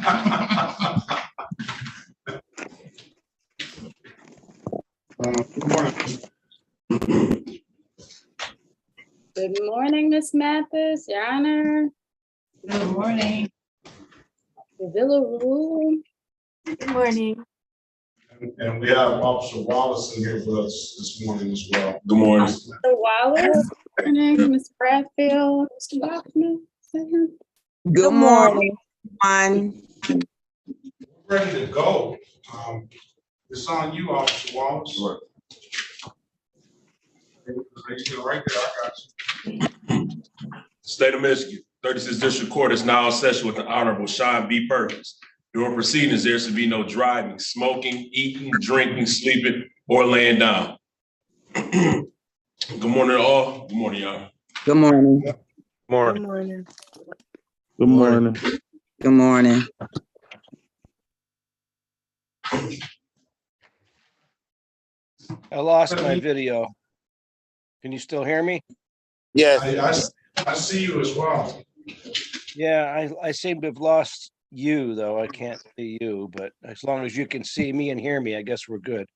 Good morning. Good morning, Miss Mathis, Your Honor. Good morning. Villaroo. Good morning. And we have Officer Wallace in here with us this morning as well. Good morning. Mr. Wallace. Good morning, Ms. Bradfield. Mr. Bachman. Good morning. Ready to go. It's on you, Officer Wallace. Sure. Right there, I got you. State of Michigan, 36th District Court is now in session with the Honorable Sean B. Perkins. During proceedings, there should be no driving, smoking, eating, drinking, sleeping, or laying down. Good morning to all. Good morning, y'all. Good morning. Morning. Good morning. Good morning. Good morning. I lost my video. Can you still hear me? Yes. I see you as well. Yeah, I seem to have lost you, though. I can't see you, but as long as you can see me and hear me, I guess we're good.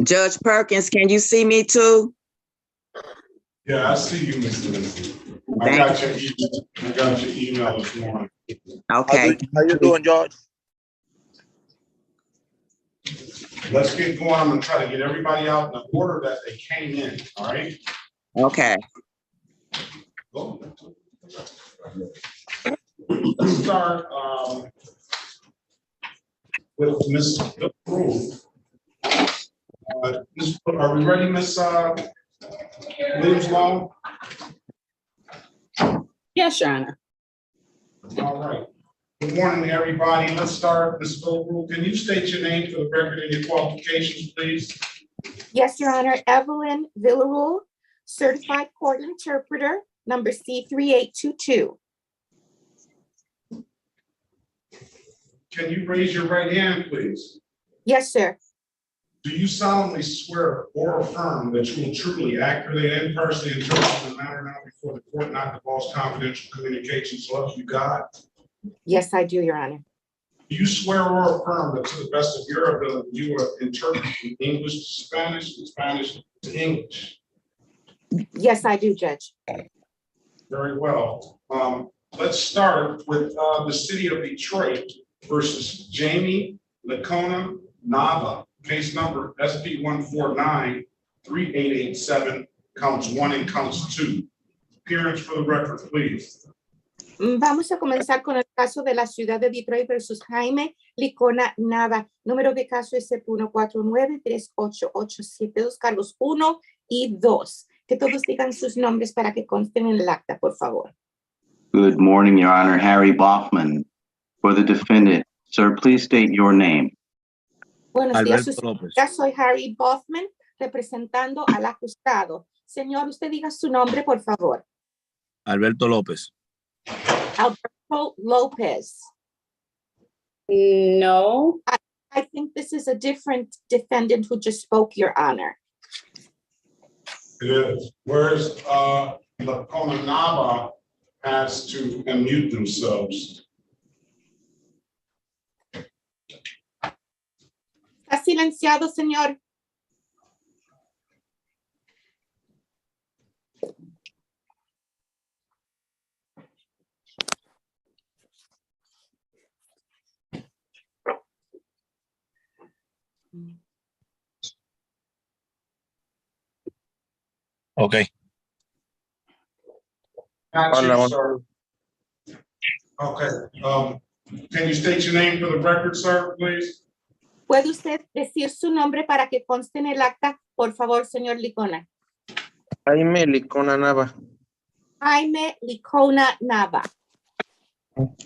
Judge Perkins, can you see me too? Yeah, I see you, Mr. Lindsay. I got your email this morning. Okay. How you doing, George? Let's get going. I'm gonna try to get everybody out in the order that they came in, all right? Okay. Let's start with Ms. Rule. Are we ready, Ms. Williams Long? Yes, Your Honor. All right. Good morning, everybody. Let's start. Ms. Rule, can you state your name for the record and your qualifications, please? Yes, Your Honor. Evelyn Villaroo, certified court interpreter, number C3822. Can you raise your right hand, please? Yes, sir. Do you solemnly swear or affirm that you will truly, accurately, and impartially interpret the matter now before the court, not divulge confidential communications, so help you God? Yes, I do, Your Honor. Do you swear or affirm that to the best of your ability, you will interpret from English to Spanish and Spanish to English? Yes, I do, Judge. Very well. Let's start with the city of Detroit versus Jamie Lecona Nava, case number SP 149-3887, counts 1 and counts 2. Appearance for the record, please. Vamos a comenzar con el caso de la ciudad de Detroit versus Jaime Licona Nava. Número de caso es 149-3887, cargos 1 y 2. Que todos digan sus nombres para que consten en el acta, por favor. Good morning, Your Honor. Harry Boffman. For the defendant, sir, please state your name. Buenos días, Alberto Lopez. ya soy Harry Boffman, representando al acusado. Señor, usted diga su nombre, por favor. Alberto Lopez. Alberto Lopez. No. I think this is a different defendant who just spoke, Your Honor. It is. Whereas Lecona Nava has to unmute themselves. Está silenciado, señor. Okay. Not you, Hola. sir. Okay. Can you state your name for the record, sir, please? ¿Puede usted decir su nombre para que conste en el acta, por favor, señor Licona? Jaime Licona Nava. Jaime Licona Nava.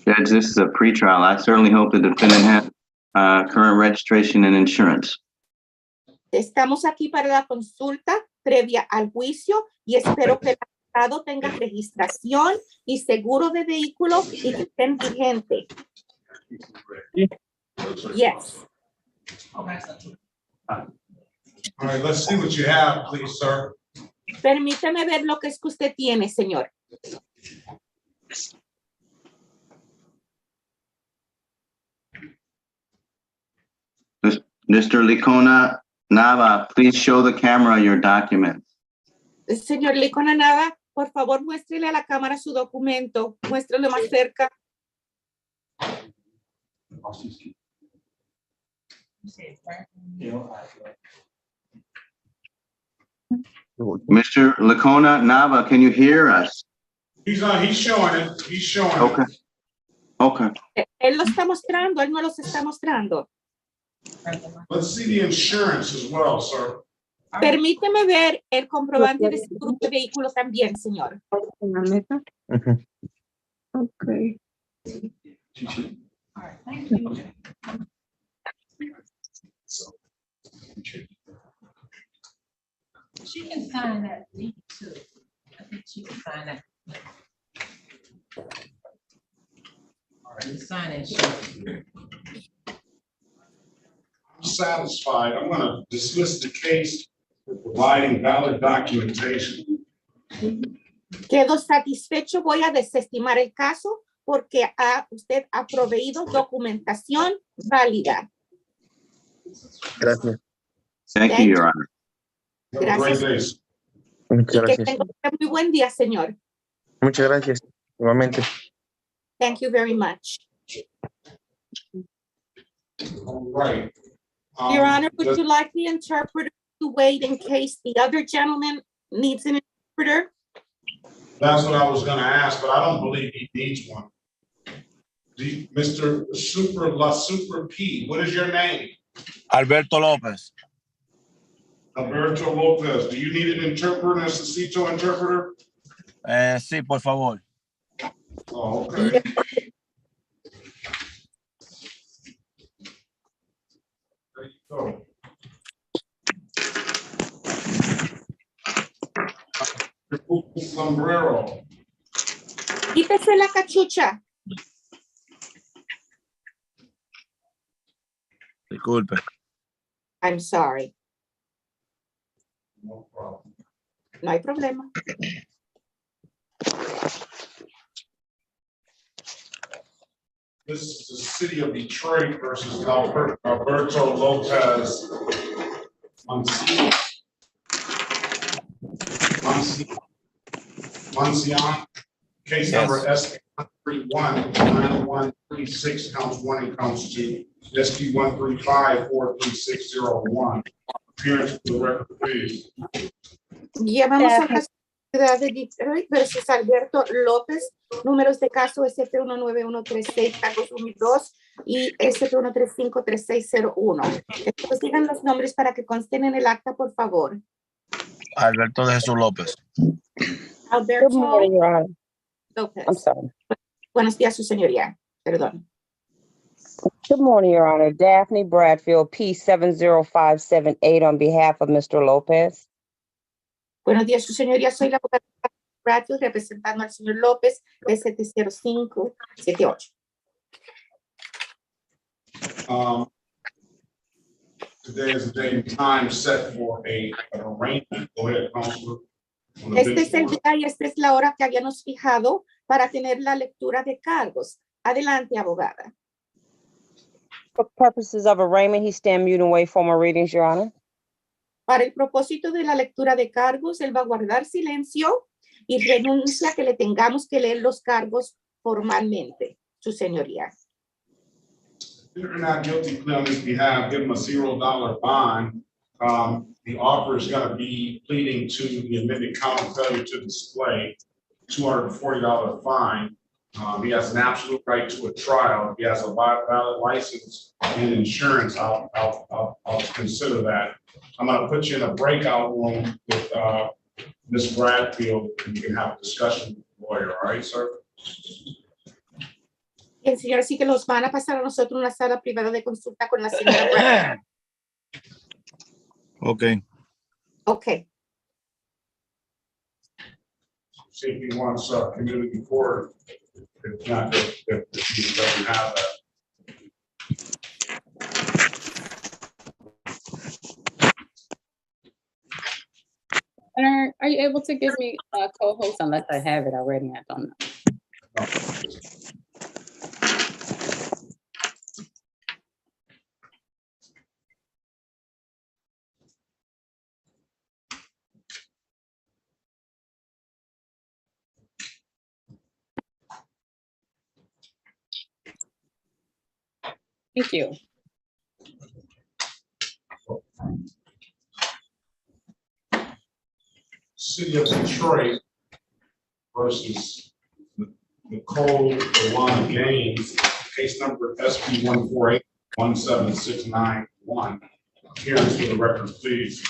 Judge, this is a pretrial. I certainly hope the defendant has current registration and insurance. Estamos aquí para la consulta previa al juicio y espero que el acusado tenga registración y seguro de vehículo y que estén vigente. Yes. All right, let's see what you have, please, sir. Permítame ver lo que es que usted tiene, señor. Mr. Licona Nava, please show the camera your documents. Señor Licona Nava, por favor, muéstrele a la cámara su documento. Muéstrele más cerca. Mr. Licona Nava, can you hear us? He's showing it. He's showing it. Okay. Okay. Él lo está mostrando, él no los está mostrando. Let's see the insurance as well, sir. Permíteme ver el comprobante de seguro de vehículo también, señor. Okay. She can sign that deed too. I think she can sign that. All right, sign it. I'm satisfied. I'm gonna dismiss the case for providing valid documentation. Quedo satisfecho, voy a desestimar el caso porque usted ha proveído documentación válida. Gracias. Thank you, Your Honor. Have a great day. Muchas Y que gracias. tenga un muy buen día, señor. Muchas gracias. Igualmente. Thank you very much. All right. Your Honor, would you like the interpreter to wait in case the other gentleman needs an interpreter? That's what I was gonna ask, but I don't believe he needs one. Mr. Super P, what is your name? Alberto Lopez. Alberto Lopez. Do you need an interpreter, necesito interpreter? Sí, por favor. Oh, okay. There you go. Sombrero. Quítese la cachucha. Disculpe. I'm sorry. No problem. No hay problema. This is the city of Detroit versus Alberto Lopez. Monsian, case number SP1319136, counts 1 and counts 2. SP135-43601. Appearance for the record, please. Llevamos a la ciudad de Detroit versus Alberto López. Números de caso SP19136, cargos 1 y 2 y SP1353601. Entonces digan los nombres para que consten en el acta, por favor. Alberto de Jesús López. Alberto Good morning, Your Honor. López. I'm sorry. Buenos días, su señoría. Perdón. Good morning, Your Honor. Daphne Bradfield, P70578, on behalf of Mr. Lopez. Buenos días, su señoría. Soy la abogada Bradfield, representando al señor López de 70578. Today is the day and time set for an arraignment. Go ahead, Counselor. Este es el día y esta es la hora que habíamos fijado para tener la lectura de cargos. Adelante, abogada. For purposes of arraignment, he stand mute and wait for more readings, Your Honor. Para el propósito de la lectura de cargos, él va a guardar silencio y renuncia que le tengamos que leer los cargos formalmente, su señoría. If you're not guilty plea on his behalf, give him a $0 bond. The offer is going to be pleading to the amended count of failure to display, $240 fine. He has an absolute right to a trial. He has a valid license and insurance. I'll consider that. I'm going to put you in a breakout room with Ms. Bradfield, and you can have a discussion with the lawyer. All right, sir? Bien, señor, así que nos van a pasar a nosotros una sala privada de consulta con la señora Bradfield. Okay. Okay. See if he wants community court. If not, if he doesn't have that. Are you able to give me a co-host unless I have it already? I don't know. Thank you. City of Detroit versus Nicole Lona Gaines, case number SP 148-17691. Appearance for the record, please.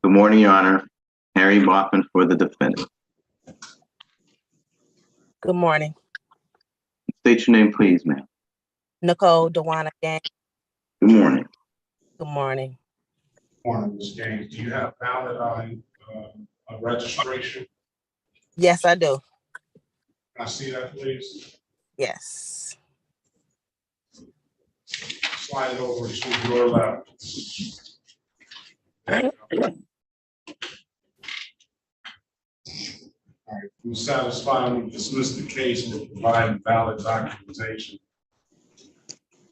Good morning, Your Honor. Harry Bachman for the defendant. Good morning. State your name, please, ma'am. Nicole Dewana Gang. Good morning. Good morning. Morning, Ms. Gaines. Do you have valid registration? Yes, I do. Can I see that, please? Yes. Slide it over to your left. There you go. All right, we're satisfied with dismiss the case with providing valid documentation.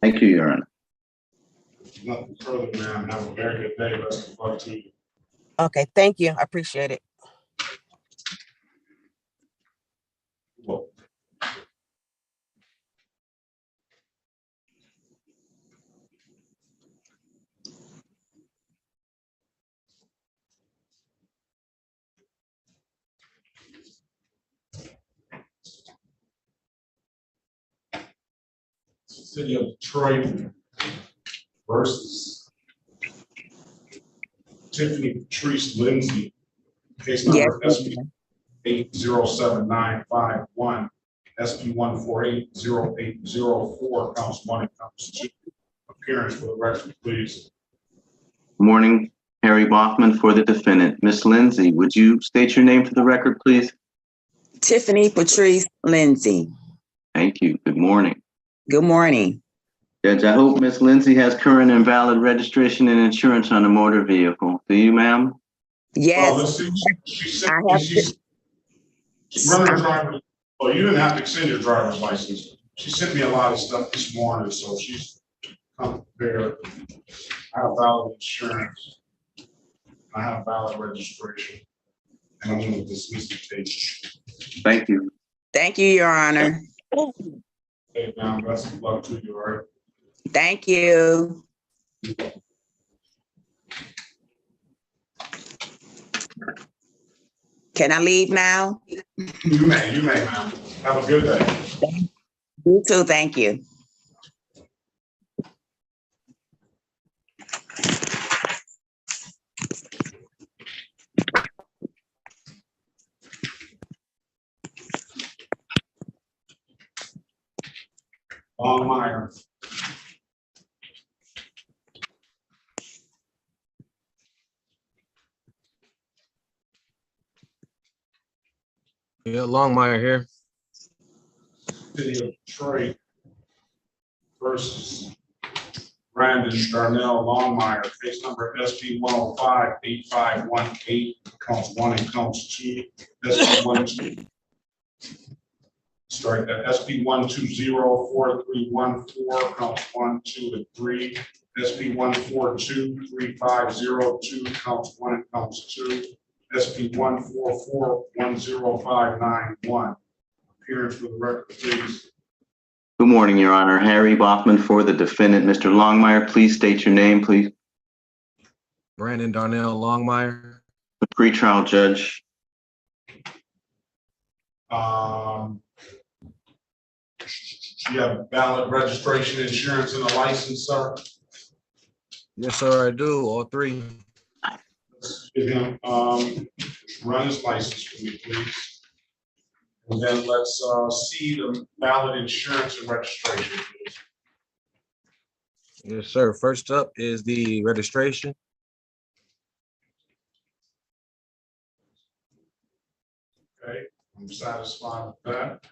Thank you, Your Honor. Nothing further, ma'am. Have a very good day. Best of luck to you. Okay, thank you. I appreciate it. Well, City of Detroit versus Tiffany Patrice Lindsay, case number SP 807-951, SP 148-0804, counts 1 and counts 2. Appearance for the record, please. Good morning, Harry Bachman for the defendant. Miss Lindsay, would you state your name for the record, please? Tiffany Patrice Lindsay. Thank you. Good morning. Good morning. Judge, I hope Miss Lindsay has current and valid registration and insurance on a motor vehicle. Do you, ma'am? Yes. Well, let's see. She's running her driver's. Well, you didn't have to extend your driver's license. She sent me a lot of stuff this morning, so she's come prepared. I have valid insurance. I have valid registration. And I'm going to dismiss the case. Thank you. Thank you, Your Honor. Okay, now, best of luck to you, all right? Thank you. Can I leave now? You may, ma'am. Have a good day. You too, thank you. Longmire. Yeah, Longmire here. City of Detroit versus Brandon Darnell Longmire, case number SP 105-8518, counts 1 and counts 2. SP 12. Strike that. SP 120-4314, counts 1, 2, and 3. SP 142-3502, counts 1 and counts 2. SP 144-10591. Appearance for the record, please. Good morning, Your Honor. Harry Bachman for the defendant. Mr. Longmire, please state your name, please. Brandon Darnell Longmire. The pretrial judge. You have valid registration, insurance, and a license, sir? Yes, sir, I do. All three. Let's get him, run his license for me, please. And then let's see the valid insurance and registration, please. Yes, sir. First up is the registration. Okay, I'm satisfied with that.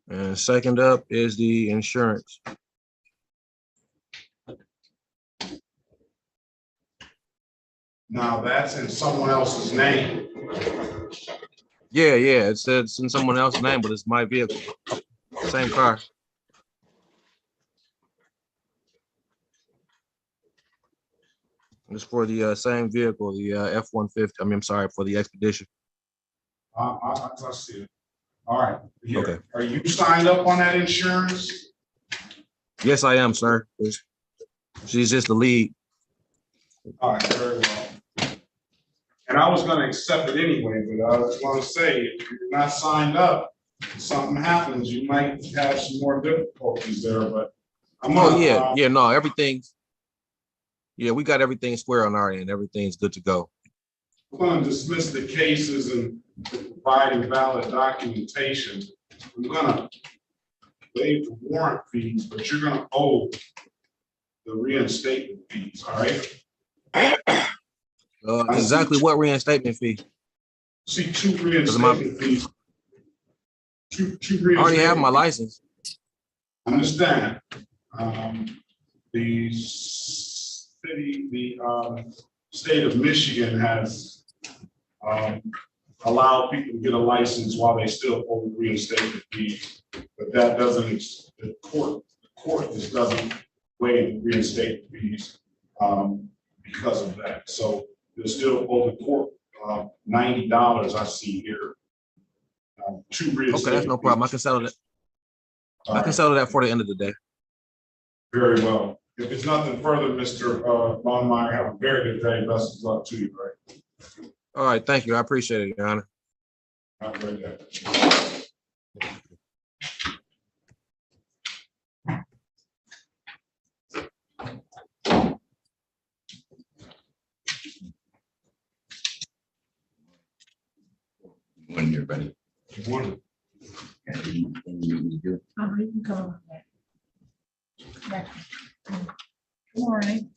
And second up is the insurance. Now that's in someone else's name. Yeah, it said it's in someone else's name, but it's my vehicle. Same car. It's for the same vehicle, the F-150. I'm sorry, for the Expedition. I see it. All right. Here. Okay. Are you signed up on that insurance? Yes, I am, sir. She's just the lead. All right, very well. And I was gonna accept it anyway, but I was gonna say, if you're not signed up, if something happens, you might have some more difficulties there, but I'm Oh, gonna. yeah, no, everything's, yeah, we got everything square on our end. Everything's good to go. I'm gonna dismiss the cases and provide valid documentation. I'm gonna waive the warrant fees, but you're gonna owe the reinstatement fees, all right? Exactly what reinstatement fee? See, two reinstatement fees. Two I already have my reinstatement. license. Understand. The city, the state of Michigan has allowed people to get a license while they still owe reinstatement fees. But that doesn't, the court just doesn't waive reinstatement fees because of that. So they still owe the court $90 I see here. Two reinstatement. Okay, that's no problem. I can settle that. I can settle that for the end of the day. Very well. If it's nothing further, Mr. Longmire, have a very good day. Best of luck to you, right? All right, thank you. I appreciate it, Your Honor. Have a great day. When you're ready. Good morning. Anything you need to do? You can go back. Good morning.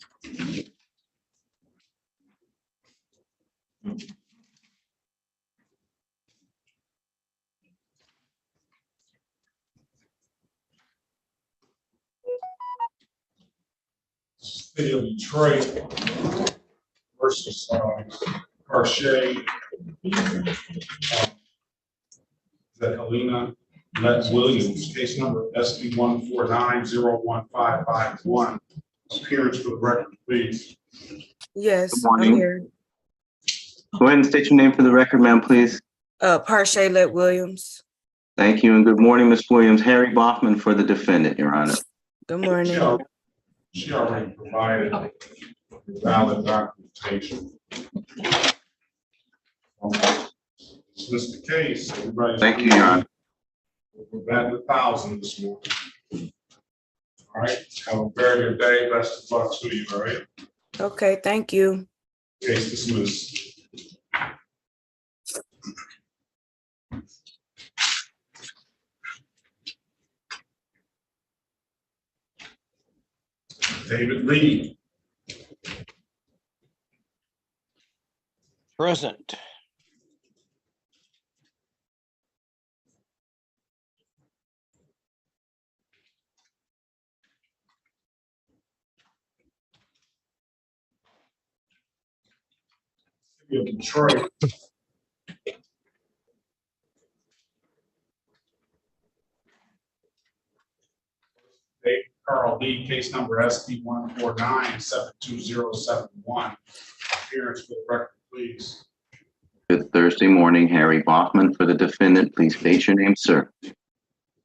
City of Detroit versus Charell. That Helena Let Williams, case number SP 149-01551. Appearance for the record, please. Yes, Good I'm morning. here. Go ahead and state your name for the record, ma'am, please. Charell Williams. Thank you, and good morning, Ms. Williams. Harry Bachman for the defendant, Your Honor. Good morning. She already provided valid documentation. Dismiss the case. Everybody. Thank you, Your Honor. We're back to 1,000 this morning. All right, have a very good day. Best of luck to you, all right? Okay, thank you. Case dismissed. David Lee. Present. City of Detroit. Carol Lea, case number SP 149-72071. Appearance for the record, please. Good Thursday morning, Harry Bachman for the defendant. Please state your name, sir.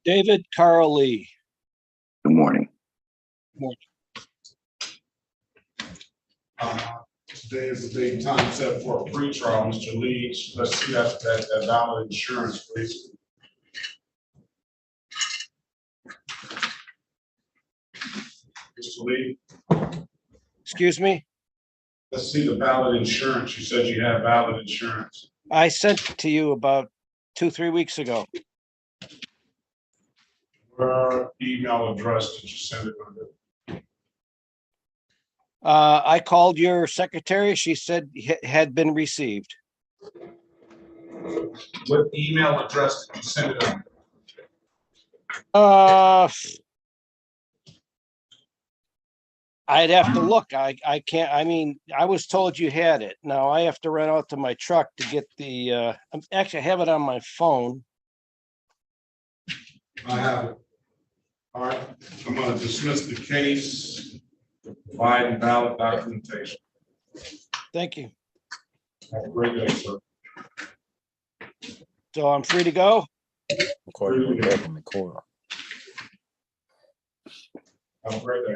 David Carol Lea. Good morning. Today is the date and time set for a pretrial, Mr. Lee. Let's see that valid insurance, please. Mr. Lee, Excuse me? let's see the valid insurance. You said you had valid insurance. I sent it to you about 2-3 weeks ago. Where email address did you send it under? I called your secretary. She said it had been received. What email address did you send it under? I'd have to look. I can't, I mean, I was told you had it. Now I have to run out to my truck to get the, actually I have it on my phone. I have it. All right, I'm gonna dismiss the case, provide valid documentation. Thank you. Have a great day, sir. So I'm free to go? Recording, back in the corner. Have a great day.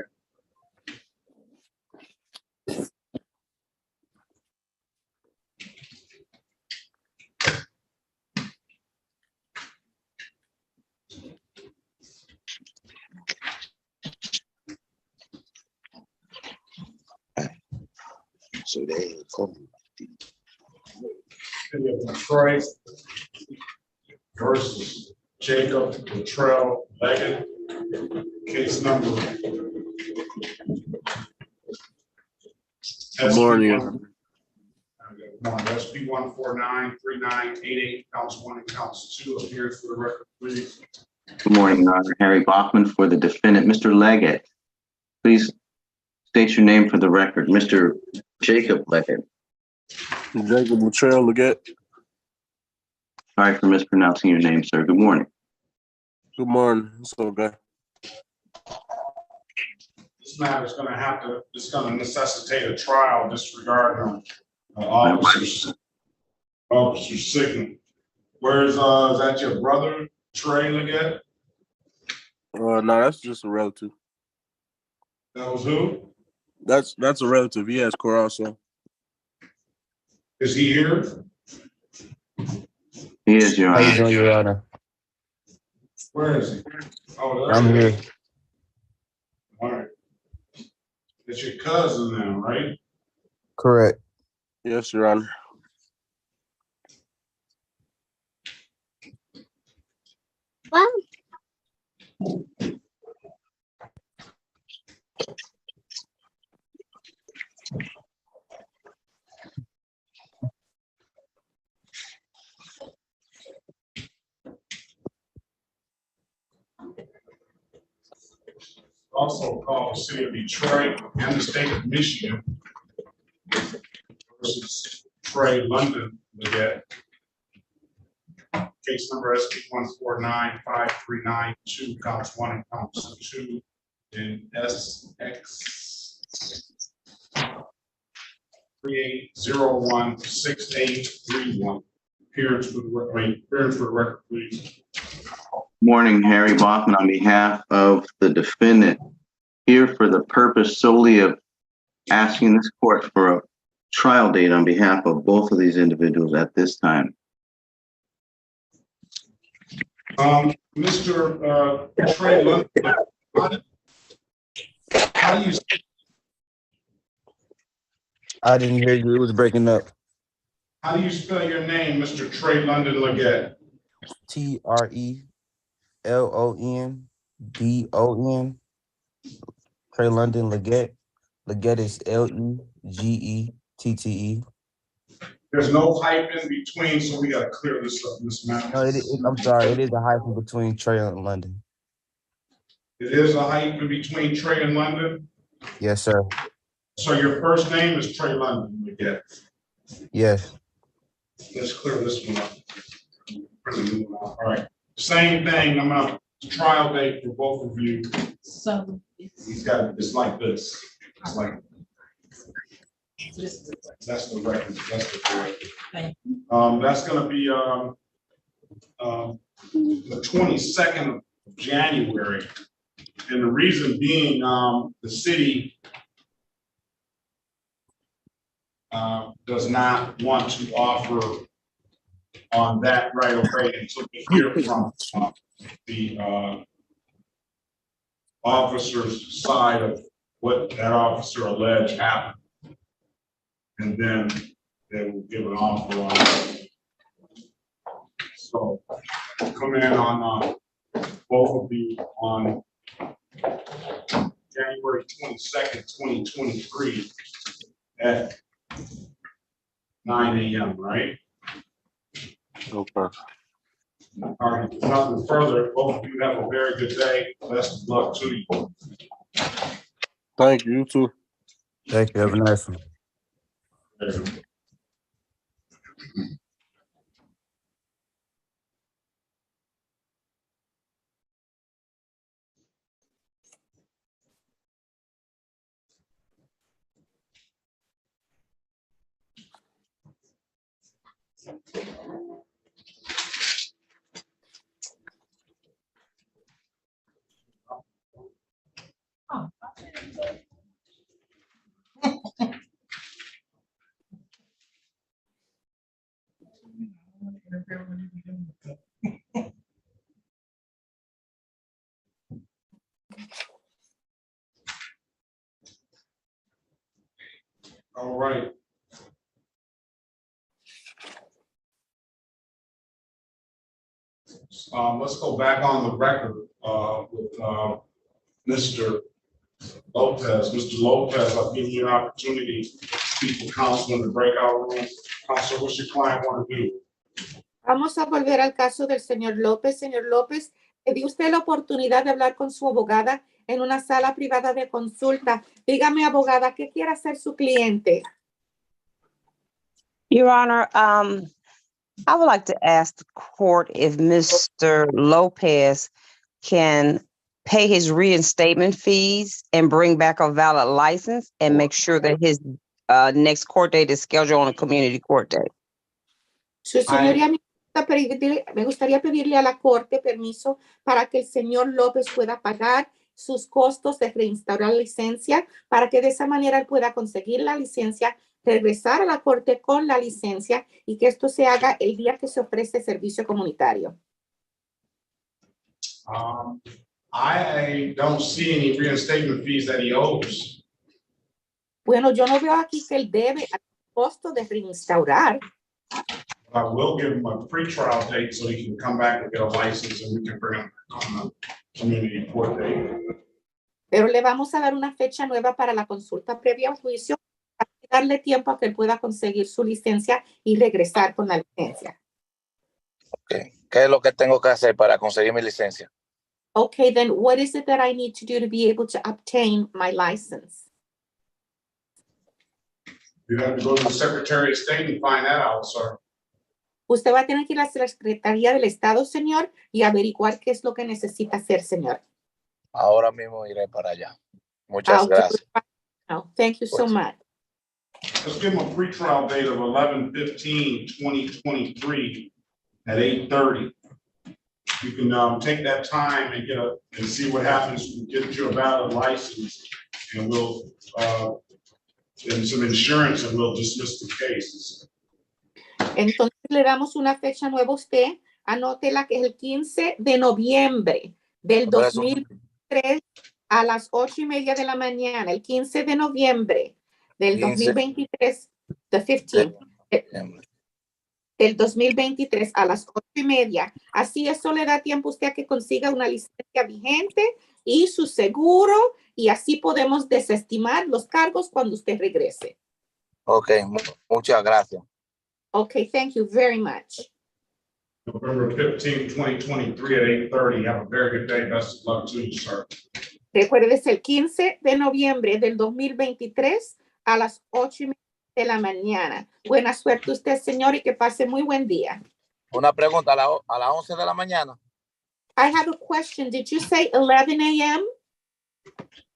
So they come. City of Detroit versus Jacob Charell Leggett. Case number. Good morning. SP 1493988, counts 1 and counts 2, appears for the record, please. Good morning, Your Honor. Harry Bachman for the defendant. Mr. Legette, please state your name for the record. Mr. Jacob Legette. Jacob Charell Legette. Sorry for mispronouncing your name, sir. Good morning. Good morning. It's okay. This matter is it's gonna necessitate a trial disregarding officer's signal. Where's, is that your brother, Trey Legette? No, that's just a relative. That was who? That's a relative. He has court also. Is he here? He is, Your How you Honor. doing, Your Honor? Where is he? Oh, there I'm he is. here. All right. It's your cousin now, right? Correct. Yes, Your Honor. Wow. Also called the city of Detroit and the state of Michigan versus Trey London Legette. Case number SP 1495392, counts 1 and counts 2 in SX 38016831. Appearance for the record, please. Morning, Harry Bachman on behalf of the defendant, here for the purpose solely of asking this court for a trial date on behalf of both of these individuals at this time. Mr. Trey London, how do you? I didn't hear you. It was breaking up. How do you spell your name, Mr. Trey London Legette? TRELONDON. Trey London Legette. Legette is LEGETTE. There's no hyphen between, so we gotta clear this up, Ms. Matt. No, I'm sorry. It is a hyphen between Trey and London. It is a hyphen between Trey and London? Yes, sir. So your first name is Trey London Legette? Yes. Let's clear this one up. All right, same thing, I'm gonna trial date for both of you. So. He's got, it's like this, it's like, that's the record, that's the record. That's gonna be, the 22nd of January. And the reason being, the city does not want to offer on that right away until we hear from the officer's side of what that officer alleged happened. And then they will give an offer on it. So come in on both of you on January 22nd, 2023 at 9 a.m., right? Okay. All right, nothing further. Both of you have a very good day. Best of luck to you. Thank you. You too. Thank you. Have a nice one. All right. Let's go back on the record with Mr. Lopez. Mr. Lopez, I'll give you an opportunity to speak to counsel in the breakout room. Counsel, what's your client want to do? Vamos a volver al caso del señor López. Señor López, ¿le dio usted la oportunidad de hablar con su abogada en una sala privada de consulta? Dígame, abogada, ¿qué quiere hacer su cliente? Your Honor, I would like to ask the court if Mr. Lopez can pay his reinstatement fees and bring back a valid license and make sure that his next court date is scheduled on a community court date. Su señoría, me gustaría pedirle a la corte permiso para que el señor López pueda pagar sus costos de reinstaurar la licencia, para que de esa manera él pueda conseguir la licencia, regresar a la corte con la licencia y que esto se haga el día que se ofrece servicio comunitario. I don't see any reinstatement fees that he owes. Bueno, yo no veo aquí que él debe el costo de reinstaurar. I will give him a pre-trial date so he can come back and get a license and we can bring him on a community court date. Pero le vamos a dar una fecha nueva para la consulta previa al juicio, para darle tiempo a que él pueda conseguir su licencia y regresar con la licencia. Okay. ¿Qué es lo que tengo que hacer para conseguir mi licencia? Okay, then what is it that I need to do to be able to obtain my license? You have to go to the Secretary of State and find that out, sir. Usted va a tener que ir a la Secretaría del Estado, señor, y averiguar qué es lo que necesita hacer, señor. Ahora mismo iré para allá. Muchas gracias. Oh, thank you so much. Let's give him a pre-trial date of 11/15/2023 at 8:30. You can take that time and and see what happens. We'll get you a valid license and we'll and some insurance and we'll dismiss the cases. Entonces le damos una fecha nueva a usted. Anótela, que es el 15 de noviembre del 2023 a las 8:30 de la mañana. El 15 de noviembre del 2023, the 15th, del 2023 a las 8:30. Así eso le da tiempo a usted a que consiga una licencia vigente y su seguro, y así podemos desestimar los cargos cuando usted regrese. Ok, muchas gracias. Okay, thank you very much. November 15, 2023 at 8:30. Have a very good day. Best of luck to you, sir. Recuerde, el 15 de noviembre del 2023 a las 8:30 de la mañana. Buena suerte usted, señor, y que pase muy buen día. Una pregunta, a las 11 de la mañana. I have a question. Did you say 11 a.m.?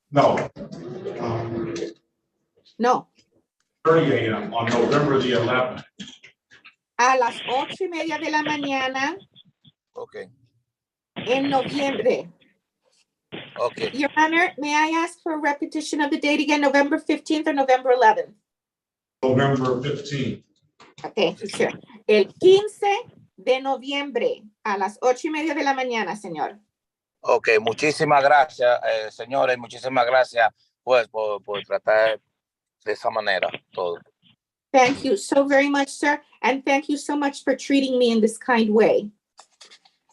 No. No. 30 a.m. on November the 11th. A las 8:30 de la mañana. Okay. En noviembre. Okay. Your Honor, may I ask for a repetition of the date again, November 15th or November 11th? November 15th. Okay, sure. El 15 de noviembre a las 8:30 de la mañana, señor. Ok, muchísimas gracias, señores, muchísimas gracias, pues, por tratar de esa manera todo. Thank you so very much, sir, and thank you so much for treating me in this kind way.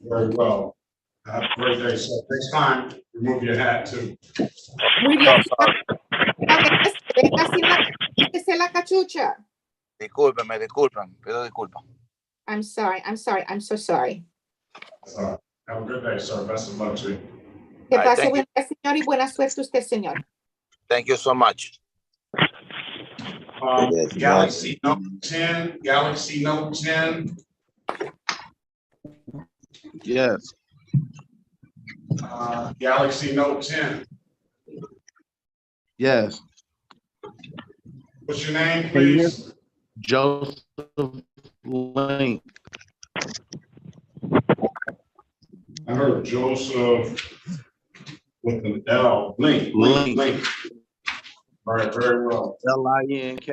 Very well. Have a great day, sir. Next time, remove your hat too. Muy bien. Venga sin la cachucha. Discúlpeme, pido disculpas. I'm so sorry. Have a good day, sir. Best of luck to you. Que pase buen día, señor, y buena suerte usted, señor. Thank you so much. Galaxy Note 10, Galaxy Note 10. Yes. Galaxy Note 10. Yes. What's your name, please? Joseph Link. I heard Joseph with an L. Link. All right, very well. Link.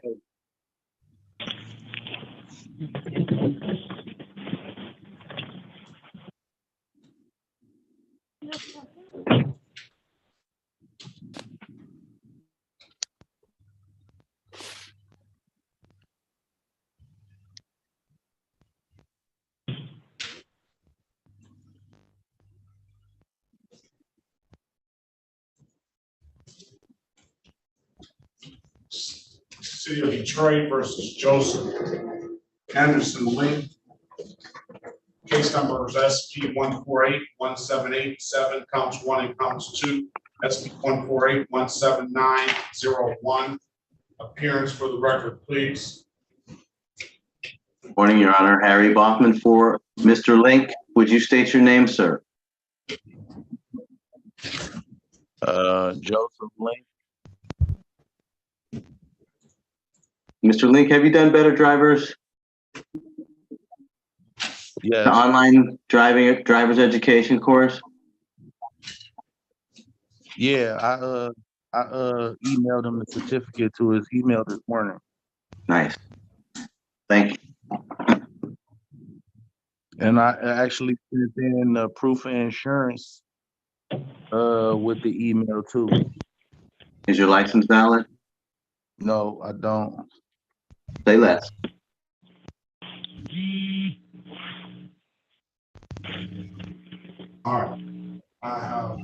City of Detroit versus Joseph Anderson Link. Case number is SP 148-1787, counts 1 and counts 2. SP 148-17901. Appearance for the record, please. Morning, Your Honor. Harry Bachman for Mr. Link. Would you state your name, sir? Joseph Link. Mr. Link, have you done Better Drivers? Yes. The online driver's education course? Yeah, I emailed him the certificate to his email this morning. Nice. Thank you. And I actually sent in proof of insurance with the email too. Is your license valid? No, I don't. Say less. All right. I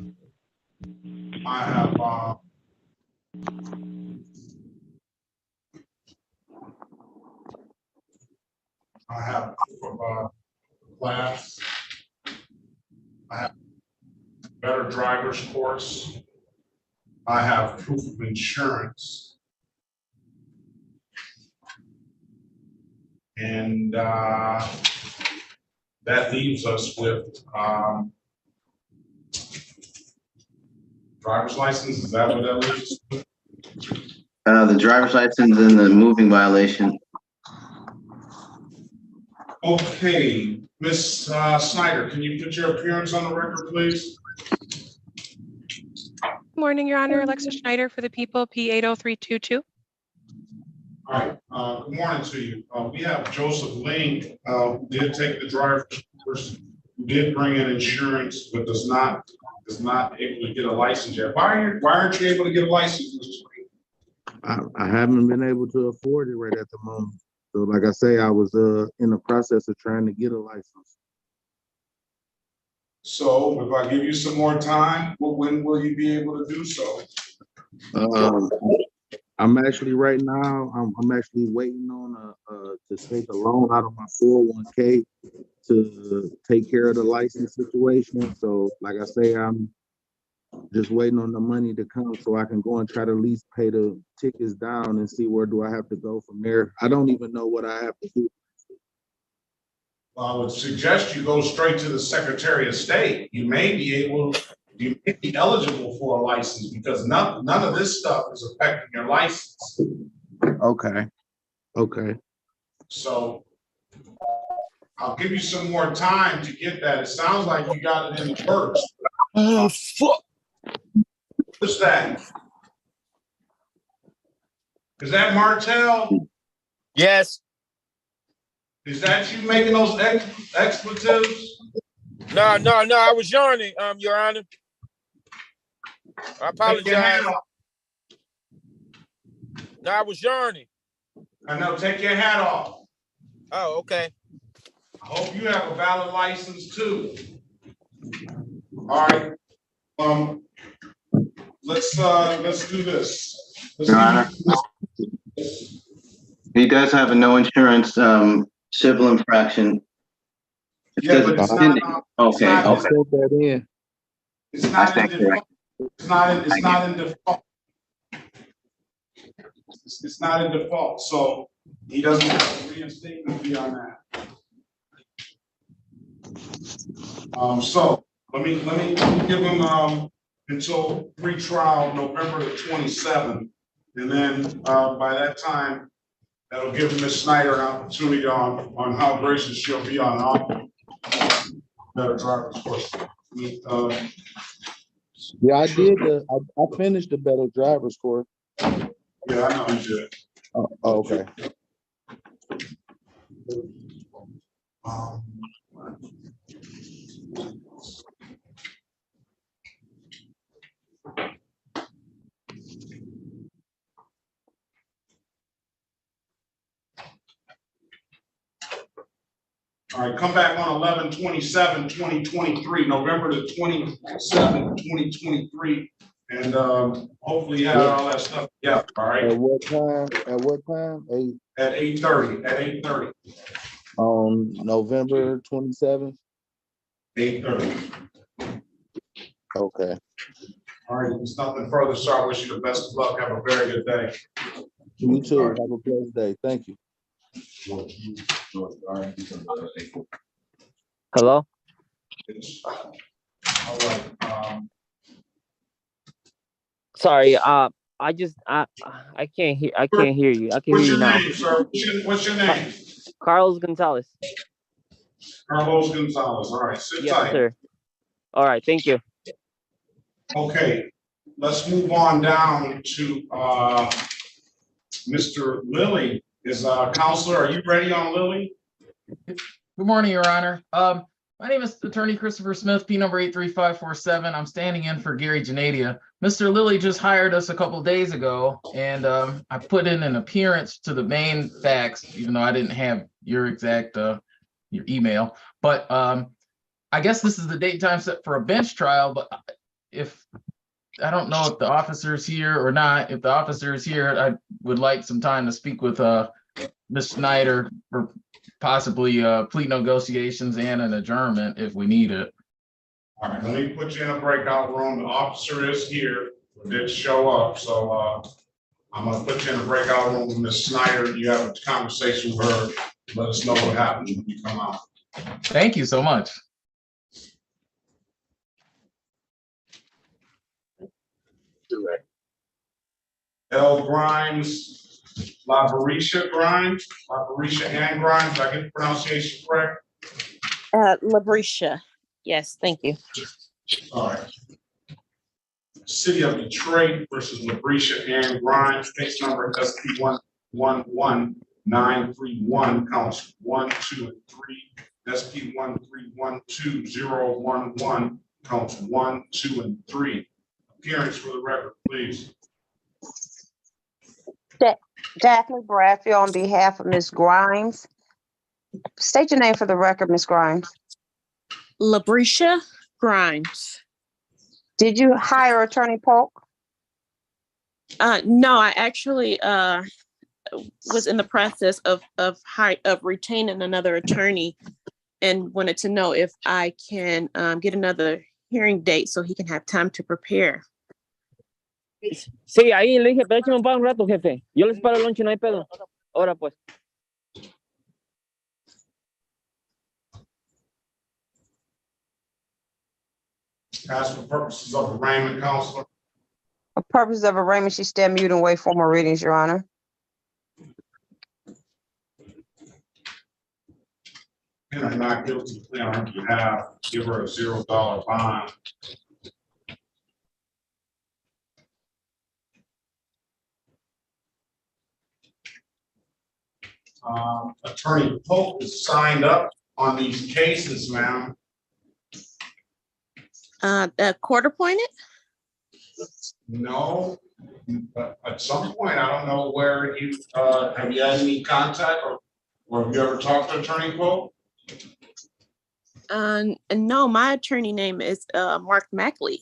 have proof of class. I have Better Drivers course. I have proof of insurance. And that leaves us with driver's license. Is that what that leaves? The driver's license and the moving violation. Okay, Ms. Snyder, can you put your appearance on the record, please? Good morning, Your Honor. Alexa Schneider for the people, P80322. All right, good morning to you. We have Joseph Link, who did take the driver's course, who did bring in insurance, but is not able to get a license yet. Why aren't you able to get a license, Mr. Link? I haven't been able to afford it right at the moment. So like I say, I was in the process of trying to get a license. So if I give you some more time, when will you be able to do so? I'm actually right now, I'm actually waiting on to take a loan out of my 401k to take care of the license situation. So like I say, I'm just waiting on the money to come so I can go and try to at least pay the tickets down and see where do I have to go from there. I don't even know what I have to do. Well, I would suggest you go straight to the Secretary of State. You may be eligible for a license because none of this stuff is affecting your license. Okay. So I'll give you some more time to get that. It sounds like you got it in the works. Oh, fuck. What's that? Is that Martel? Yes. Is that you making those expletives? No, I was yawning, Your Honor. I apologize. No, I was yawning. I know, take your hat off. Oh, okay. I hope you have a valid license too. All right. Let's do this. Your Honor, he does have a no insurance civil infraction. Yeah, but it's not. Okay. It's not in default. It's not in default. It's not in default. So he doesn't have a reinstatement fee on that. So let me give him until pre-trial November the 27th, and then by that time, that'll give Ms. Snyder an opportunity on how gracious she'll be on our Better Drivers course. Yeah, I did. I finished the Better Drivers course. Yeah, I know you did. Oh, okay. All right, come back on 11/27/2023, November the 27th, 2023, And hopefully you have all that stuff together, all right? At what time? At what time? At 8:30, at 8:30. On November 27th? 8:30. Okay. All right, if there's nothing further, sir, I wish you the best of luck. Have a very good day. You too. Have a blessed day. Thank you. Hello? All right. Sorry, I can't hear you. I can What's hear you your now. name, sir? What's your name? Carlos Gonzalez. Carlos Gonzalez. All right, sit Yes, tight. sir. All right, thank you. Okay, let's move on down to Mr. Lilly. Is Counselor, are you ready on Lilly? Good morning, Your Honor. My name is Attorney Christopher Smith, P number 83547. I'm standing in for Gary Janadia. Mr. Lilly just hired us a couple days ago, and I put in an appearance to the main fax, even though I didn't have your exact your email. But I guess this is the date and time set for a bench trial. But if I don't know if the officer is here or not. If the officer is here, I would like some time to speak with Ms. Snyder for possibly plea negotiations and an adjournment if we need it. All right, let me put you in a breakout room. The officer is here, did show up, so I'm gonna put you in a breakout room with Ms. Snyder. You have a conversation with her. Let us know what happens when you come out. Thank you so much. L. Grimes, Laisha Grimes, Laisha and Grimes, did I get the pronunciation correct? Labrisha. Yes, thank you. All right. City of Detroit versus Laisha and Grimes, case number SP 111931, counts 1, 2, and 3. SP 1312011, counts 1, 2, and 3. Appearance for the record, please. Daphne Bradfield on behalf of Ms. Grimes. State your name for the record, Ms. Grimes. Labrisha Grimes. Did you hire Attorney Polk? No, I actually was in the process of retaining another attorney and wanted to know if I can get another hearing date so he can have time to prepare. Sí, ahí le dije, espérate un rato, jefe. Yo les paro el lunch, no hay pedo. Ahora pues. Ask for purposes of arraignment, Counselor. For purposes of arraignment, she stand mute and wait for more readings, Your Honor. In a not guilty plea on her behalf, give her a $0 bond. Attorney Polk is signed up on these cases, ma'am. Court appointed? No, but at some point, I don't know where you, have you had any contact or have you ever talked to Attorney Polk? No, my attorney name is Mark Mackley.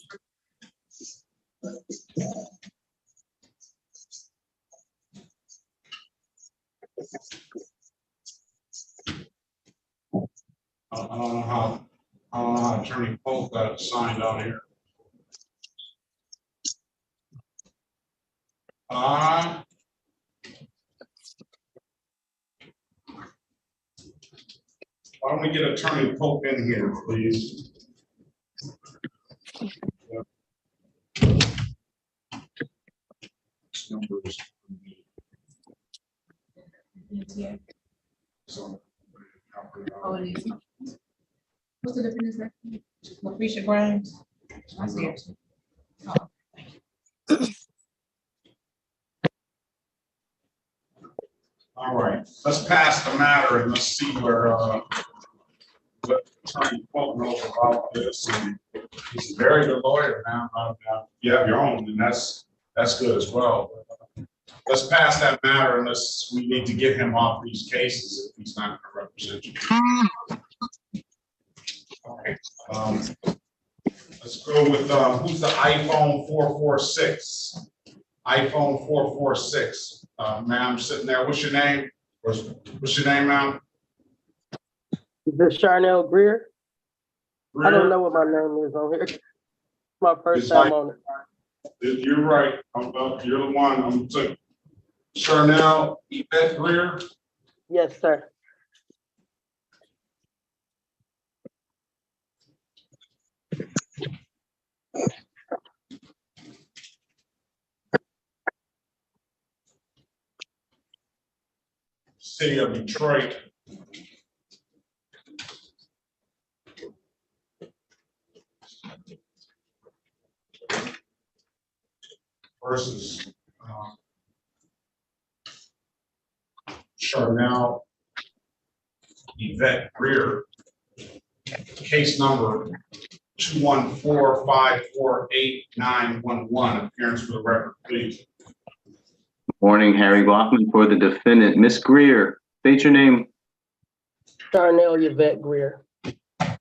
I don't know how Attorney Polk got signed on here. Why don't we get Attorney Polk in here, please? Numbers. So, What's the difference? Laisha Grimes. I see it. all right, let's pass the matter and let's see where what Attorney Polk knows about this. And he's a very good lawyer now. You have your own, and that's good as well. Let's pass that matter and we need to get him off these cases if he's not going to represent you. Okay. Let's go with, who's the iPhone 446? iPhone 446. Ma'am, sitting there, what's your name? What's your name, ma'am? Is this Charell Greer? I Greer? don't know what my name is on here. It's my first It's time like- on it. You're right. You're the one. I'm saying. Charell Yvette Greer. Yes, sir. City of Detroit. Versus Charell Yvette Greer. Case number 214-548-911. Appearance for the record, please. Morning, Harry Bachman for the defendant. Miss Greer, state your name. Charell Yvette Greer.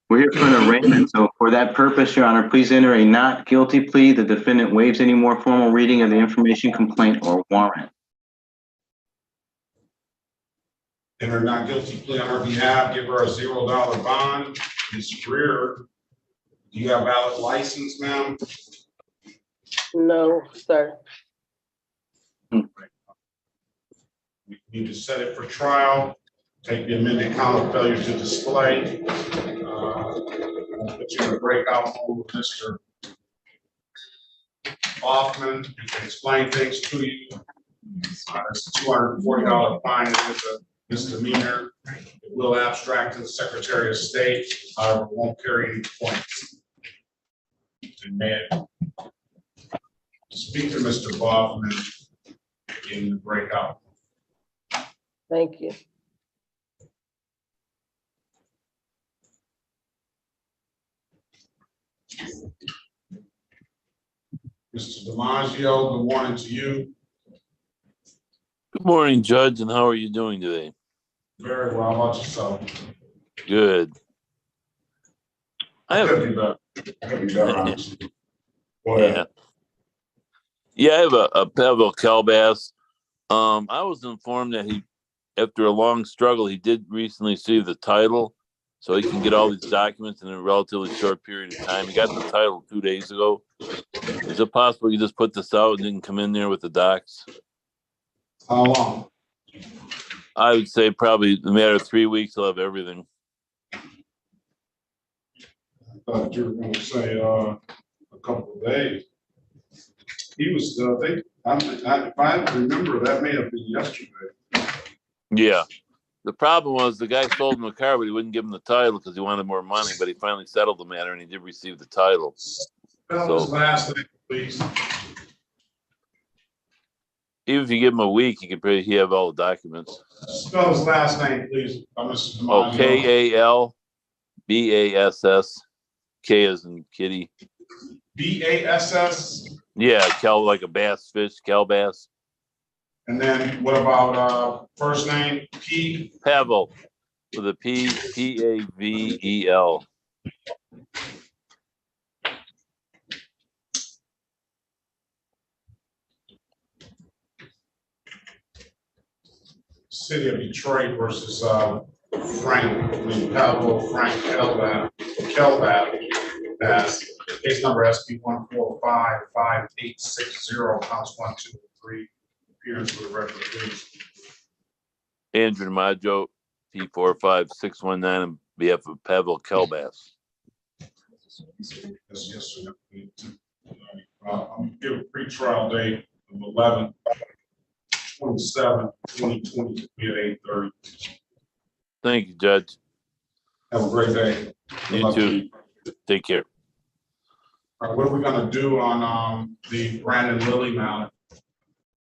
We're here for an arraignment, so for that purpose, Your Honor, please enter a not guilty plea. The defendant waives any more formal reading of the information, complaint, or warrant. Enter not guilty plea on her behalf. Give her a $0 bond. Ms. Greer, do you have valid license, ma'am? No, sir. We need to set it for trial. Take the amended count of failure to display. I'll put you in a breakout mode with Mr. Hoffman. He can explain things to you. It's a $240 fine with a misdemeanor. It will abstract to the Secretary of State, however, it won't carry any points. And may it speak to Mr. Hoffman in the breakout. Thank you. Mr. DiMaggio, good morning to you. Good morning, Judge, and how are you doing today? Very well. How about yourself? Good. I could be better. Honestly. Go ahead. Yeah, I have a Pavill Kbass. I was informed that he, after a long struggle, he did recently receive the title, so he can get all these documents in a relatively short period of time. He got the title 2 days ago. Is it possible you just put this out and then come in there with the docs? How long? I would say probably a matter of 3 weeks. He'll have everything. I thought you were going to say a couple of days. He was, if I remember, that may have been yesterday. Yeah. The problem was the guy sold him a car, but he wouldn't give him the title because he wanted more money. But he finally settled the matter, and he did receive the title. Spell his last name, please. Even if you give him a week, he have all the documents. Spell his last name, please. Mr. Oh, DiMaggio. Kalbass. K as in kitty. BASS. Yeah, like a bass fish, Kbass. And then what about first name? P. Pavill with a P, Pavel. City of Detroit versus Pavill Frank Kbass. Case number SP 1455860, counts 1, 2, and 3. Appearance for the record, please. Andrew DiMaggio, P45619, on behalf of Pavill Kbass. Yes, sir. I'm going to give a pre-trial date of 11/27/2023 at 8:30. Thank you, Judge. Have a great day. You too. Take care. All right, what are we going to do on the Brandon Lilly matter?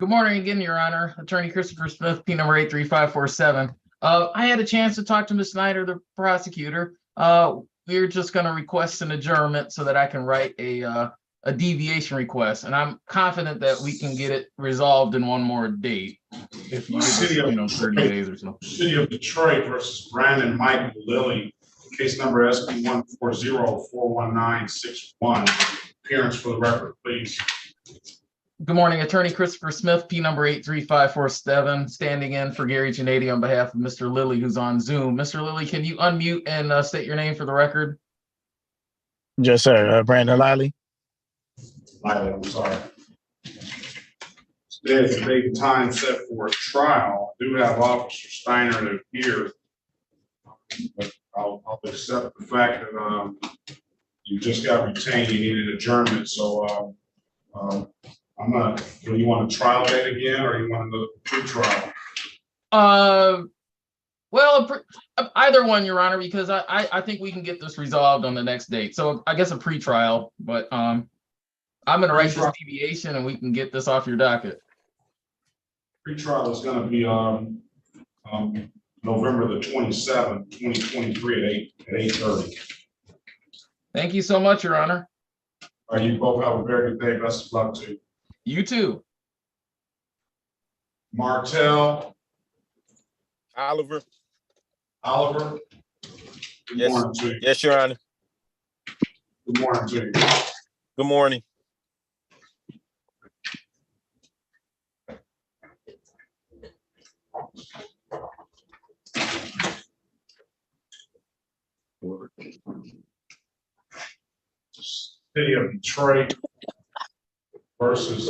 Good morning again, Your Honor. Attorney Christopher Smith, P number 83547. I had a chance to talk to Ms. Snyder, the prosecutor. We're just going to request an adjournment so that I can write a deviation request, and I'm confident that we can get it resolved in one more date. If you give us, 30 days or so. City of Detroit versus Brandon Michael Lilly. case number SB 140-41961. Appearance for the record, please. Good morning, Attorney Christopher Smith, P number 83547, standing in for Gary Janady on behalf of Mr. Lilly, who's on Zoom. Mr. Lilly, can you unmute and state your name for the record? Yes, sir. Brandon Liley. Liley, I'm sorry. Today is the date and time set for a trial. I do have Officer Steiner here. But I'll accept the fact that you just got retained, you needed adjournment, so do you want a trial date again, or you want another pre-trial? Well, either one, Your Honor, because I think we can get this resolved on the next date. So I guess a pre-trial, but I'm gonna write this deviation and we can get this off your docket. Pre-trial is gonna be November the 27th, 2023 at 8:30. Thank you so much, Your Honor. All right, you both have a very good day. Best of luck to you. You too. Martel. Oliver. Good morning to you. Yes, Your Honor. Good morning to you. Good morning. City of Detroit versus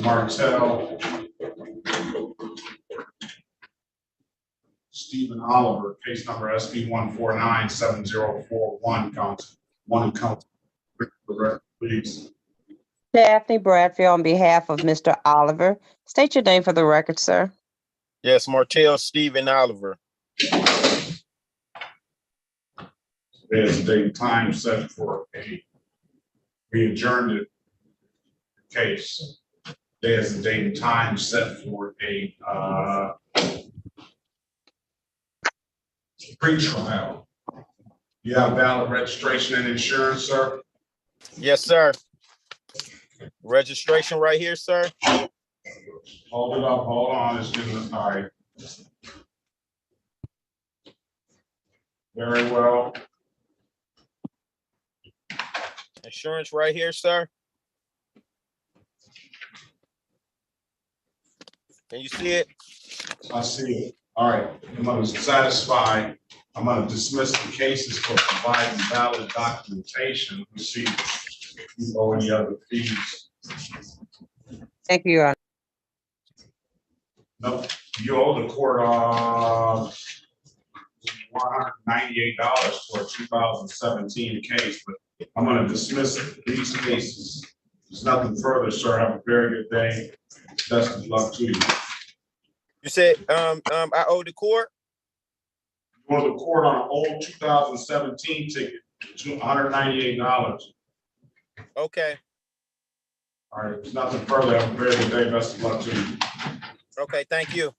Martel. Stephen Oliver, case number SB 1497041, count 1 and count. Please. Daphne Bradfield on behalf of Mr. Oliver. State your name for the record, sir. Yes, Martel Stephen Oliver. There's a date and time set for we adjourned the case. There's a date and time set for a pre-trial. You have valid registration and insurance, sir? Yes, sir. Registration right here, sir. Hold it up, hold on, it's getting, all right. Very well. Insurance right here, sir. Can you see it? I see it. All right, I'm gonna satisfy, I'm gonna dismiss the cases for providing valid documentation. We see you owe any other fees. Thank you, Your Honor. No, you owe the court $198 for a 2017 case, but I'm gonna dismiss these cases. There's nothing further, sir. Have a very good day. Best of luck to you. You said I owe the court? You owe the court on an old 2017 ticket, $198. Okay. All right, there's nothing further. Have a very good day. Best of luck to you. Okay, thank you.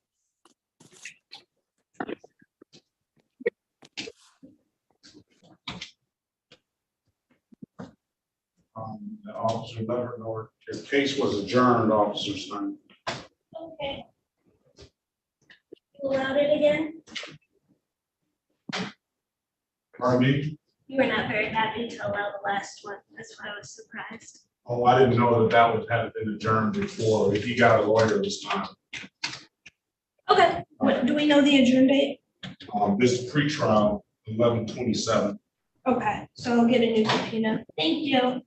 The officer never know your case was adjourned, Officer Stein. Okay. You allowed it again? Pardon me? You were not very happy to allow the last one. That's why I was surprised. Oh, I didn't know that had been adjourned before. If you got a lawyer this time. Okay, what, do we know the adjourn date? This pre-trial, 11/27. Okay, so I'll get a new subpoena. Thank you.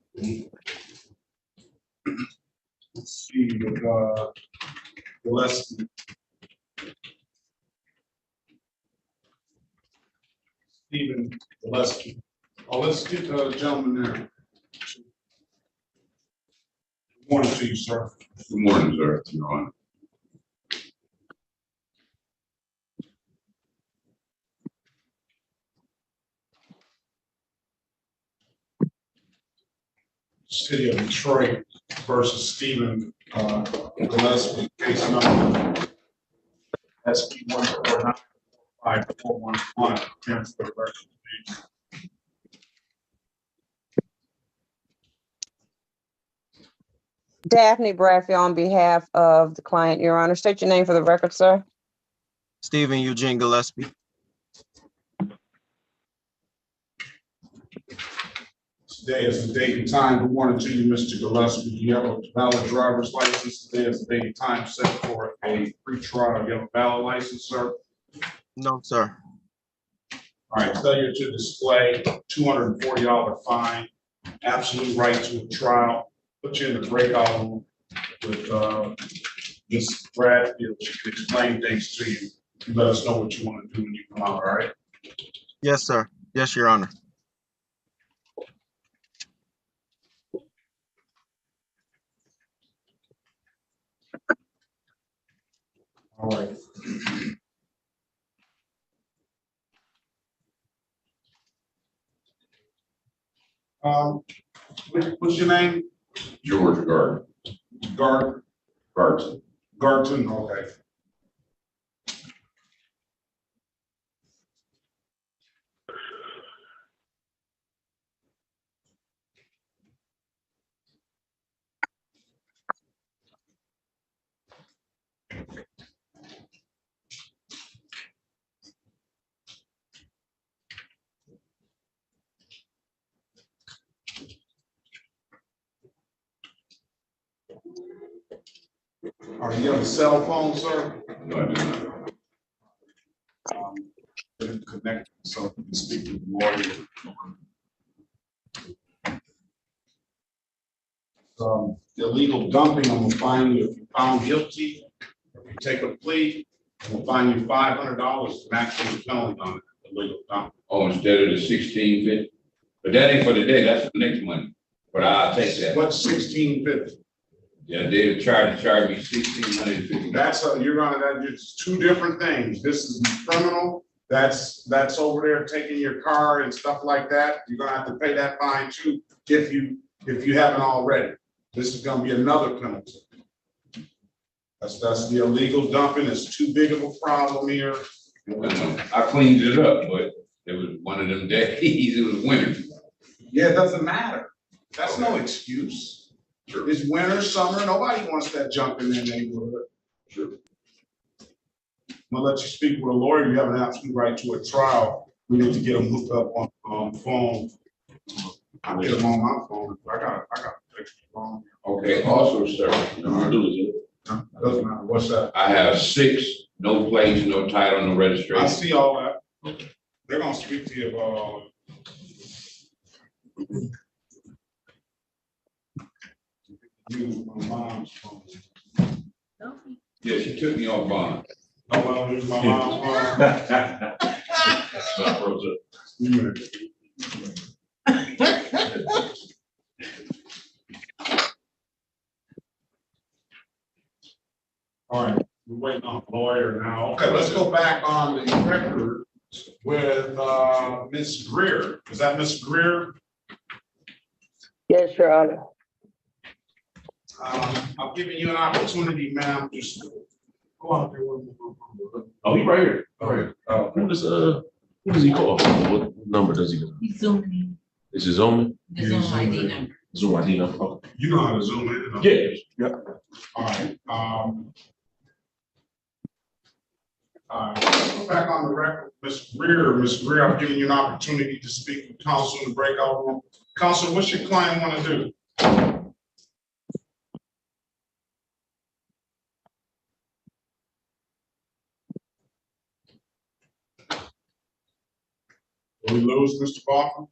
Let's see, with Gillespie. Stephen Gillespie. Oh, let's get the gentleman there. Good morning to you, sir. Good morning, sir. Your Honor. City of Detroit versus Stephen Gillespie, case number SB 1495411. Daphne Bradfield on behalf of the client, Your Honor. State your name for the record, sir. Stephen Eugene Gillespie. Today is the date and time. Good morning to you, Mr. Gillespie. Do you have a valid driver's license? Today is the date and time set for a pre-trial. Do you have a valid license, sir? No, sir. All right, failure to display, $240 fine, absolute right to a trial. Put you in the breakout room with Ms. Bradfield. She can explain things to you. You let us know what you want to do when you come out, all right? Yes, sir. Yes, Your Honor. All right. What's your name? George Garton. Garton. Garton. Garton, okay. Are you on a cell phone, sir? No, I do not. Connect so you can speak to the lawyer. Illegal dumping, I'm gonna fine you if you found guilty. If you take a plea, I'm gonna fine you $500 maximum penalty on it, illegal dumping. Oh, instead of the 1650? But that ain't for the day, that's for next month. But I'll take that. What's 1650? Yeah, they tried to charge me 1650. That's it's two different things. This is criminal. That's over there taking your car and stuff like that. You're gonna have to pay that fine too if you haven't already. This is gonna be another penalty. That's the illegal dumping. It's too big of a problem here. I cleaned it up, but it was one of them days, it was winter. Yeah, it doesn't matter. That's no excuse. Sure. It's winter, summer, nobody wants that junk in their neighborhood. Sure. I'm gonna let you speak with a lawyer. You have an absolute right to a trial. We need to get them hooked up on phone. I get them on my phone. I got a extra phone. Okay, also, sir, Doesn't matter. What's that? I have 6, no plates, no title, no registration. I see all that. They're gonna speak to you about all of it. Use my mom's phone. Yeah, she took me off bond. Oh, well, use my mom's All right, we're waiting on a lawyer now. Okay, let's go back on the record with Ms. Greer. Is that Ms. Greer? Yes, Your Honor. I'm giving you an opportunity, ma'am. Just go out there. Oh, he right here. All right. Who does he call? What number does he go? He's zooming in. Is it zooming? The Zoom ID number. Zoom ID number. Okay. You know how to zoom in. Yeah. Yeah. All right. Let's go back on the record. Ms. Greer, I'm giving you an opportunity to speak with counsel in the breakout room. Counsel, what's your client want to do? Will we lose Mr. Bachman?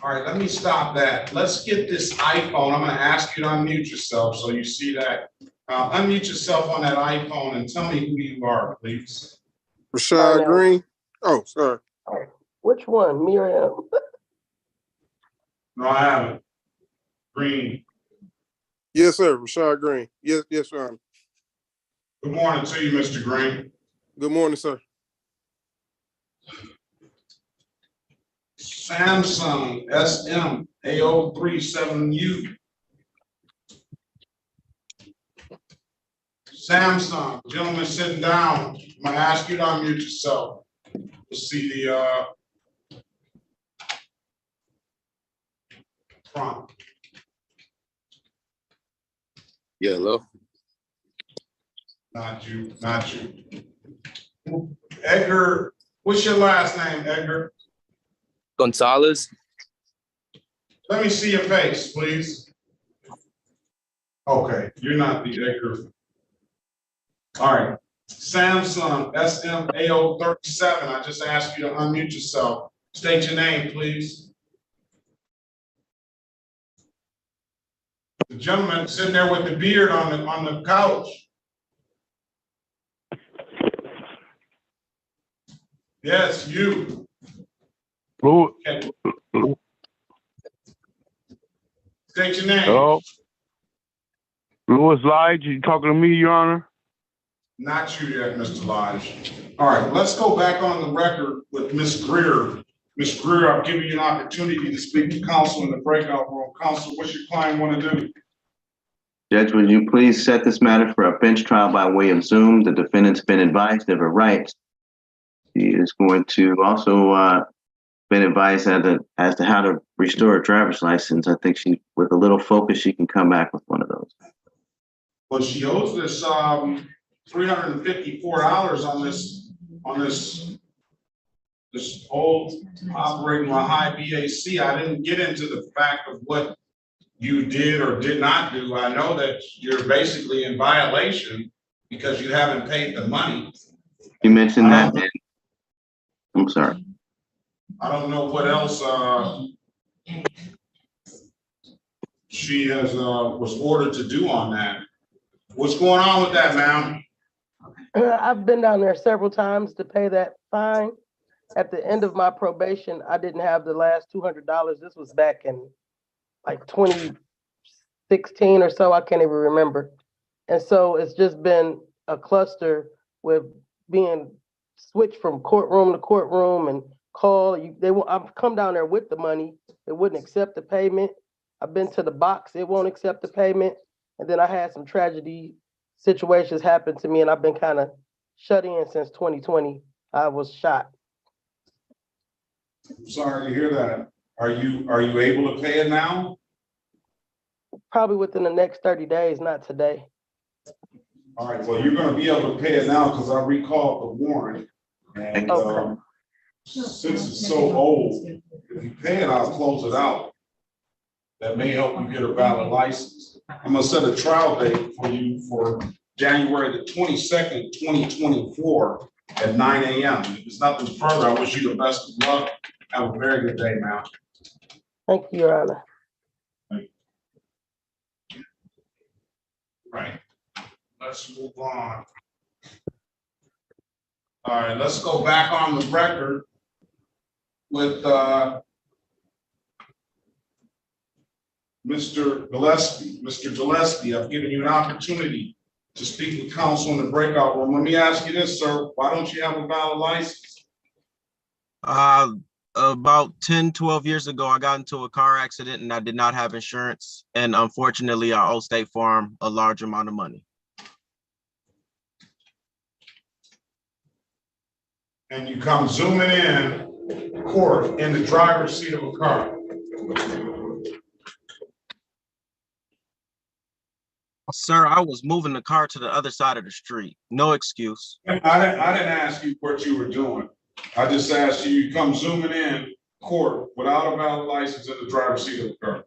All right, let me stop that. Let's get this iPhone. I'm going to ask you to unmute yourself so you see that. Unmute yourself on that iPhone and tell me who you are, please. Rashad Green. Oh, sorry. Which one, Miriam? No, I haven't. Green. Yes, sir. Rashad Green. Yes, Your Honor. Good morning to you, Mr. Green. Good morning, sir. Samsung SM A037U. Samsung, gentlemen sitting down. I'm gonna ask you to unmute yourself. To see the prompt. Yeah, hello. Not you, not you. Edgar, what's your last name, Edgar? Gonzalez. Let me see your face, please. Okay, you're not the Edgar. All right, Samsung SMAO37. I just asked you to unmute yourself. State your name, please. The gentleman sitting there with the beard on the couch. Yes, you. Louis. Okay. State your name. Hello. Louis Lige, you talking to me, Your Honor? Not you yet, Mr. Lodge. All right, let's go back on the record with Ms. Greer. Ms. Greer, I've given you an opportunity to speak to counsel in the breakout room. Counsel, what's your client want to do? Judge, would you please set this matter for a bench trial by way of Zoom? The defendant's been advised of her rights. She is going to also been advised as to how to restore a driver's license. I think she, with a little focus, she can come back with one of those. Well, she owes this $354 on this old operating a high BAC. I didn't get into the fact of what you did or did not do. I know that you're basically in violation because you haven't paid the money. You mentioned that, and I'm sorry. I don't know what else she has was ordered to do on that. What's going on with that, ma'am? I've been down there several times to pay that fine. At the end of my probation, I didn't have the last $200. This was back in like 2016 or so. I can't even remember. And so it's just been a cluster with being switched from courtroom to courtroom and I've come down there with the money. They wouldn't accept the payment. I've been to the box. It won't accept the payment. And then I had some tragedy situations happen to me, and I've been kind of shut in since 2020. I was shot. I'm sorry to hear that. Are you able to pay it now? Probably within the next 30 days, not today. All right, well, you're gonna be able to pay it now because I recalled the warrant. And since it's so old, if you pay it, I'll close it out. That may help you get a valid license. I'm gonna set a trial date for you for January the 22nd, 2024 at 9 a.m. If there's nothing further, I wish you the best of luck. Have a very good day, ma'am. Thank you, Your Honor. Right. Let's move on. All right, let's go back on the record with Mr. Gillespie. Mr. Gillespie, I've given you an opportunity to speak with counsel in the breakout room. Let me ask you this, sir. Why don't you have a valid license? About 10, 12 years ago, I got into a car accident and I did not have insurance. And unfortunately, I owe State Farm a large amount of money. And you come zooming in court in the driver's seat of a car. Sir, I was moving the car to the other side of the street. No excuse. I didn't ask you what you were doing. I just asked you, you come zooming in court without a valid license in the driver's seat of the car.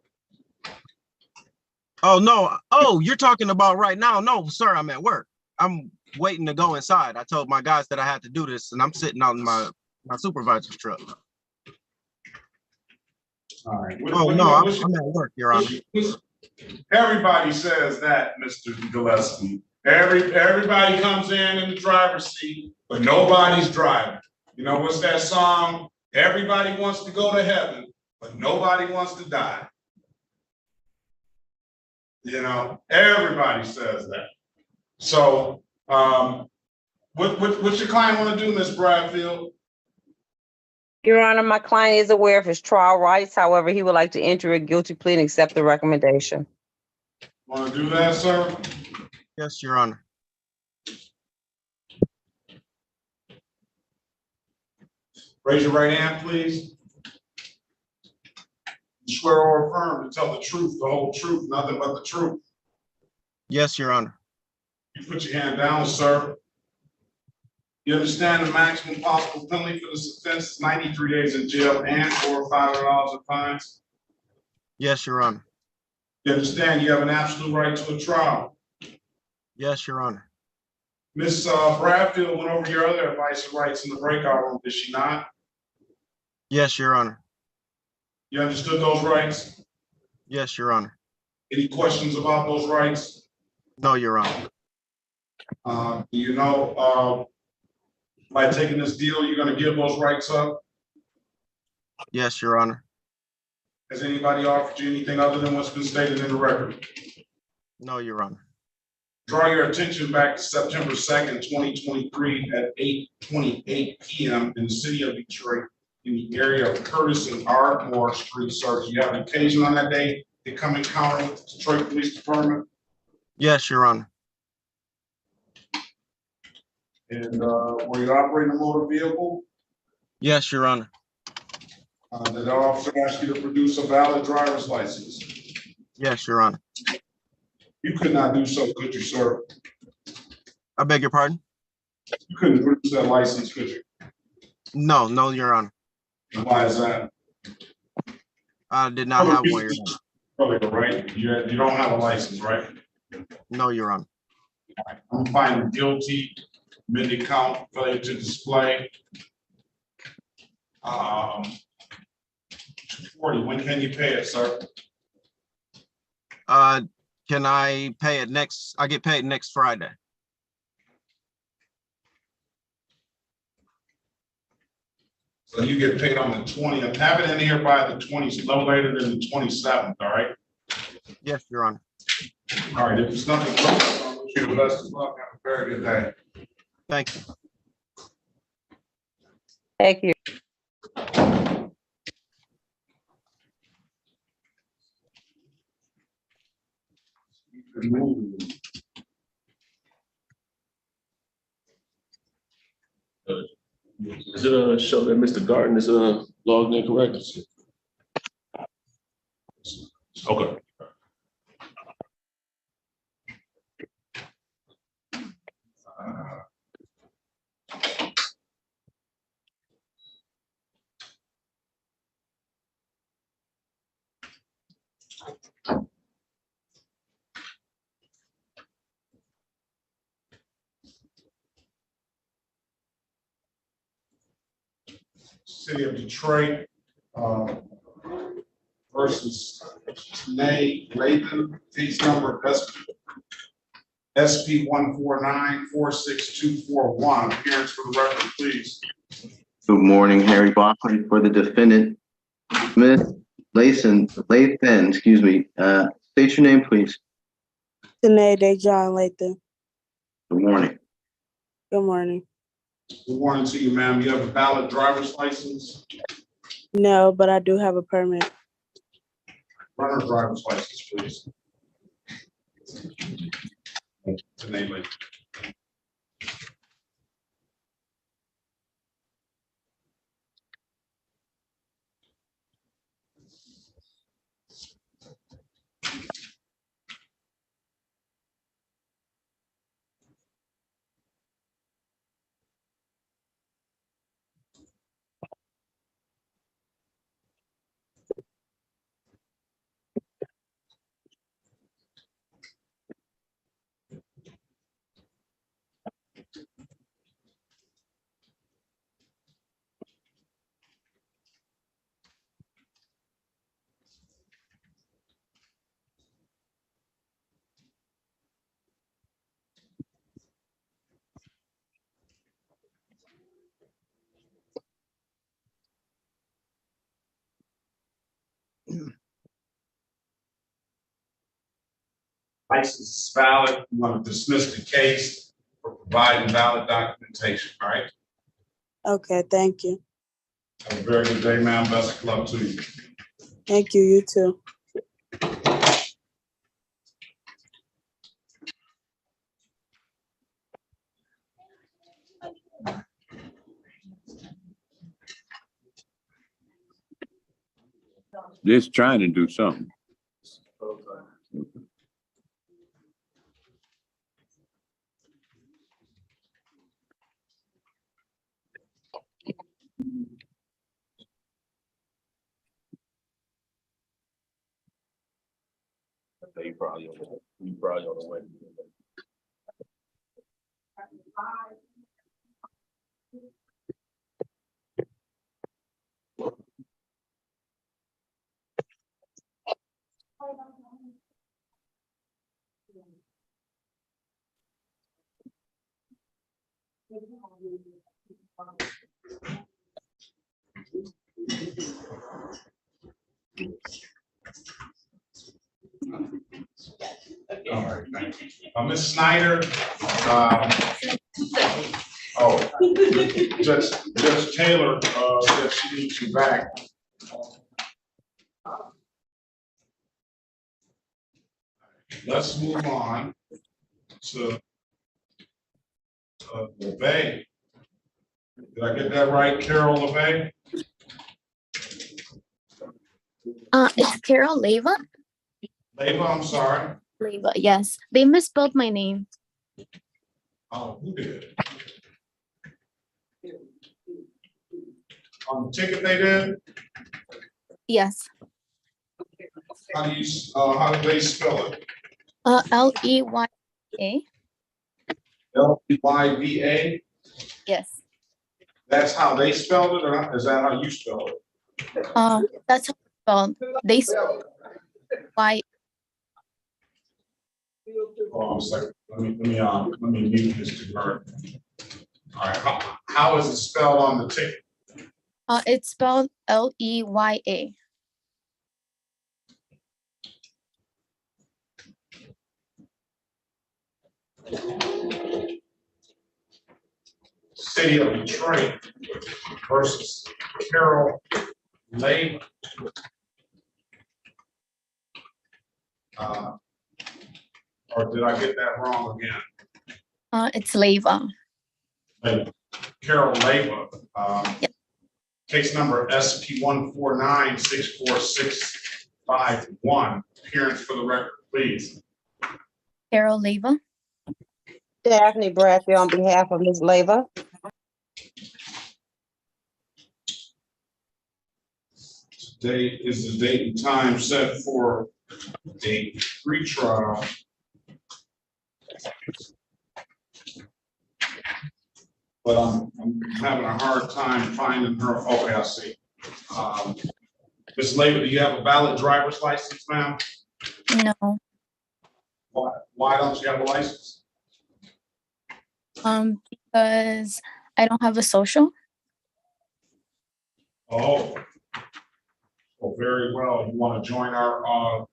Oh, no. Oh, you're talking about right now. No, sir, I'm at work. I'm waiting to go inside. I told my guys that I had to do this, and I'm sitting out in my supervisor's truck. All right. I'm at work, Your Honor. Everybody says that, Mr. Gillespie. Everybody comes in the driver's seat, but nobody's driving. You know, what's that song? Everybody wants to go to heaven, but nobody wants to die. You know, everybody says that. So, what's your client want to do, Ms. Bradfield? Your Honor, my client is aware of his trial rights. However, he would like to enter a guilty plea and accept the recommendation. Want to do that, sir? Yes, Your Honor. Raise your right hand, please. You swear or affirm to tell the truth, the whole truth, nothing but the truth. Yes, Your Honor. You put your hand down, sir. You understand the maximum possible penalty for this offense is 93 days in jail and or $500 in fines? Yes, Your Honor. You understand you have an absolute right to a trial? Yes, Your Honor. Ms. Bradfield went over your other advice and rights in the breakout room, did she not? Yes, Your Honor. You understood those rights? Yes, Your Honor. Any questions about those rights? No, Your Honor. Do you know, by taking this deal, you're gonna give those rights up? Yes, Your Honor. Has anybody offered you anything other than what's been stated in the record? No, Your Honor. Draw your attention back to September 2nd, 2023 at 8:28 p.m. in the city of Detroit in the area of Curtis and Ardmore Street, sir. Do you have an occasion on that day to come encounter with the Detroit Police Department? Yes, Your Honor. And were you operating a motor vehicle? Yes, Your Honor. Did the officer ask you to produce a valid driver's license? Yes, Your Honor. You could not do so, could you, sir? I beg your pardon? You couldn't produce that license, could you? No, no, Your Honor. And why is that? I did not have one, Your Honor. Probably right. You don't have a license, right? No, Your Honor. I'm finding guilty, amended count, failure to display. 240, when can you pay it, sir? Can I pay it next? I get paid next Friday. So you get paid on the 20th. Have it in here by the 20th, no later than the 27th, all right? Yes, Your Honor. All right, if there's nothing further, I wish you the best of luck. Have a very good day. Thank you. Thank you. Is it show that Mr. Garton is logged in correctly? Okay. City of Detroit versus Nay Lathan, case number SP 149-46241. Appearance for the record, please. Good morning, Harry Bachman for the defendant, Smith Lathan, excuse me. State your name, please. Tanae Dejon Lathan. Good morning. Good morning. Good morning to you, ma'am. You have a valid driver's license? No, but I do have a permit. Run her driver's license, please. Tanae Lathan. License is valid. You want to dismiss the case for providing valid documentation, all right? Okay, thank you. Have a very good day, ma'am. Best of luck to you. Thank you, you too. Just trying to do something. Okay, you probably on the way. All right, thank you. Ms. Snyder, Judge Taylor, said she needs you back. Let's move on to LeBetter. Did I get that right, Carol LeBetter? It's Carol Lea. Lea, I'm sorry. Lea, yes. They misspelled my name. Oh, who did? On the ticket they did? Yes. How do they spell it? Leyva. Leyva? Yes. That's how they spelled it, or is that how you spell it? That's how it's spelled. They spelled Y. Oh, I'm sorry. Let me mute this to her. All right. How is it spelled on the ticket? It's spelled Leyva. City of Detroit versus Carol Lea. Or did I get that wrong again? It's Leyva. Carol Lea. Case number SP 149-64651. Appearance for the record, please. Carol Lea. Daphne Bradley on behalf of Ms. Lea. Today is the date and time set for a retrial. But I'm having a hard time finding her. Okay, I see. Ms. Lea, do you have a valid driver's license, ma'am? No. Why don't you have a license? Because I don't have a social. Oh. Well, very well. You want to join our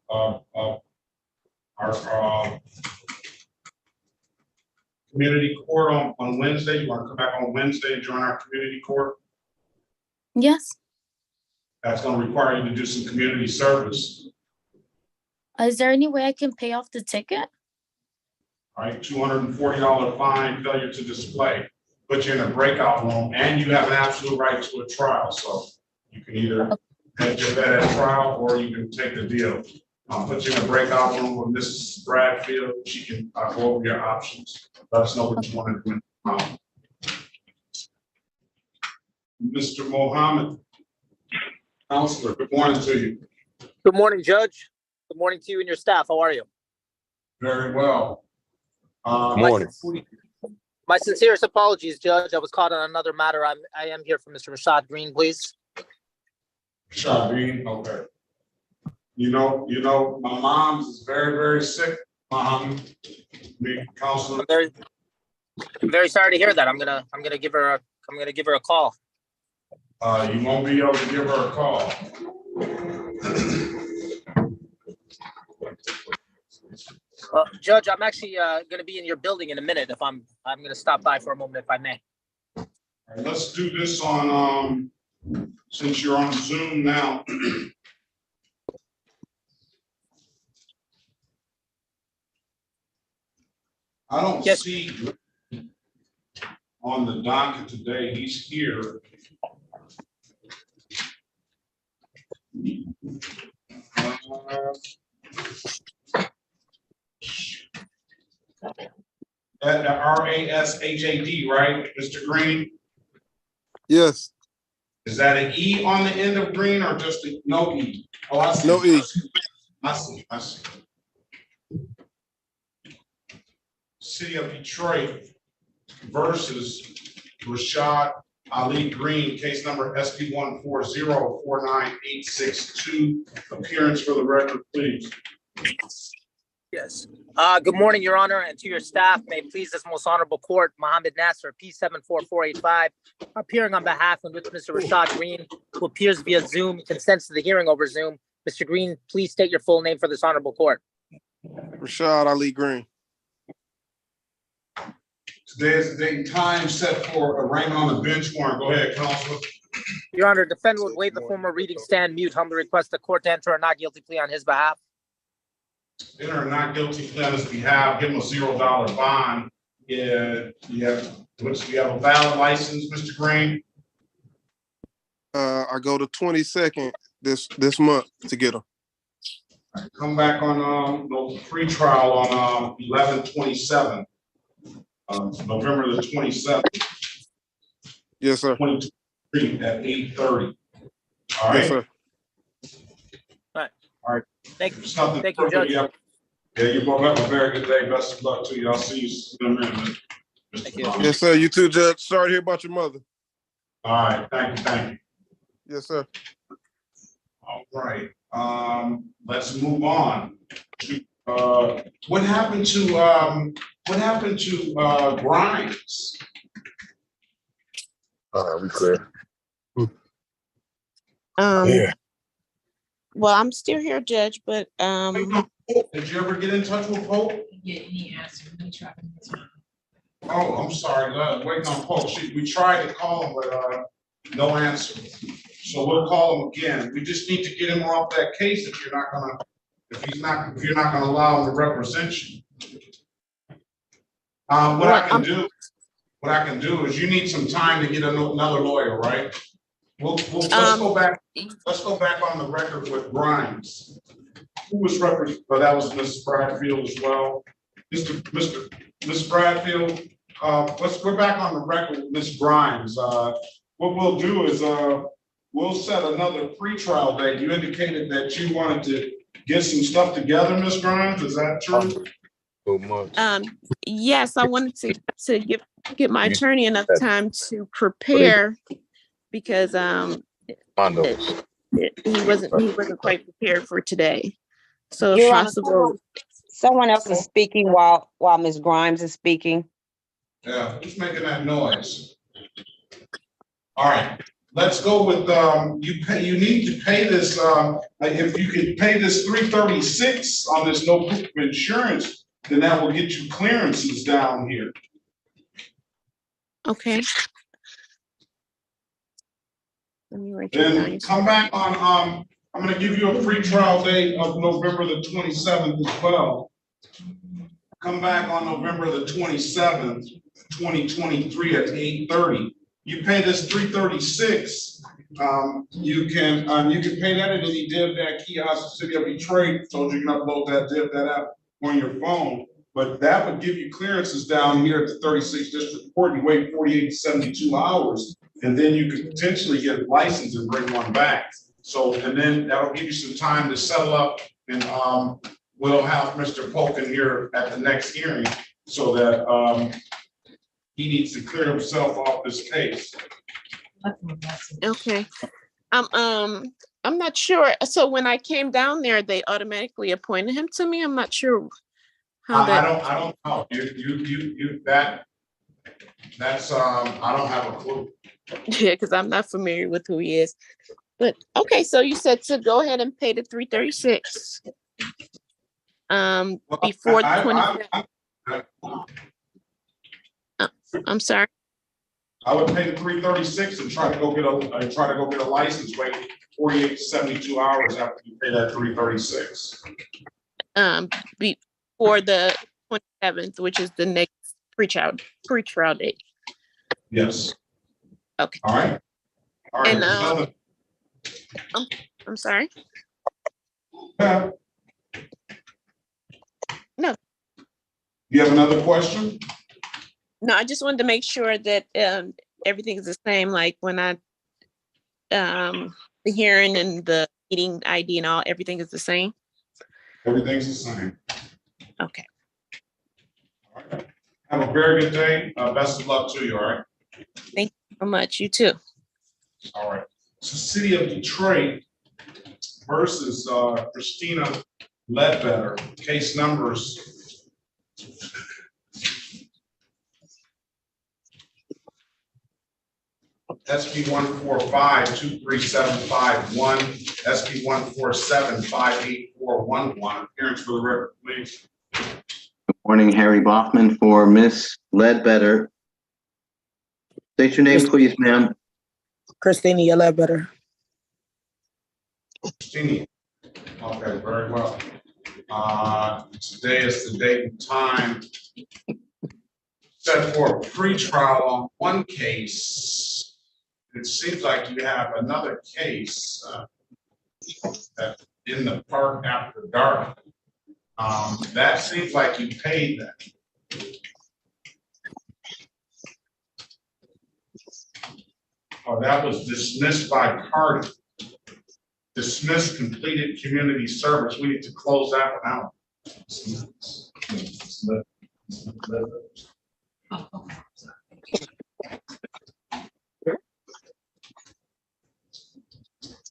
community court on Wednesday? You want to come back on Wednesday and join our community court? Yes. That's going to require you to do some community service. Is there any way I can pay off the ticket? All right, $240 fine, failure to display. Put you in a breakout room, and you have an absolute right to a trial. So you can either head your bed at trial, or you can take the deal. Put you in a breakout room with Mrs. Bradfield. She can go over your options. Let us know what you want to do. Mr. Mohammed, Counselor, good morning to you. Good morning, Judge. Good morning to you and your staff. How are you? Very well. Morning. My sincerest apologies, Judge. I was caught on another matter. I am here for Mr. Rashad Green, please. Rashad Green, okay. You know, my mom's is very, very sick. Counselor. I'm very sorry to hear that. I'm gonna give her a call. You won't be able to give her a call. Judge, I'm actually going to be in your building in a minute. If I'm going to stop by for a moment, if I may. All right, let's do this on since you're on Zoom now. I don't see on the docket today. He's here. RASHAD, right, Mr. Green? Yes. Is that an E on the end of Green or just no E? Oh, I see. No E. I see. City of Detroit versus Rashad Ali Green, case number SP 140-49862. Appearance for the record, please. Yes. Good morning, Your Honor, and to your staff. May it please this most honorable court, Mohammed Nasser, P74485, appearing on behalf of Mr. Rashad Green, who appears via Zoom, consents to the hearing over Zoom. Mr. Green, please state your full name for this honorable court. Rashad Ali Green. Today is the date and time set for arraignment on the bench warrant. Go ahead, Counselor. Your Honor, defendant would waive the former reading stand mute. Humbly request the court to enter a not guilty plea on his behalf. Enter a not guilty plea on his behalf. Give him a $0 bond. You have a valid license, Mr. Green? I go to 22nd this month to get them. Come back on pre-trial on 11/27, November the 27th. Yes, sir. 23 at 8:30. All right. Yes, sir. All right. Thank you. Thank you, Judge. Yeah, you both have a very good day. Best of luck to you. I'll see you in a minute. Thank you. Yes, sir. You too, Judge. Sorry to hear about your mother. All right. Thank you. Yes, sir. All right. Let's move on to what happened to Grimes? We clear. Yeah. Well, I'm still here, Judge, but Did you ever get in touch with Pope? Yeah, he answered. He tried to. Oh, I'm sorry. Waiting on Pope. We tried to call him, but no answer. So we'll call him again. We just need to get him off that case if you're not gonna allow him to represent you. What I can do is you need some time to get another lawyer, right? Let's go back on the record with Grimes. Who was represented? Well, that was Ms. Bradfield as well. Ms. Bradfield, we're back on the record with Ms. Grimes. What we'll do is we'll set another pre-trial date. You indicated that you wanted to get some stuff together, Ms. Grimes. Is that true? yes, I wanted to give my attorney enough time to prepare because he wasn't quite prepared for today. So if possible. Someone else is speaking while Ms. Grimes is speaking. Yeah, who's making that noise? All right, let's go with you need to pay this if you can pay this $336 on this no proof of insurance, then that will get you clearances down here. Okay. Let me write Then come back on I'm going to give you a free trial date of November the 27th as well. Come back on November the 27th, 2023 at 8:30. You pay this $336. You can pay that at any div that kiosk, City of Detroit, so you can upload that div that app on your phone. But that would give you clearances down here at the 36th District Court and wait 48 to 72 hours. And then you could potentially get a license and bring one back. So, and then that'll give you some time to settle up, and we'll have Mr. Polkin here at the next hearing so that he needs to clear himself off this case. Okay. I'm not sure. So when I came down there, they automatically appointed him to me. I'm not sure how that. I don't know. That's I don't have a clue. Yeah, because I'm not familiar with who he is. But okay, so you said to go ahead and pay the $336. Before the 20th. I'm sorry. I would pay the $336 and try to go get a license. Wait 48 to 72 hours after you pay that $336. Before the 27th, which is the next pre-trial date. Yes. Okay. All right. All right. And I'm sorry. No. You have another question? No, I just wanted to make sure that everything is the same. Like when the hearing and the meeting ID and all, everything is the same. Everything's the same. Okay. All right. Have a very good day. Best of luck to you, all right? Thank you so much. You too. All right. So City of Detroit versus Christina LeBetter, case numbers. SP 145-23751, SP 147-58411. Appearance for the record, please. Good morning, Harry Bachman for Miss Ledbetter. State your name, please, ma'am. Christina LeBetter. Christina. Okay, very well. Today is the date and time set for a pretrial on one case. It seems like you have another case in the park after dark. That seems like you paid that. Oh, that was dismissed by Carter. Dismissed completed community service. We need to close that one out.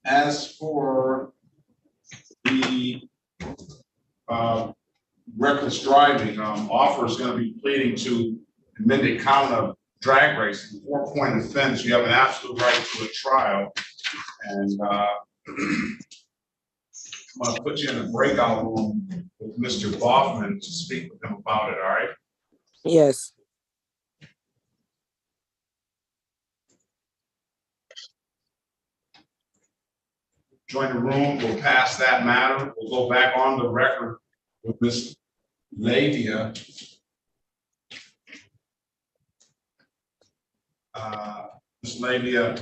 As for the reckless driving, offer is going to be pleading to amended count of drag racing, 4-point offense. You have an absolute right to a trial, and I'm going to put you in a breakout room with Mr. Bachman to speak with him about it. All right? Yes. Join the room. We'll pass that matter. We'll go back on the record with Ms. Lavia. Ms. Lavia,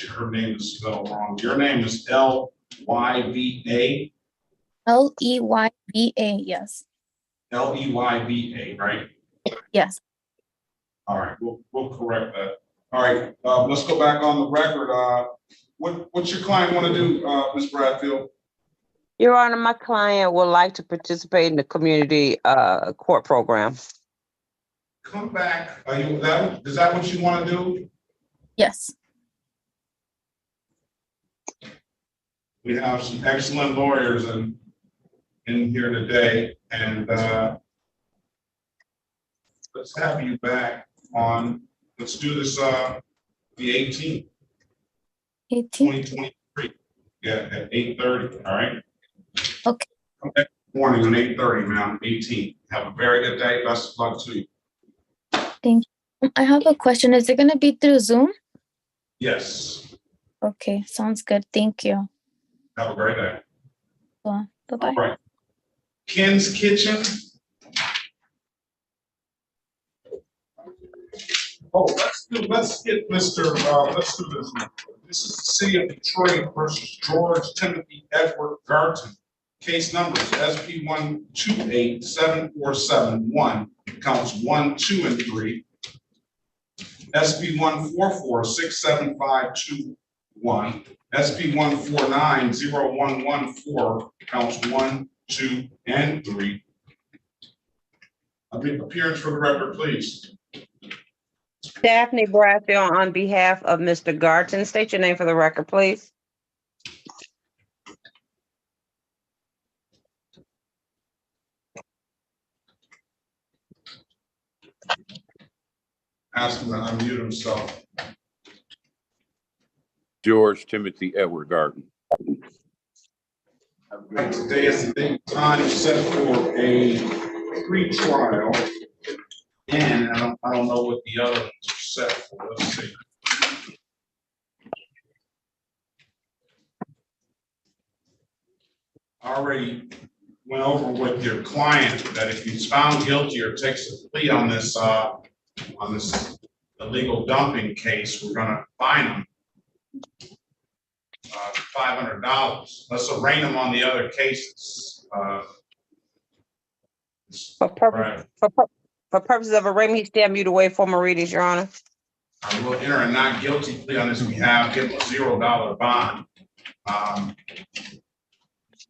her name is spelled wrong. Your name is L-Y-V-A? Leyva, yes. Leyva, right? Yes. All right, we'll correct that. All right, let's go back on the record. What's your client want to do, Ms. Bradfield? Your Honor, my client would like to participate in the community court program. Come back. Is that what you want to do? Yes. We have some excellent lawyers in here today, and let's have you back on. Let's do this the 18th. 2023. Yeah, at 8:30. All right. Okay. Okay. Morning on 8:30, ma'am. 18th. Have a very good day. Best of luck to you. Thank you. I have a question. Is it going to be through Zoom? Yes. Okay, sounds good. Thank you. Have a great day. Well, bye-bye. All right. Ken's Kitchen. Oh, let's get Mr. Let's do this one. This is the City of Detroit versus George Timothy Edward Garton. Case numbers SP 1287471, counts 1, 2, and 3. SP 1446751, SP 1490114, counts 1, 2, and 3. Appearance for the record, please. Daphne Bradfield on behalf of Mr. Garton. State your name for the record, please. Ask him to unmute himself. George Timothy Edward Garton. Right, today is the date time set for a pre-trial, and I don't know what the other ones are set for. Let's see. I already went over with your client that if he's found guilty or takes a plea on this illegal dumping case, we're gonna fine him $500. Let's arraign him on the other cases. For purposes of arraignment, he stand mute away for my readings, Your Honor. I will enter a not guilty plea on his behalf, give him a $0 bond.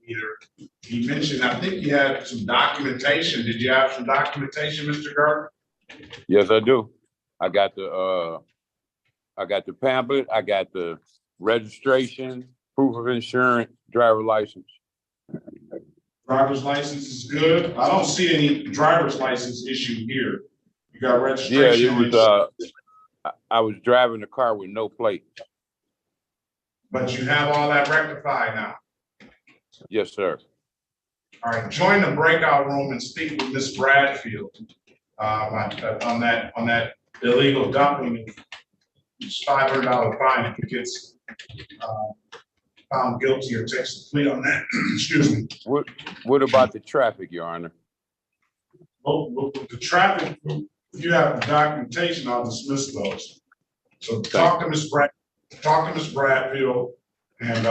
We either. He mentioned, I think you had some documentation. Did you have some documentation, Mr. Garton? Yes, I do. I got the pamphlet, I got the registration, proof of insurance, driver license. Driver's license is good. I don't see any driver's license issue here. You got Yeah, registration. it was, I was driving the car with no plate. But you have all that rectified now. Yes, sir. All right, join the breakout room and speak with Ms. Bradfield on that illegal dumping. It's $500 fine if he gets found guilty or takes the plea on that. Excuse me. What about the traffic, Your Honor? Well, with the traffic, if you have the documentation, I'll dismiss those. So talk to Ms. Bradfield and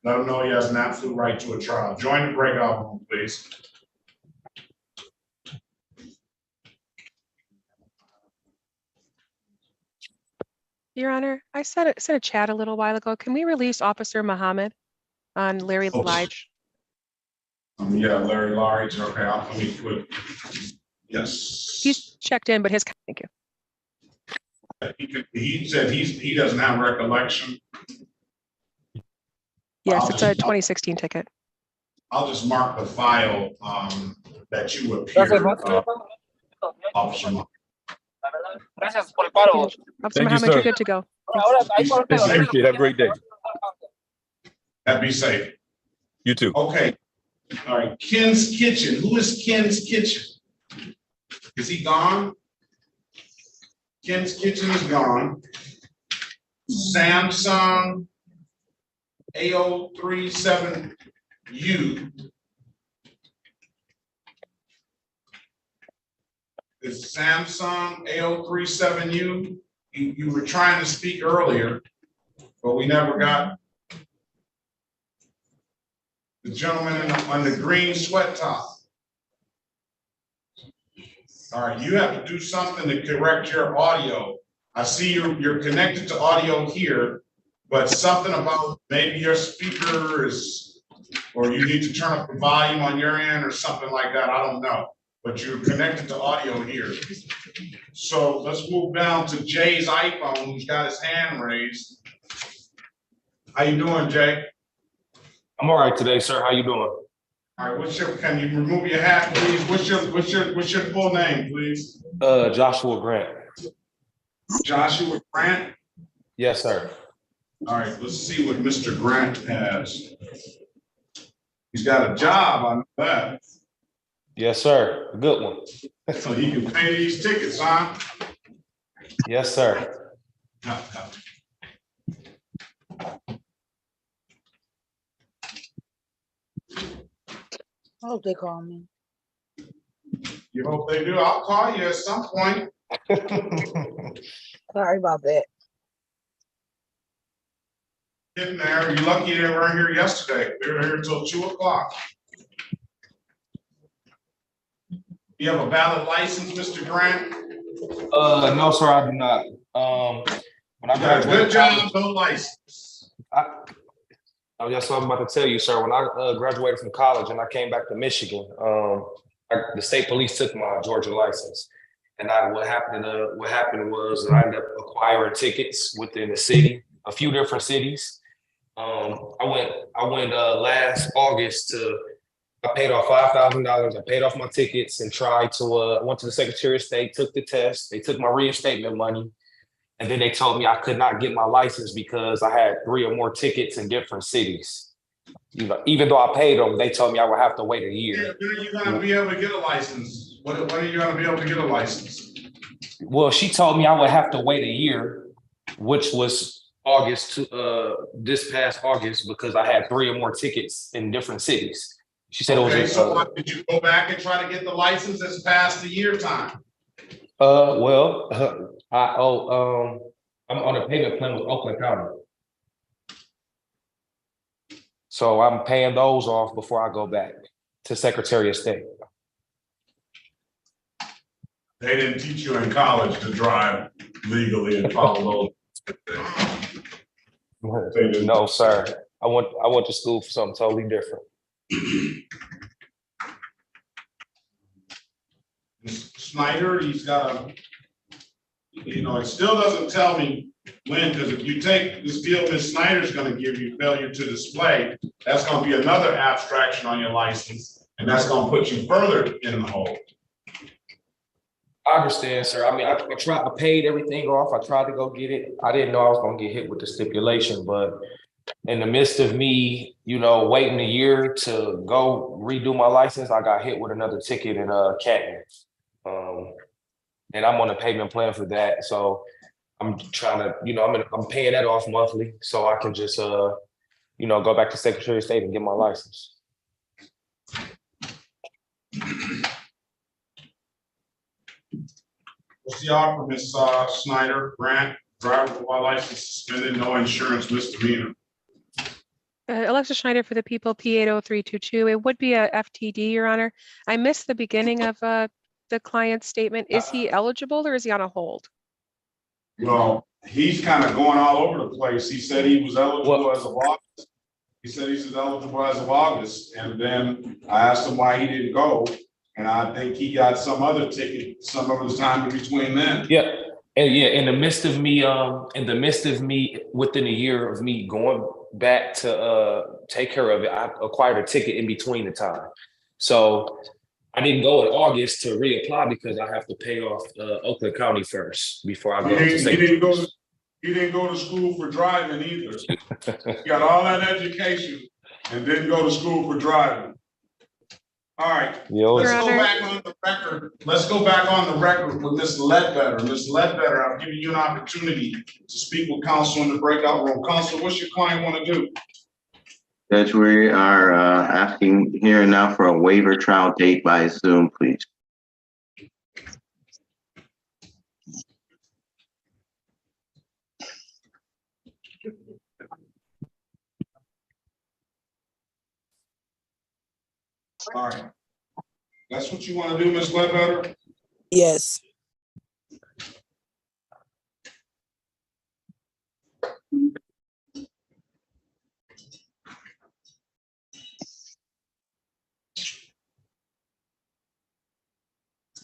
let him know he has an absolute right to a trial. Join the breakout room, please. Your Honor, I sent a chat a little while ago. Can we release Officer Muhammad on Larry Lige? Yeah, Larry Large. Okay, let me put. Yes. He's checked in, but thank you. He said he doesn't have recollection. Yes, it's a 2016 ticket. I'll just mark the file that you appeared. Officer Muhammad. Officer Muhammad, you're good to go. Have a great day. Be safe. You too. Okay. All right. Ken's Kitchen. Who is Ken's Kitchen? Is he gone? Ken's Kitchen is gone. Samsung A037U. Is Samsung A037U. You were trying to speak earlier, but we never got the gentleman on the green sweat top. All right, you have to do something to correct your audio. I see you're connected to audio here, but something about maybe your speaker is, or you need to turn up the volume on your end or something like that. I don't know, but you're connected to audio here. So let's move down to Jay's iPhone, who's got his hand raised. How you doing, Jay? I'm all right today, sir. How you doing? All right, can you remove your hat, please? What's your full name, please? Joshua Grant. Joshua Grant? Yes, sir. All right, let's see what Mr. Grant has. He's got a job, I know that. Yes, sir. A good one. So he can pay these tickets, huh? Yes, sir. I hope they call me. You hope they do. I'll call you at some point. Sorry about that. Getting there. You're lucky they weren't here yesterday. They were here until 2 o'clock. You have a valid license, Mr. Grant? No, sir, I do not. When I got a good job, no license. That's what I'm about to tell you, sir. When I graduated from college and I came back to Michigan, the state police took my Georgia license. And what happened was I ended up acquiring tickets within the city, a few different cities. I went last August I paid off $5,000. I paid off my tickets and went to the Secretary of State, took the test. They took my reinstatement money. And then they told me I could not get my license because I had 3 or more tickets in different cities. Even though I paid them, they told me I would have to wait a year. When are you going to be able to get a license? When are you going to be able to get a license? Well, she told me I would have to wait a year, which was this past August, because I had 3 or more tickets in different cities. She said okay, it was. So what, did you go back and try to get the license that's past the year time? Well, I'm on a payment plan with Oakland County. So I'm paying those off before I go back to Secretary of State. They didn't teach you in college to drive legally and follow those. No, sir. I went to school for something totally different. Snyder, he's got a, it still doesn't tell me when, because if you take this deal Ms. Snyder's gonna give you, failure to display, that's gonna be another abstraction on your license, and that's gonna put you further in the hole. I understand, sir. I mean, I paid everything off. I tried to go get it. I didn't know I was gonna get hit with the stipulation, but in the midst of me, waiting a year to go redo my license, I got hit with another ticket in Canton. And I'm on a payment plan for that. So I'm trying to, I'm paying that off monthly so I can just, go back to Secretary of State and get my license. What's the offer, Ms. Snyder? Grant, driver while license suspended, no insurance, misdemeanor. Alexis Schneider for the people, P80322. It would be a FTD, Your Honor. I missed the beginning of the client's statement. Is he eligible or is he on a hold? Well, he's kind of going all over the place. He said he was eligible as of August. He said he's eligible as of August, and then I asked him why he didn't go, and I think he got some other ticket some of the time in between then. Yeah, and in the midst of me, within a year of me going back to take care of it, I acquired a ticket in between the time. So I didn't go in August to reapply because I have to pay off Oakland County first before I go to He didn't go to school for driving either. He got all that education and didn't go to school for driving. All right, let's go back on the record. Let's go back on the record with Ms. LeBetter. Ms. LeBetter, I've given you an opportunity to speak with counsel in the breakout room. Counsel, what's your client want to do? Judge, we are asking here and now for a waiver trial date by Zoom, please. All right. That's what you want to do, Ms. LeBetter? Yes.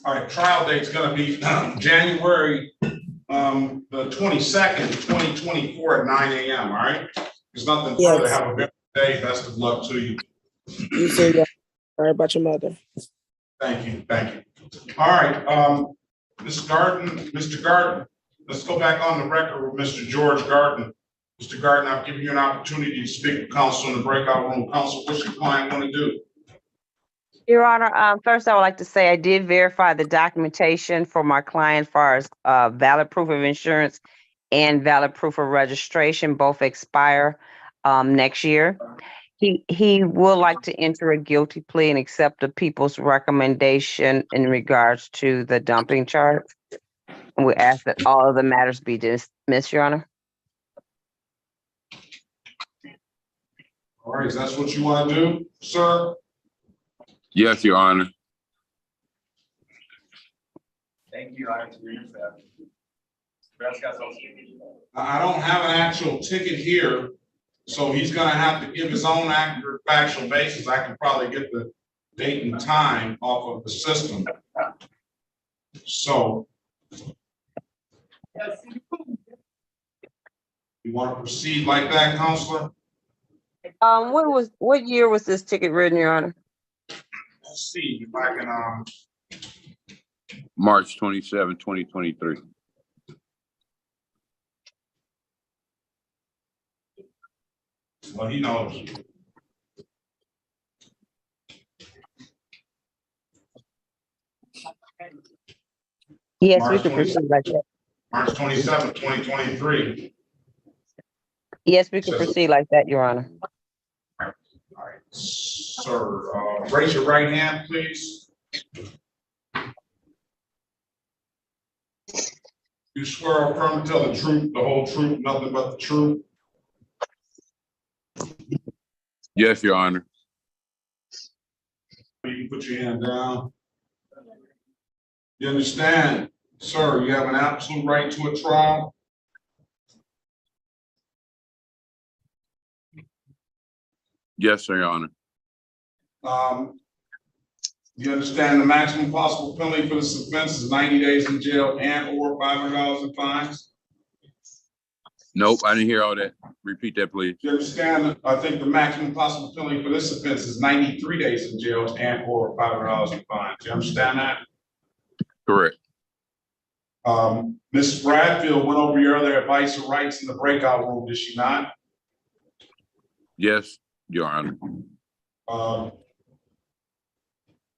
All right, trial date's gonna be January the 22nd, 2024 at 9 a.m., all right? There's nothing further. Have a good day. Best of luck to you. You say that. Sorry about your mother. Thank you, thank you. All right, Mr. Garton, let's go back on the record with Mr. George Garton. Mr. Garton, I've given you an opportunity to speak with counsel in the breakout room. Counsel, what's your client want to do? Your Honor, first I would like to say I did verify the documentation for my client as far as valid proof of insurance and valid proof of registration, both expire next year. He would like to enter a guilty plea and accept the people's recommendation in regards to the dumping charge. And we ask that all of the matters be dismissed, Your Honor. All right, is that what you want to do, sir? Yes, Your Honor. Thank you, Your Honor. I don't have an actual ticket here, so he's gonna have to give his own accurate factual basis. I can probably get the date and time off of the system. So. You want to proceed like that, Counselor? What year was this ticket written, Your Honor? Let's see if I can, March 27, 2023. Well, he knows. Yes, we can proceed like that. March 27, 2023. Yes, we can proceed like that, Your Honor. All right, sir, raise your right hand, please. You swear or affirm to tell the truth, the whole truth, nothing but the truth? Yes, Your Honor. You can put your hand down. You understand, sir, you have an absolute right to a trial? Yes, sir, Your Honor. You understand the maximum possible penalty for this offense is 90 days in jail and or $500 in fines? Nope, I didn't hear all that. Repeat that, please. You understand, I think the maximum possible penalty for this offense is 93 days in jail and or $500 in fines. You understand that? Correct. Ms. Bradfield went over your other advice or rights in the breakout room, did she not? Yes, Your Honor.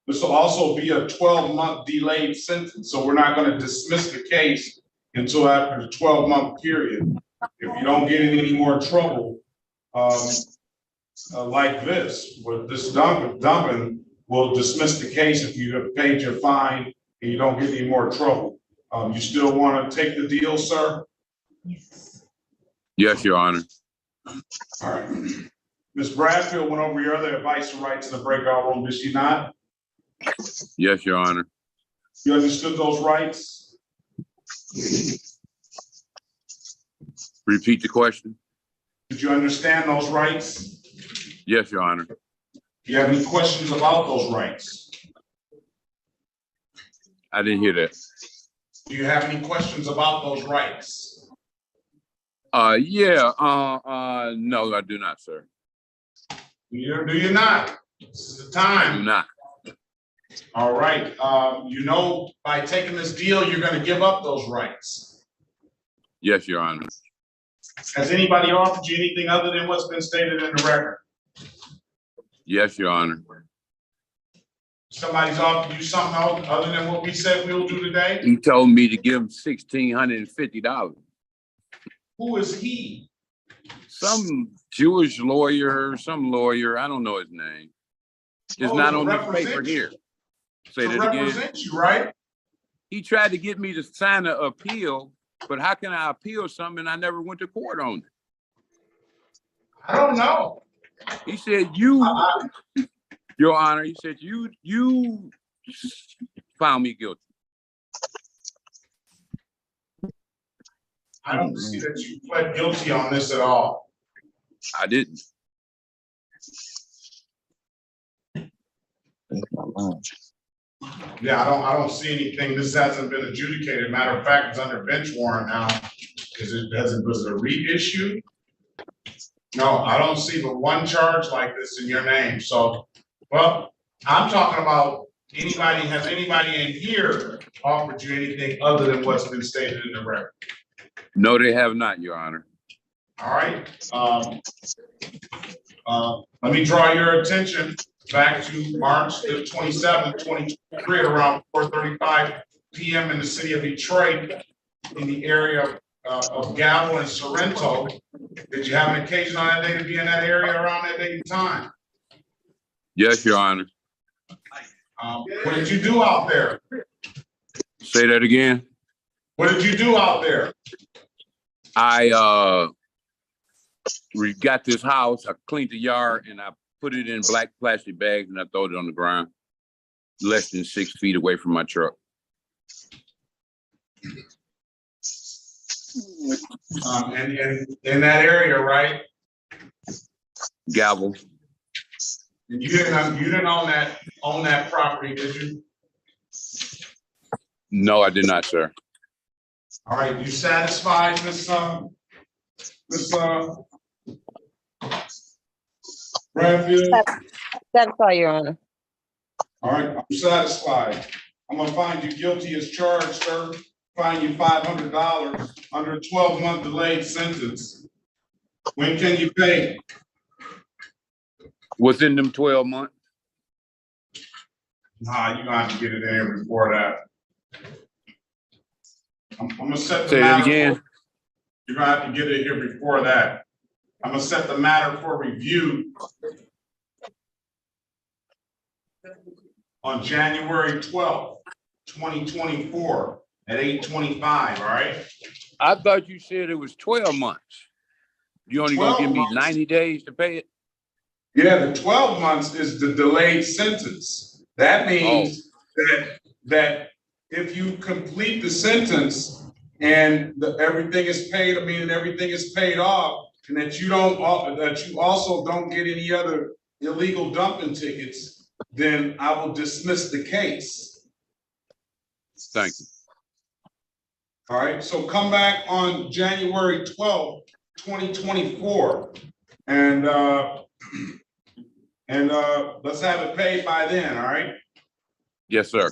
This will also be a 12-month delayed sentence, so we're not going to dismiss the case until after the 12-month period. If you don't get in any more trouble like this, with this dumping, we'll dismiss the case if you have paid your fine and you don't get any more trouble. You still want to take the deal, sir? Yes, Your Honor. All right. Ms. Bradfield went over your other advice and rights in the breakout room, did she not? Yes, Your Honor. You understood those rights? Repeat the question. Did you understand those rights? Yes, Your Honor. Do you have any questions about those rights? I didn't hear that. Do you have any questions about those rights? Yeah, no, I do not, sir. Do you not? This is the time. I do not. All right. You know, by taking this deal, you're going to give up those rights. Yes, Your Honor. Has anybody offered you anything other than what's been stated in the record? Yes, Your Honor. Somebody's offered you something else other than what we said we'll do today? He told me to give him $1,650. Who is he? Some Jewish lawyer, some lawyer, I don't know his name. It's not on the paper here. Say that again. Represent you, right? He tried to get me to sign an appeal, but how can I appeal something I never went to court on it? I don't know. He said, Your Honor, he said, you found me guilty. I don't see that you pled guilty on this at all. I didn't. Yeah, I don't see anything. This hasn't been adjudicated. Matter of fact, it's under bench warrant now. Was it a reissue? No, I don't see but one charge like this in your name. So, well, I'm talking about has anybody in here offered you anything other than what's been stated in the record? No, they have not, Your Honor. All right. Let me draw your attention back to March the 27th, 2023, at around 4:35 p.m. in the city of Detroit, in the area of Gavel and Sorrento. Did you have an occasion on that day to be in that area around that date and time? Yes, Your Honor. What did you do out there? Say that again. What did you do out there? We got this house, I cleaned the yard, and I put it in black plastic bags, and I throw it on the ground, less than 6 feet away from my truck. And in that area, right? Gavel. And you didn't own that property, did you? No, I did not, sir. All right, you satisfied, Miss Bradfield? Satisfy, Your Honor. All right, I'm satisfied. I'm gonna find you guilty as charged, sir. Fine you $500 under a 12-month delayed sentence. When can you pay? Within them 12 months? Nah, you're gonna have to get it in here before that. I'm gonna set the Say matter. it again. You're gonna have to get it here before that. I'm gonna set the matter for review on January 12th, 2024 at 8:25, all right? I thought you said it was 12 months. You only gonna give me 90 days to pay it? Yeah, the 12 months is the delayed sentence. That means that if you complete the sentence and everything is paid, everything is paid off, and that you also don't get any other illegal dumping tickets, then I will dismiss the case. Thank you. All right, so come back on January 12th, 2024, and let's have it paid by then, all right? Yes, sir.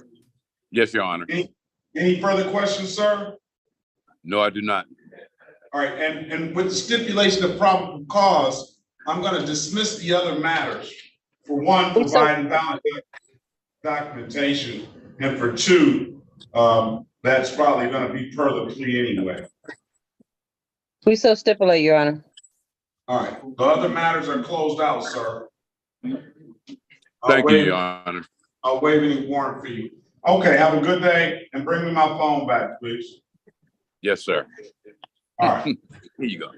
Yes, Your Honor. Any further questions, sir? No, I do not. All right, and with the stipulation of probable cause, I'm gonna dismiss the other matters. For one, providing valid documentation, and for two, that's probably gonna be per the plea anyway. We so stipulate, Your Honor. All right, the other matters are closed out, sir. Thank you, Your Honor. I'll waive any warrant for you. Okay, have a good day and bring me my phone back, please. Yes, sir. All right. Here you go.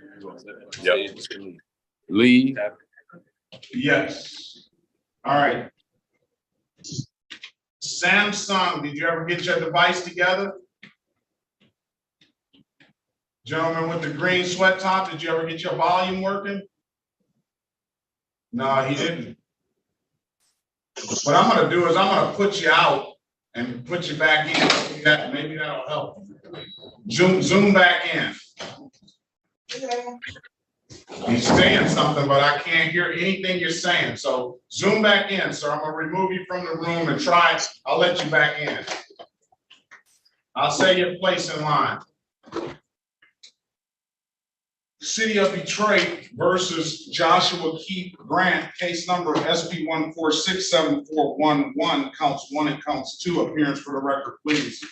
Yep. Lee. Yes. All right. Samsung, did you ever get your device together? Gentleman with the green sweat top, did you ever get your volume working? No, he didn't. What I'm gonna do is I'm gonna put you out and put you back in. Maybe that'll help. Zoom back in. He's saying something, but I can't hear anything you're saying. So zoom back in, sir. I'm gonna remove you from the room and try. I'll let you back in. I'll say your place in line. City of Detroit versus Joshua Keith Grant, case number SP 1467411, counts 1 and counts 2. Appearance for the record, please.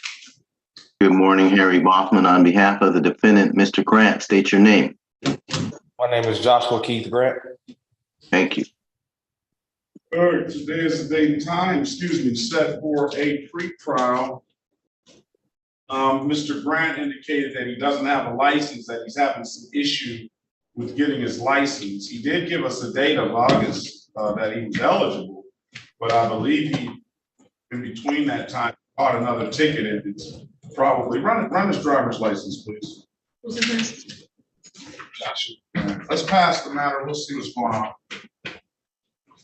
Good morning, Harry Bachman. On behalf of the defendant, Mr. Grant, state your name. My name is Joshua Keith Grant. Thank you. All right, today is the date and time, set for a pre-trial. Mr. Grant indicated that he doesn't have a license, that he's having some issue with getting his license. He did give us a date of August that he was eligible, but I believe he, in between that time, caught another ticket, and it's probably run his driver's license, please. Gotcha. Let's pass the matter. We'll see what's going on.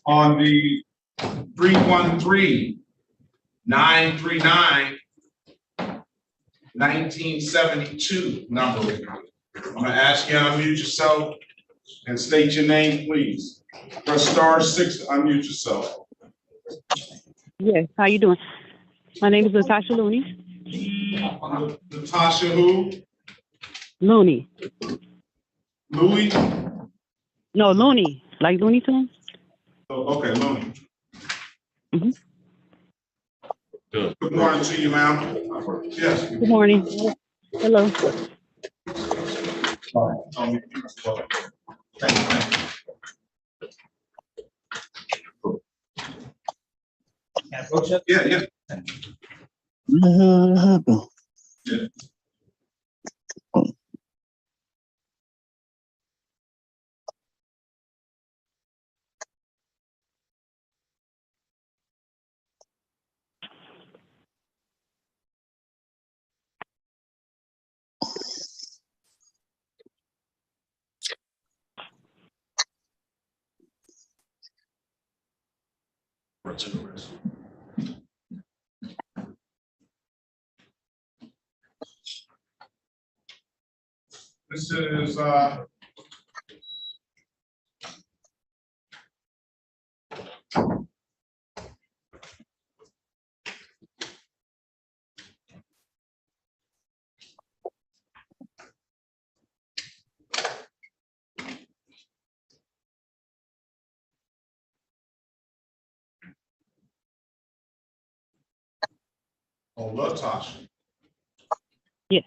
On the 313-939 1972 number. I'm gonna ask you to unmute yourself and state your name, please. Press *6 to unmute yourself. Yes, how you doing? My name is Natasha Looney. Natasha who? Looney. Louis? No, Looney, like Looney Tunes. Oh, okay, Looney. Mm-hmm. Good morning to you, ma'am. Yes. Good morning. Hello. Yeah. This is Latasha. Yes.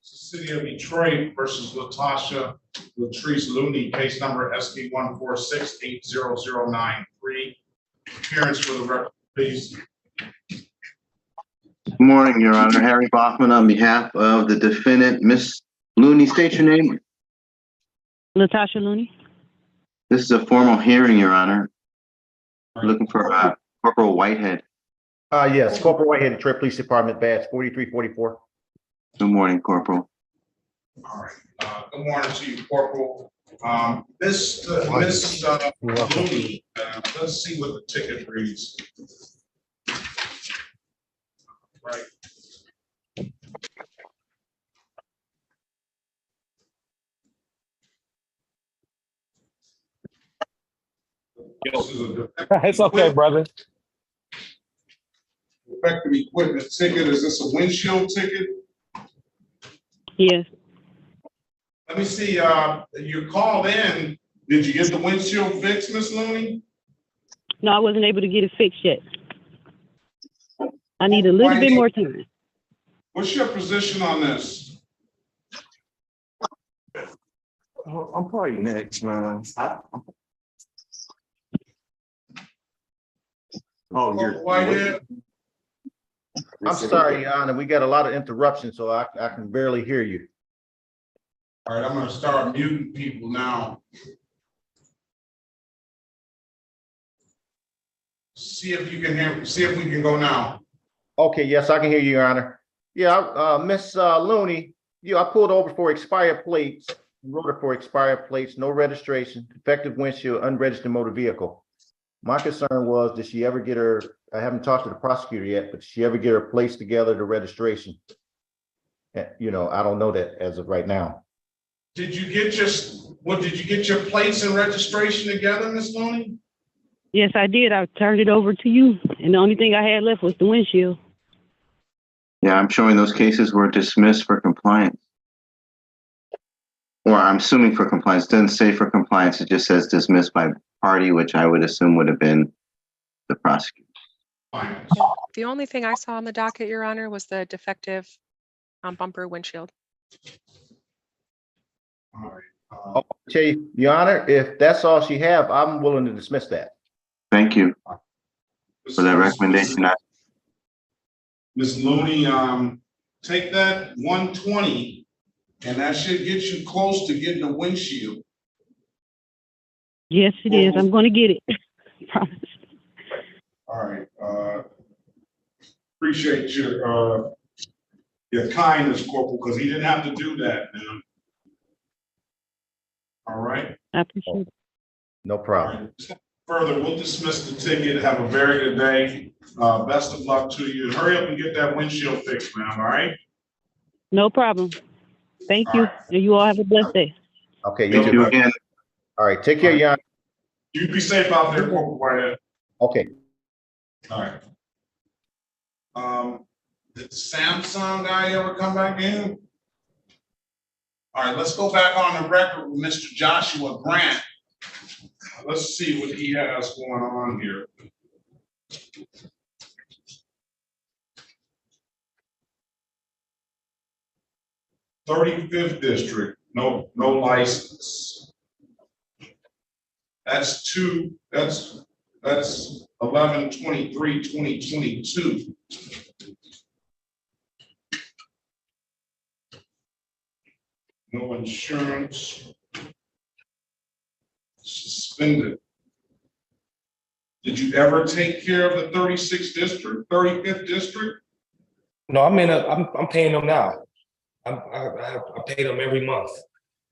City of Detroit versus Latasha Latrice Looney, case number SP 1468093. Appearance for the record, please. Good morning, Your Honor. Harry Bachman on behalf of the defendant, Miss Looney, state your name. Natasha Looney. This is a formal hearing, Your Honor. Looking for Corporal Whitehead. Yes, Corporal Whitehead, Detroit Police Department, badge 4344. Good morning, Corporal. All right, good morning to you, Corporal. Miss Looney, let's see what the ticket reads. Right. It's okay, brother. Defective equipment ticket, is this a windshield ticket? Yes. Let me see, you called in, did you get the windshield fixed, Miss Looney? No, I wasn't able to get it fixed yet. I need a little bit more time. What's your position on this? I'm probably next, man. Oh, Whitehead? I'm sorry, Your Honor. We got a lot of interruptions, so I can barely hear you. All right, I'm gonna start muting people now. See if you can hear, see if we can go now. Okay, yes, I can hear you, Your Honor. Yeah, Miss Looney, I pulled over for expired plates, wrote her for expired plates, no registration, defective windshield, unregistered motor vehicle. My concern was, did she ever get her, I haven't talked to the prosecutor yet, but did she ever get her plates together, the registration? I don't know that as of right now. Did you get your plates and registration together, Miss Looney? Yes, I did. I turned it over to you, and the only thing I had left was the windshield. Yeah, I'm showing those cases were dismissed for compliance. Or I'm assuming for compliance. It doesn't say for compliance, it just says dismissed by party, which I would assume would have been the prosecutor. The only thing I saw on the docket, Your Honor, was the defective bumper windshield. All right. Okay, Your Honor, if that's all she have, I'm willing to dismiss that. Thank you for that recommendation. Ms. Looney, take that 120, and that should get you close to getting a windshield. Yes, it is. I'm going to get it. Promise. All right. Appreciate your kindness, Corporal, because he didn't have to do that, man. All right. I appreciate it. No problem. Right. Further, we'll dismiss the ticket. Have a very good day. Best of luck to you. Hurry up and get that windshield fixed, man. All right. No problem. Thank you. And you all have a blessed day. Okay, Thank you again. All right, take care, Your Honor. You be safe out there, Corporal Whitehead. Okay. All right. Did the Samsung guy ever come back in? All right, let's go back on the record with Mr. Joshua Grant. Let's see what he has going on here. "35th District, no license. That's 11/23/2022. No insurance. Suspended. Did you ever take care of the 36th district, 35th district? No, I'm paying them now. I pay them every month.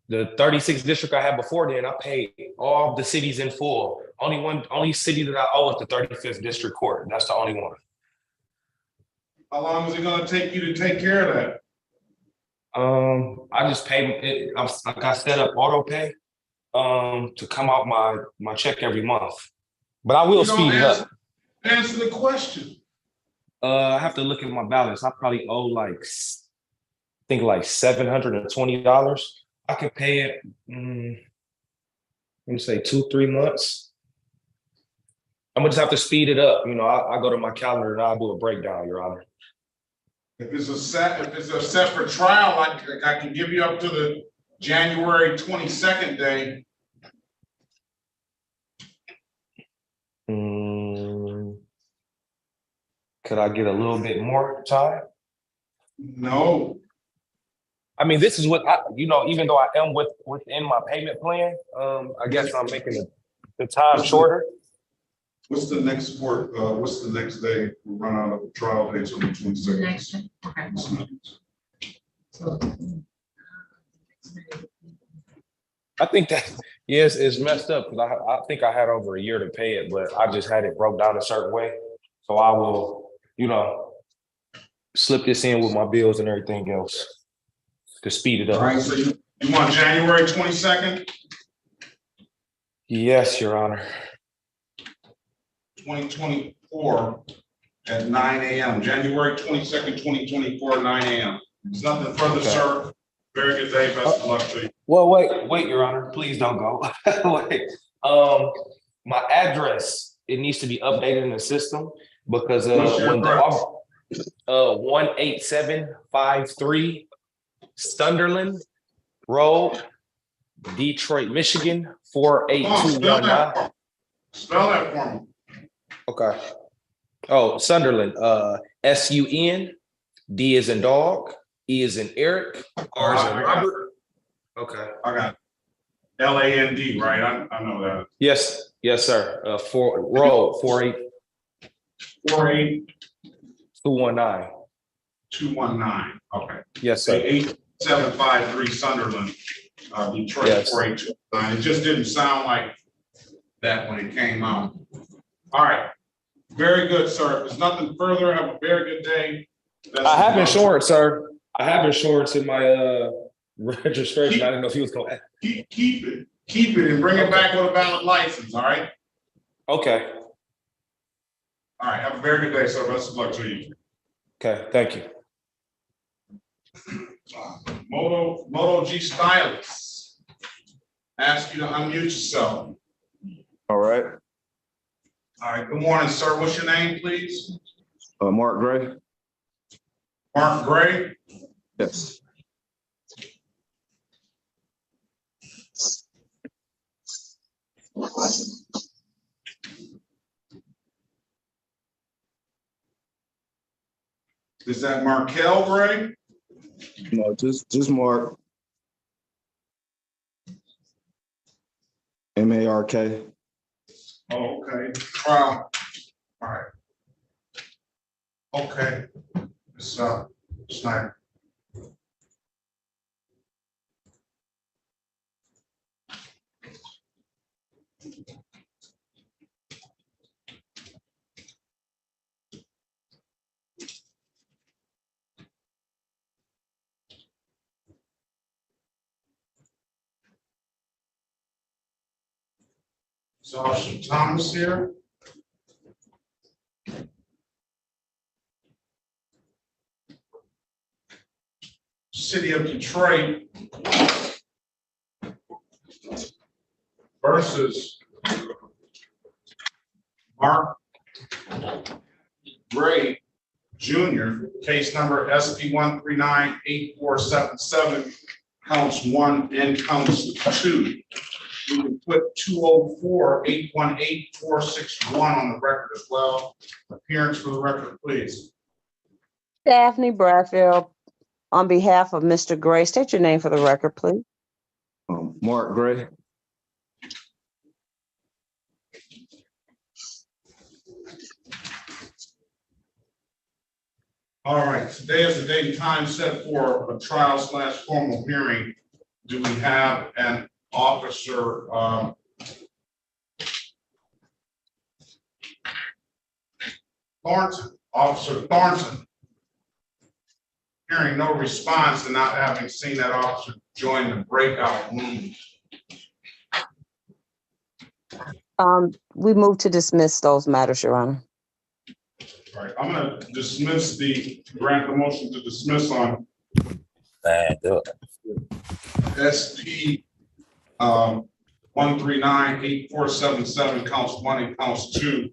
The 36th district I had before then, I paid all the cities in full. Only city that I owe is the 35th district court. That's the only one. How long is it gonna take you to take care of that? I just paid it. I got set up auto pay to come out my check every month. But I will speed it up. Answer the question. I have to look at my balance. I probably owe like $720. I can pay it, let me say 2-3 months. I'm gonna just have to speed it up. I go to my calendar and I'll do a breakdown, Your Honor. If it's a separate trial, I can give you up to the January 22nd day. Could I get a little bit more time? No. I mean, this is what even though I am within my payment plan, I guess I'm making the time shorter. What's the next court, what's the next day? We run out of trial dates on the 22nd. Next, okay. So, I think that, yes, it's messed up because I think I had over a year to pay it, but I just had it broke down a certain way. So I will, slip this in with my bills and everything else to speed it up. All right, so you want January 22nd? Yes, Your Honor. 2024 at 9 a.m. January 22nd, 2024, 9 a.m. There's nothing further, Okay. sir. Very good day. Best of luck to you. Well, wait, Your Honor, please don't go. Wait, my address, it needs to be updated in the system because What's your when address? 18753 Sunderland Road, Detroit, Michigan, 48219. Spell that for me. Okay. Oh, Sunderland, SUN, D is in dog, E is in Eric, R is in Robert. Okay. I got LAND, right? I know that. Yes, sir. Road 48219. 219. Okay. Yes, sir. 8753 Sunderland, Detroit, Yes. 48219. It just didn't sound like that when it came out. All right. Very good, sir. If there's nothing further, have a very good day. I have insurance, sir. I have insurance in my registration. I didn't know if he was going to. Keep it and bring it back with a valid license, all right? Okay. All right, have a very good day, sir. Best of luck to you. Okay, thank you. Moto G Stylist. Ask you to unmute yourself. All right. All right, good morning, sir. What's your name, please? Mark Gray. Mark Gray? Yes. Is that Martel Gray? No, just Mark. M-A-R-K. Oh, okay. Wow. All right. Okay. It's not. Is Officer Thomas here? City of Detroit versus Mark Gray Jr., case number SP 1398477, counts 1 and counts 2. We can put 204-818-461 on the record as well. Appearance for the record, please. Daphne Bradfield, on behalf of Mr. Gray, state your name for the record, please. Mark Gray. All right, today is the date and time set for a trial / formal hearing. Do we have an officer, Thornton, Officer Thornton? Hearing no response and not having seen that officer join the breakout room. We move to dismiss those matters, Your Honor. All right, I'm gonna dismiss grant the motion to dismiss on SP 1398477, counts 1 and counts 2.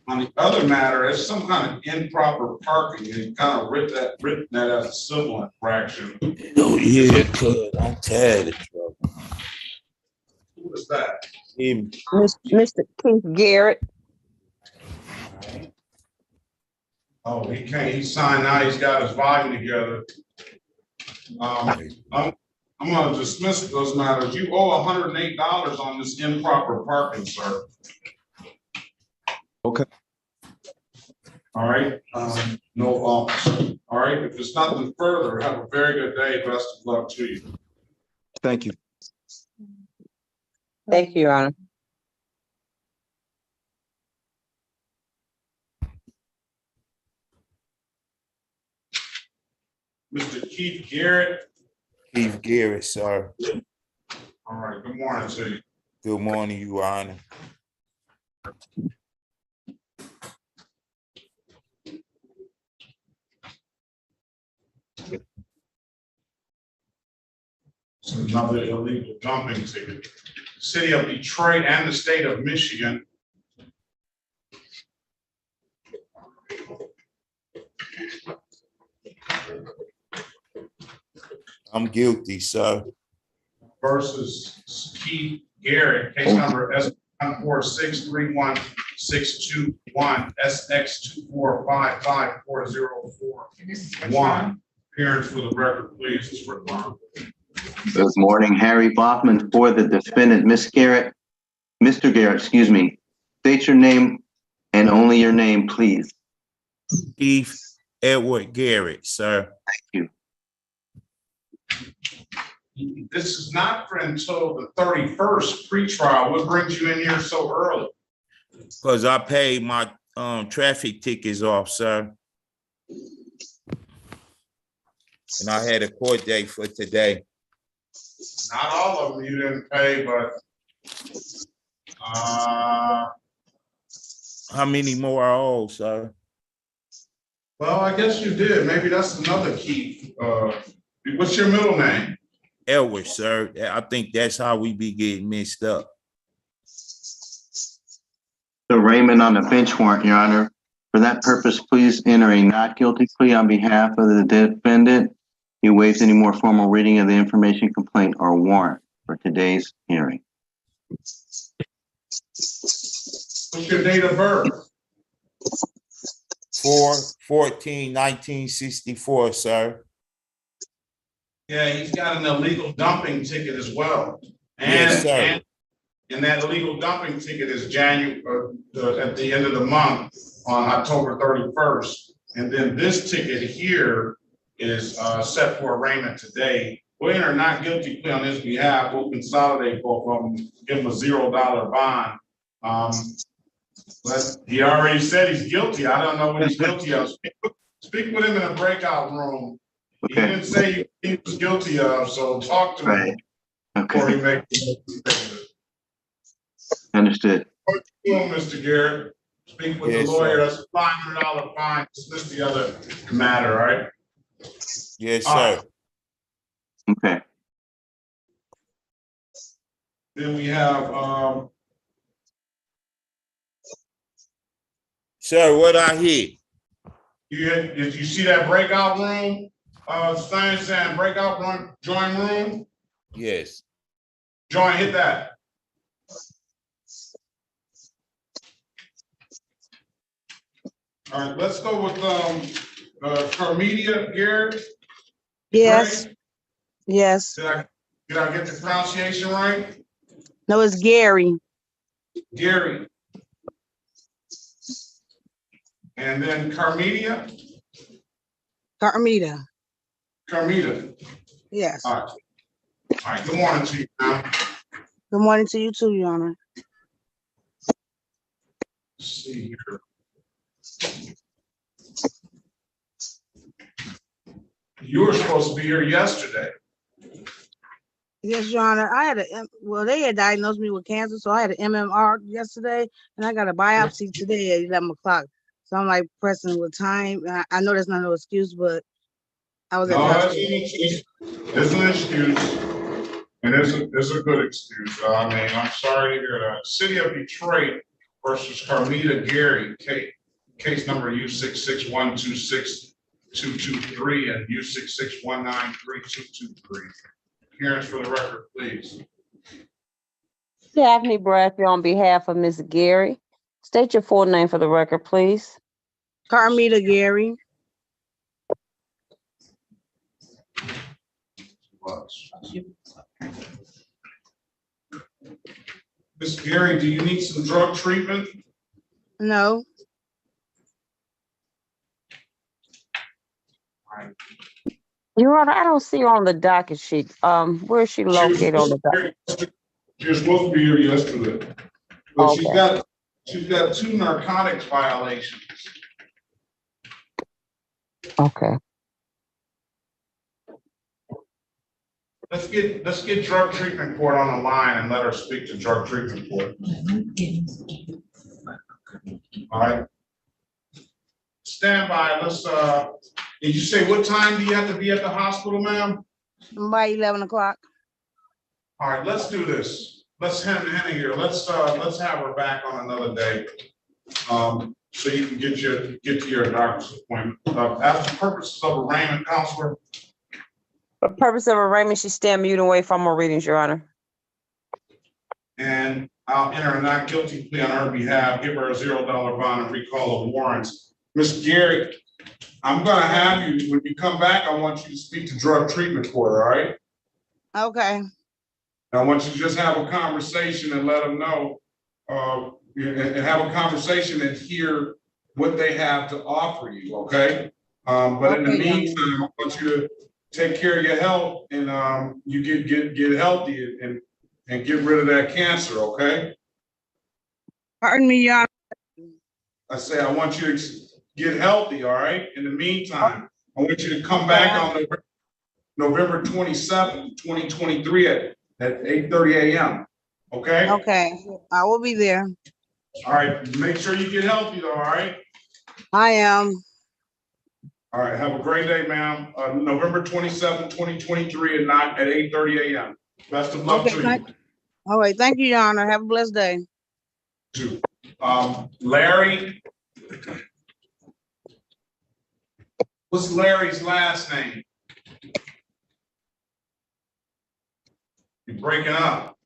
On the other matter, it's some kind of improper parking. You kind of written that as a civil infraction. Oh, yeah, cuz I'm tired of trouble. Who is that? Mr. Keith Garrett. Oh, he can't. He signed now. He's got his volume together. I'm going to dismiss those matters. You owe $108 on this improper parking, sir. Okay. All right, no officer. All right, if there's nothing further, have a very good day. Best of luck to you. Thank you. Thank you, Your Honor. Mr. Keith Garrett. Keith Garrett, sir. All right, good morning to you. Good morning, Your Honor. It's another illegal dumping ticket. City of Detroit and the state of Michigan. I'm guilty, sir. Versus Keith Garrett, case number S1463161 SX2455404. Appearance for the record, please. Is required. Good morning, Harry Bachman for the defendant, Miss Garrett. Mr. Garrett, excuse me. State your name and only your name, please. Keith Edward Garrett, sir. Thank you. This is not for until the 31st pretrial. What brings you in here so early? Because I paid my traffic tickets off, sir. And I had a court date for today. Not all of them you didn't pay, but how many more I owe, sir? Well, I guess you did. Maybe that's another key. What's your middle name? Edward, sir. I think that's how we be getting mixed up. So Raymond on the bench warrant, Your Honor. For that purpose, please enter a not guilty plea on behalf of the defendant. You waive any more formal reading of the information complaint or warrant for today's hearing. What's your date of birth? 4/14/1964, sir. Yeah, he's got an illegal dumping ticket as well. Yes, sir. And that illegal dumping ticket is January at the end of the month on October 31st. And then this ticket here is set for arraignment today. We'll enter not guilty plea on his behalf. We'll consolidate both of them, give him a $0 bond. But he already said he's guilty. I don't know what he's guilty of. Speak with him in a breakout room. He didn't say he was guilty of, so talk to him before he makes the decision. Understood. What you doing, Mr. Garrett? Speak with the lawyer. That's a $500 fine. Dismiss the other matter, right? Yes, sir. Okay. Then we have sir, what I hit? did you see that breakout room? Sign saying breakout room, join room? Yes. Join, hit that. All right, let's go with Carita Garrett. Yes. Right? Yes. Did I get the pronunciation right? No, it's Gary. Gary. And then Carmita. Carmita. Carmita. Yes. All right. All right. Good morning to you, ma'am. Good morning to you too, Your Honor. Let's see here. You were supposed to be here yesterday. Yes, Your Honor. They had diagnosed me with cancer, so I had an MMR yesterday, and I got a biopsy today at 11 o'clock. So I'm like pressing with time. I know that's not no excuse, but I was at the hospital. It's an excuse, and it's a good excuse. I mean, I'm sorry to hear that. City of Detroit versus Carmita Gary, case number U661262223 and U661932223. Appearance for the record, please. Daphne Bradford on behalf of Ms. Gary. State your full name for the record, please. Carmita Gary. Ms. Gary, do you need some drug treatment? No. Your Honor, I don't see her on the docket sheet. Where is she located on the docket? She was supposed to be here yesterday, but she's got 2 narcotics violations. Okay. Let's get drug treatment court on the line and let her speak to drug treatment court. All right. Stand by. Let's did you say what time do you have to be at the hospital, ma'am? By 11 o'clock. All right, let's do this. Let's have Hannah here. Let's have her back on another day. So you can get to your doctor's appointment. As the purposes of arraignment, counselor. For purpose of arraignment, she stand mute and wait for more readings, Your Honor. And I'll enter a not guilty plea on her behalf, give her a $0 bond and recall of warrants. Ms. Garrett, I'm gonna have you, when you come back, I want you to speak to drug treatment court, all right? Okay. I want you to just have a conversation and let them know, and have a conversation and hear what they have to offer you, okay? But in the meantime, I want you to take care of your health and you get healthy and get rid of that cancer, okay? Pardon me, Your Honor. I say I want you to get healthy, all right? In the meantime, I want you to come back on November 27th, 2023 at 8:30 a.m. Okay? Okay, I will be there. All right, make sure you get healthy though, all right? I am. All right, have a great day, ma'am. November 27th, 2023 at 8:30 a.m. Best of luck to you. All right, thank you, Your Honor. Have a blessed day. Larry. What's Larry's last name? You're breaking up.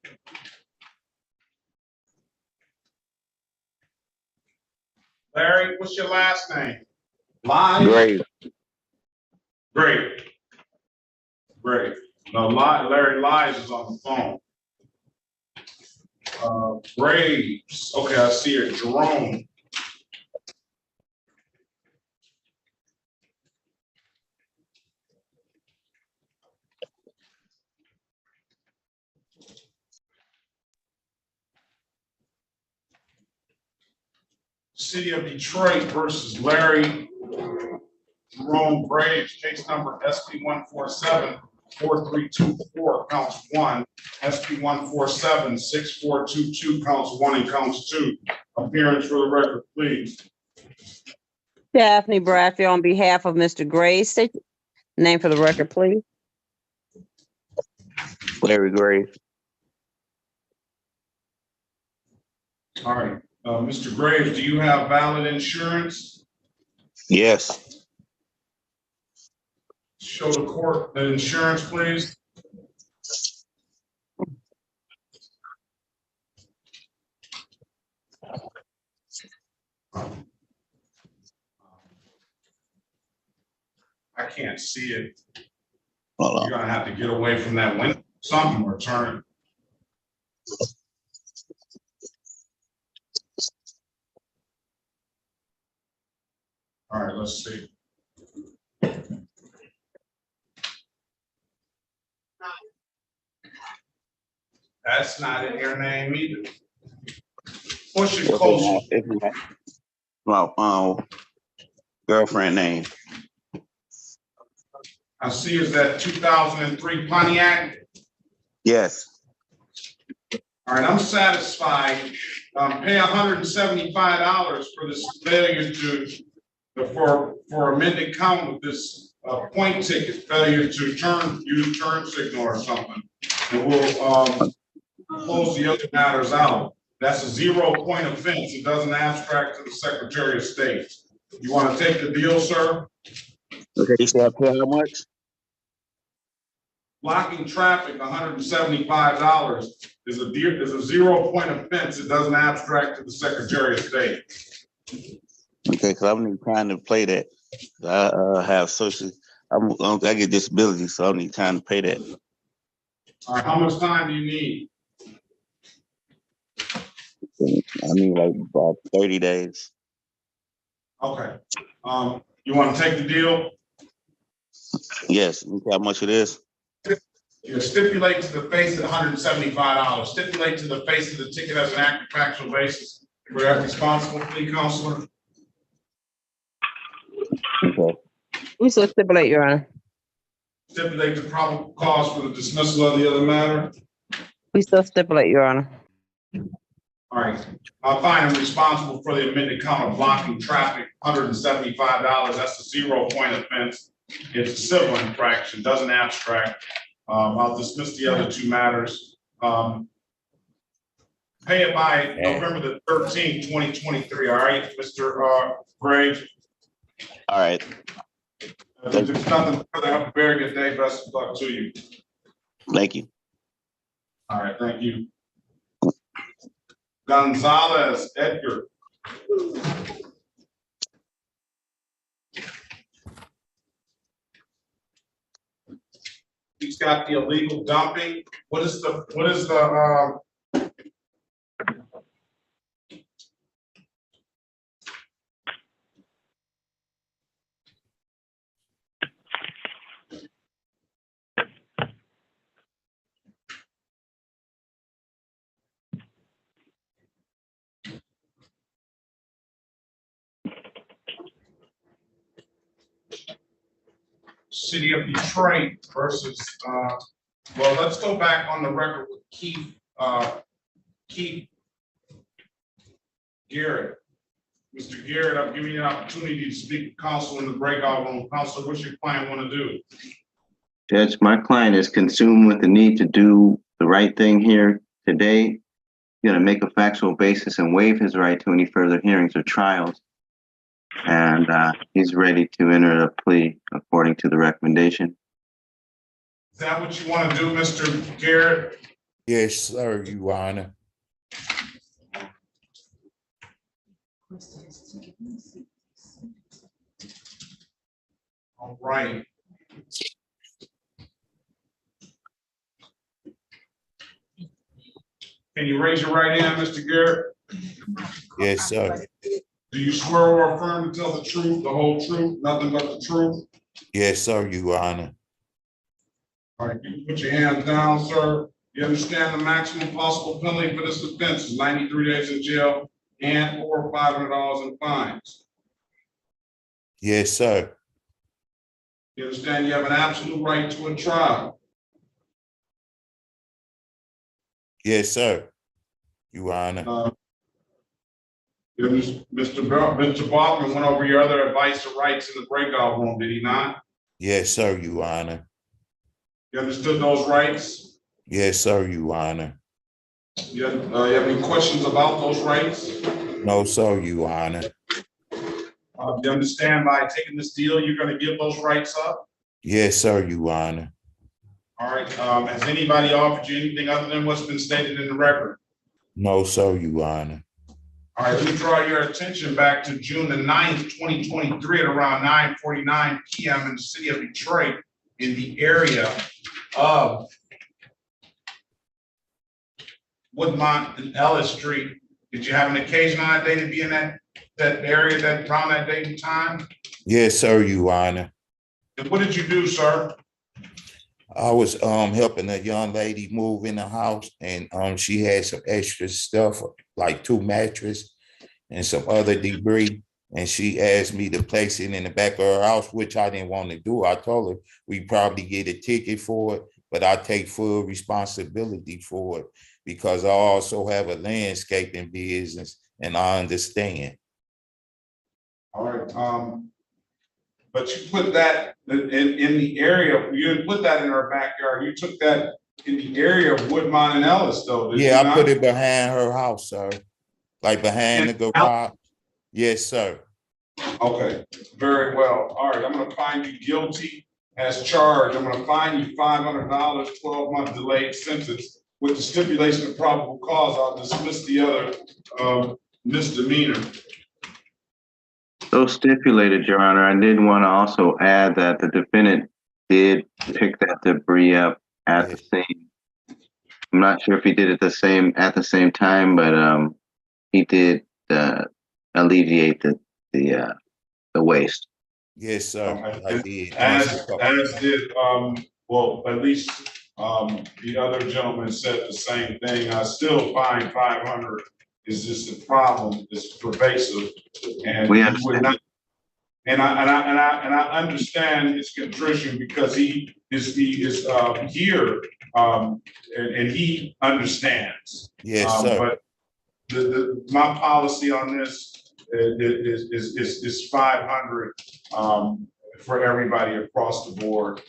Larry, what's your last name? Lies? Great. No, Larry Lies is on the phone. Graves. Okay, I see her. Jerome. City of Detroit versus Larry Jerome Graves, case number SP 147-4324, counts 1, SP 147-6422, counts 1 and counts 2. Appearance for the record, please. Daphne Bradfield on behalf of Mr. Graves. State your name for the record, please. Larry Graves. All right, Mr. Graves, do you have valid insurance? Yes. Show the court the insurance, please. I can't see it. You're gonna have to get away from that window, something, or turn. All right, let's see. That's not in your name either. What's your close? My girlfriend name. I see is that 2003 Pontiac. Yes. All right, I'm satisfied. Pay $175 for this failure for amended count with this point ticket, failure to use turn signal or something. And we'll close the other matters out. That's a 0-point offense. It doesn't abstract to the Secretary of State. You want to take the deal, sir? Okay, you said I pay how much? Blocking traffic, $175 is a 0-point offense. It doesn't abstract to the Secretary of State. Okay, because I'm trying to play that. I have I get disability, so I need time to pay that. All right, how much time do you need? I mean, like about 30 days. Okay. You want to take the deal? Yes, look how much it is. You stipulate to the face at $175. Stipulate to the face of the ticket as an active factual basis. For that responsible plea counselor. Okay. We still stipulate, Your Honor. Stipulate the probable cause for the dismissal of the other matter. We still stipulate, Your Honor. All right. I'll find him responsible for the amended count of blocking traffic, $175. That's a 0-point offense. It's a civil infraction, doesn't abstract. I'll dismiss the other two matters. Pay it by November the 13th, 2023. All right, Mr. Graves. All right. If there's nothing further, have a very good day. Best of luck to you. Thank you. All right, thank you. Gonzalez, Edgar. He's got the illegal dumping. What is the City of Detroit versus, well, let's go back on the record with Keith Garrett. Mr. Garrett, I'm giving you an opportunity to speak to counsel in the breakout room. Counsel, what's your client want to do? Judge, my client is consumed with the need to do the right thing here today. He's going to make a factual basis and waive his right to any further hearings or trials. And he's ready to enter a plea according to the recommendation. Is that what you want to do, Mr. Garrett? Yes, sir, Your Honor. All right. Can you raise your right hand, Mr. Garrett? Yes, sir. Do you swear or affirm to tell the truth, the whole truth, nothing but the truth? Yes, sir, Your Honor. All right, you can put your hands down, sir. You understand the maximum possible penalty for this offense is 93 days in jail and or $500 in fines. Yes, sir. You understand you have an absolute right to a trial. Yes, sir, Your Honor. Mr. Bachman went over your other advice or rights in the breakout room, did he not? Yes, sir, Your Honor. You understood those rights? Yes, sir, Your Honor. You have any questions about those rights? No, sir, Your Honor. You understand by taking this deal, you're going to give those rights up? Yes, sir, Your Honor. All right. Has anybody offered you anything other than what's been stated in the record? No, sir, Your Honor. All right, let me draw your attention back to June the 9th, 2023 at around 9:49 p.m. in the city of Detroit in the area of Woodmont and Ellis Street. Did you have an occasion on that day to be in that area around that date and time? Yes, sir, Your Honor. And what did you do, sir? I was helping a young lady move in the house, and she had some extra stuff like 2 mattresses and some other debris, and she asked me to place it in the back of her house, which I didn't want to do. I told her we probably get a ticket for it, but I take full responsibility for it because I also have a landscaping business and I understand. All right. But you put that in the area, you didn't put that in her backyard. You took that in the area of Woodmont and Ellis, though. Yeah, I put it behind her house, sir. Like behind the garage. Yes, sir. Okay, very well. All right, I'm going to find you guilty as charged. I'm going to fine you $500, 12-month delayed sentence with the stipulation of probable cause. I'll dismiss the other misdemeanor. So stipulated, Your Honor. I did want to also add that the defendant did pick that debris up at the scene. I'm not sure if he did it at the same time, but he did alleviate the waste. Yes, sir, I did. As did, well, at least, the other gentleman said the same thing. I still find 500 is just a problem, it's pervasive. And We he would understand. not, and I understand his contrition because he is here, and he understands. Yes, sir. But my policy on this is 500 for everybody across the board.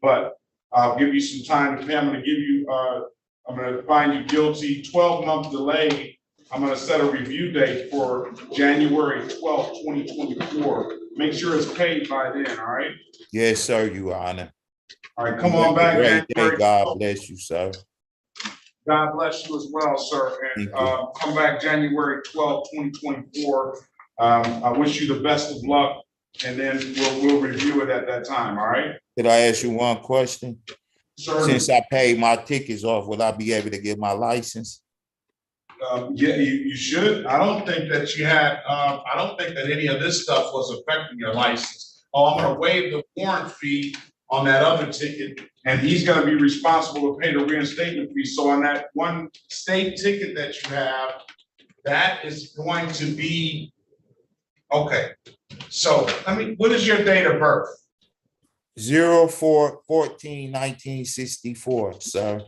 But I'll give you some time. I'm gonna give you, I'm gonna find you guilty, 12-month delay. I'm gonna set a review date for January 12th, 2024. Make sure it's paid by then, all right? Yes, sir, Your Honor. All right, come on back. Great day. January God 12th. bless you, sir. God bless you as well, sir. And come back January 12th, 2024. I wish you the best of luck, and then we'll review it at that time, all right? Could I ask you one question? Certainly. Since I paid my tickets off, will I be able to get my license? Yeah, you should. I don't think that you had, I don't think that any of this stuff was affecting your license. Oh, I'm gonna waive the warrant fee on that other ticket, and he's gonna be responsible to pay the reinstatement fee. So on that one state ticket that you have, that is going to be, okay. So, what is your date of birth? 04/14/1964, sir.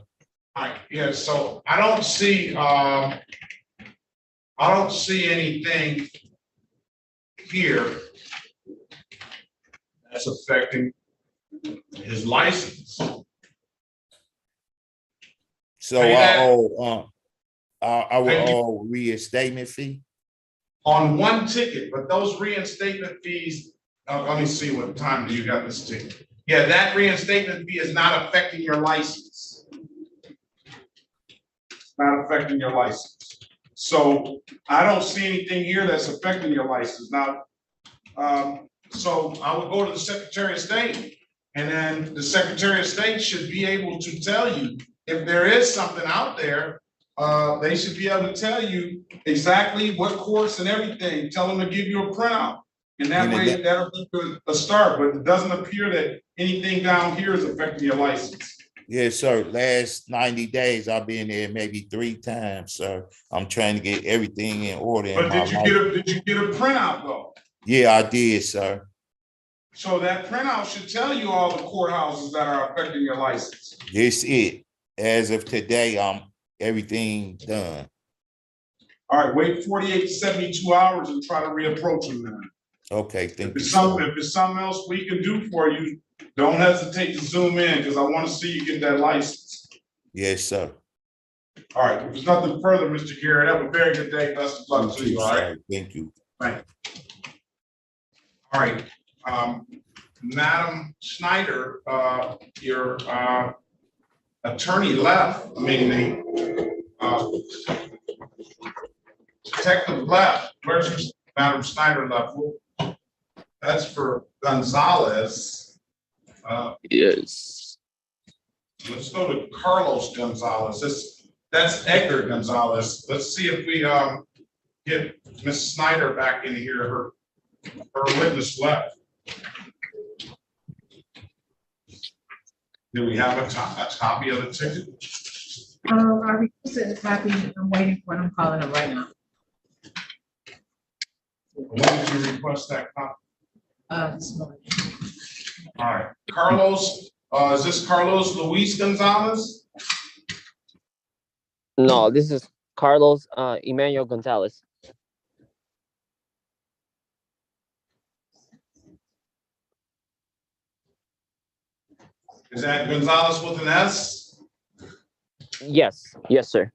All right, yeah, so I don't see anything here that's affecting his license. So I will owe reinstatement fee? On one ticket, but those reinstatement fees, let me see, what time do you got this ticket? Yeah, that reinstatement fee is not affecting your license. Not affecting your license. So I don't see anything here that's affecting your license. Now, so I would go to the Secretary of State, and then the Secretary of State should be able to tell you if there is something out there. They should be able to tell you exactly what course and everything. Tell them to give you a printout, and that way that'll be a start. But it doesn't appear that anything down here is affecting your license. Yes, sir. Last 90 days, I've been there maybe 3 times, sir. I'm trying to get everything in order. But did you get a printout though? Yeah, I did, sir. So that printout should tell you all the courthouses that are affecting your license. This it. As of today, everything done. All right, wait 48 to 72 hours and try to reapproach them then. Okay, thank you. If it's something else we can do for you, don't hesitate to zoom in, because I want to see you get that license. Yes, sir. All right, if there's nothing further, Mr. Garrett, have a very good day. Best of luck to you, all right? Thank you. Right. All right, Madam Schneider, your attorney left, I mean, the detective left. Where's Madam Schneider left? That's for Gonzalez. Yes. Let's go to Carlos Gonzalez. That's Edgar Gonzalez. Let's see if we get Ms. Snyder back in here. Her witness left. Do we have a copy of the ticket? I requested a copy. I'm waiting for it. I'm calling them right now. When did you request that copy? This morning. All right, Carlos, is this Carlos Luis Gonzalez? No, this is Carlos Emmanuel Gonzalez. Is that Gonzalez with an S? Yes, yes, sir.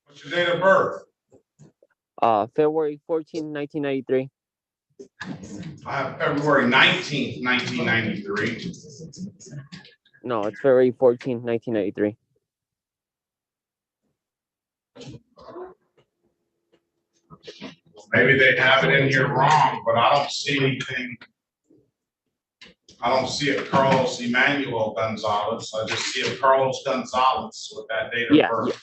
What's your date of birth? February 14, 1993. I have February 19th, 1993. No, it's February 14, 1993. Maybe they have it in here wrong, but I don't see anything. I don't see a Carlos Emmanuel Gonzalez. I just see a Carlos Gonzalez with that date of birth.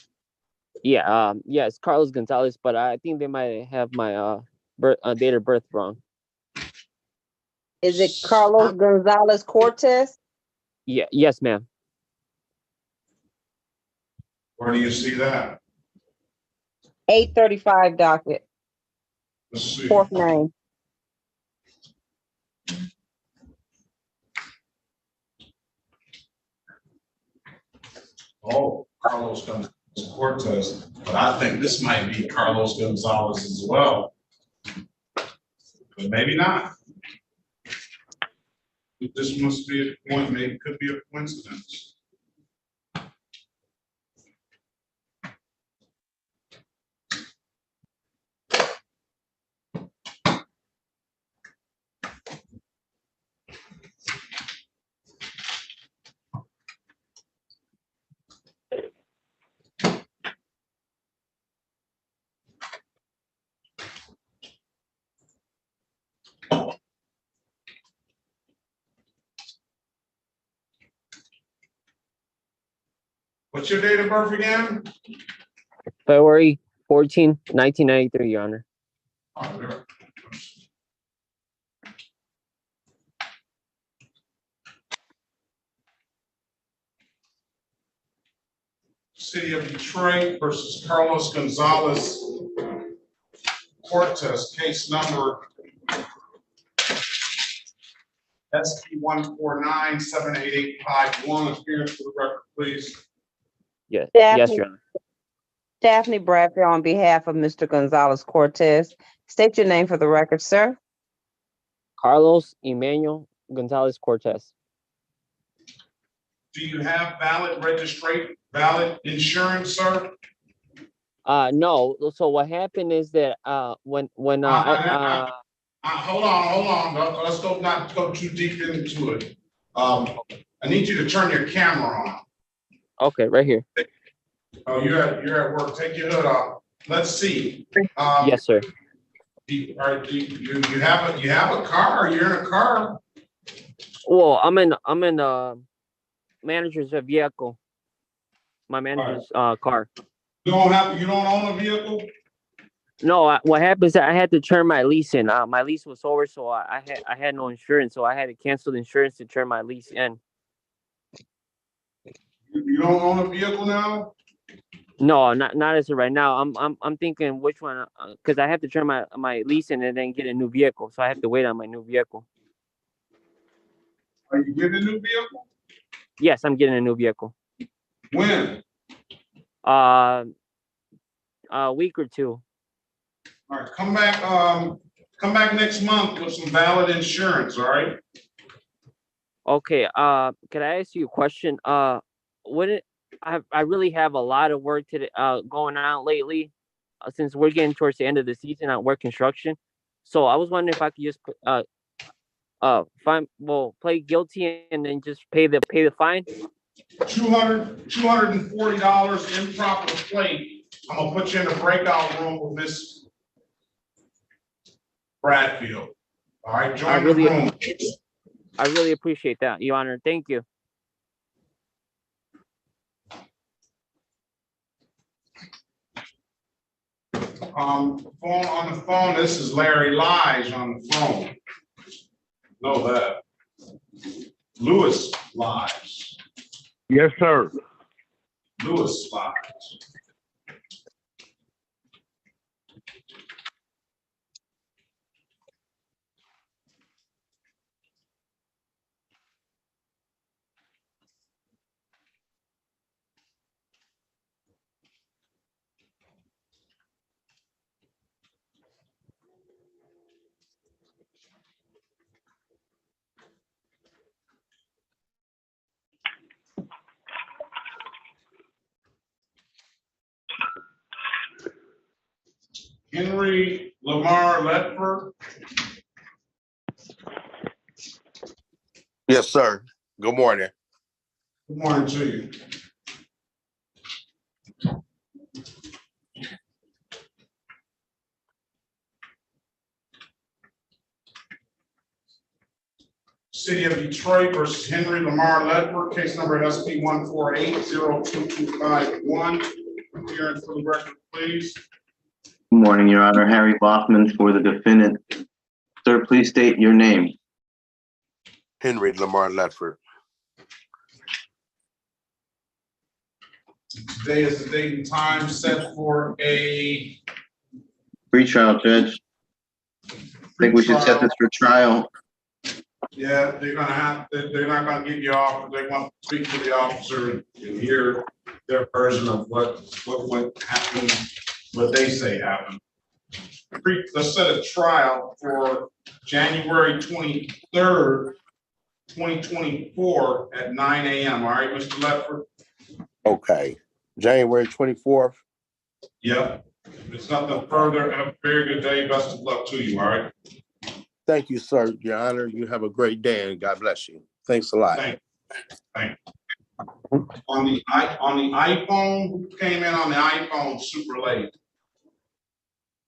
Yeah, it's Carlos Gonzalez, but I think they might have my date of birth wrong. Is it Carlos Gonzalez Cortez? Yeah, yes, ma'am. Where do you see that? 835 docket. Let's see. Fourth name. Oh, Carlos Gonzalez Cortez, but I think this might be Carlos Gonzalez as well. But maybe not. This must be a point, maybe could be a coincidence. What's your date of birth again? February 14, 1993, Your Honor. Oh, there. City of Detroit versus Carlos Gonzalez Cortez, case number SP 149-78851. Appearance for the record, please. Yes, Daphne, yes, Your Honor. Daphne Bradford on behalf of Mr. Gonzalez Cortez. State your name for the record, sir. Carlos Emmanuel Gonzalez Cortez. Do you have valid insurance, sir? No. So what happened is that when hold on. Let's not go too deep into it. I need you to turn your camera on. Okay, right here. Oh, you're at work. Take your hood off. Let's see. Yes, sir. Do you have a car? Or you're in a car? Well, I'm in manager's vehicle. My manager's car. You don't own a vehicle? No, what happened is that I had to turn my lease in. My lease was over, so I had no insurance, so I had to cancel the insurance to turn my lease in. You don't own a vehicle now? No, not as of right now. I'm thinking which one, because I have to turn my lease in and then get a new vehicle, so I have to wait on my new vehicle. Are you getting a new vehicle? Yes, I'm getting a new vehicle. When? A week or two. All right, come back next month with some valid insurance, all right? Okay, can I ask you a question? I really have a lot of work going on lately, since we're getting towards the end of the season at work construction. So I was wondering if I could just play guilty and then just pay the fine. $240 improper plate. I'm gonna put you in the breakout room with Miss Bradfield. All right, join the room. I really appreciate that, Your Honor. Thank you. On the phone, this is Larry Lies on the phone. Know that. Lewis Lies. Yes, sir. Lewis Lies. Henry Lamar Ledford. Yes, sir. Good morning. Good morning to you. City of Detroit versus Henry Lamar Ledford, case number SP 148-02251. Appearing for the record, please. Good morning, Your Honor. Harry Bachman for the defendant. Sir, please state your name. Henry Lamar Ledford. Today is the date and time set for a Pre-trial, Judge. I think we should set this for trial. Yeah, they're not gonna give you off, they want to speak to the officer and hear their version of what happened, what they say happened. Let's set a trial for January 23rd, 2024 at 9 a.m. All right, Mr. Ledford? Okay. January 24th. Yep. If it's nothing further, have a very good day. Best of luck to you, all right? Thank you, sir, Your Honor. You have a great day and God bless you. Thanks a lot. Thank you. On the iPhone, who came in on the iPhone super late?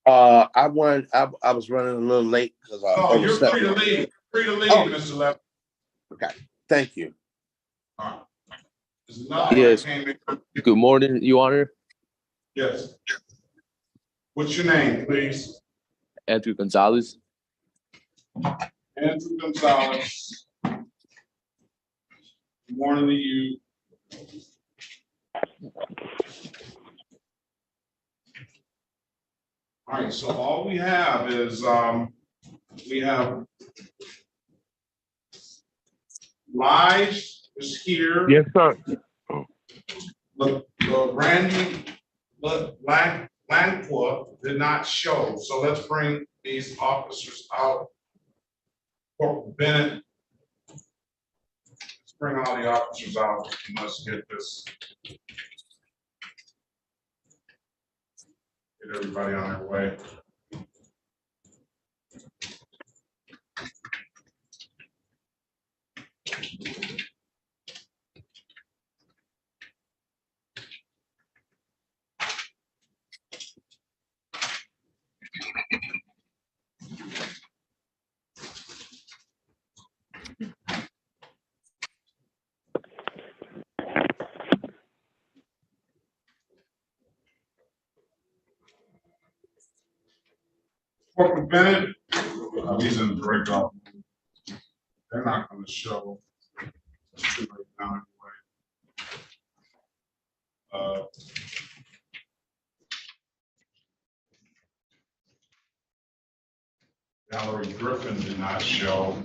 I was running a little late because I You're overslept. free to leave. Free to leave, Oh. Mr. Ledford. Okay, thank you. All right. There's another Yes. one that came in. Good morning, Your Honor. Yes. What's your name, please? Edgar Gonzalez. Andrew Gonzalez. Good morning to you. All right, so all we have is, we have Lige is here. Yes, sir. Randy Langqua did not show, so let's bring these officers out. Corporal Bennett. Let's bring all the officers out and let's get this. Get everybody on their way. Corporal Bennett, he's in breakout. They're not going to show. It's too late now anyway. Valerie Griffin did not show.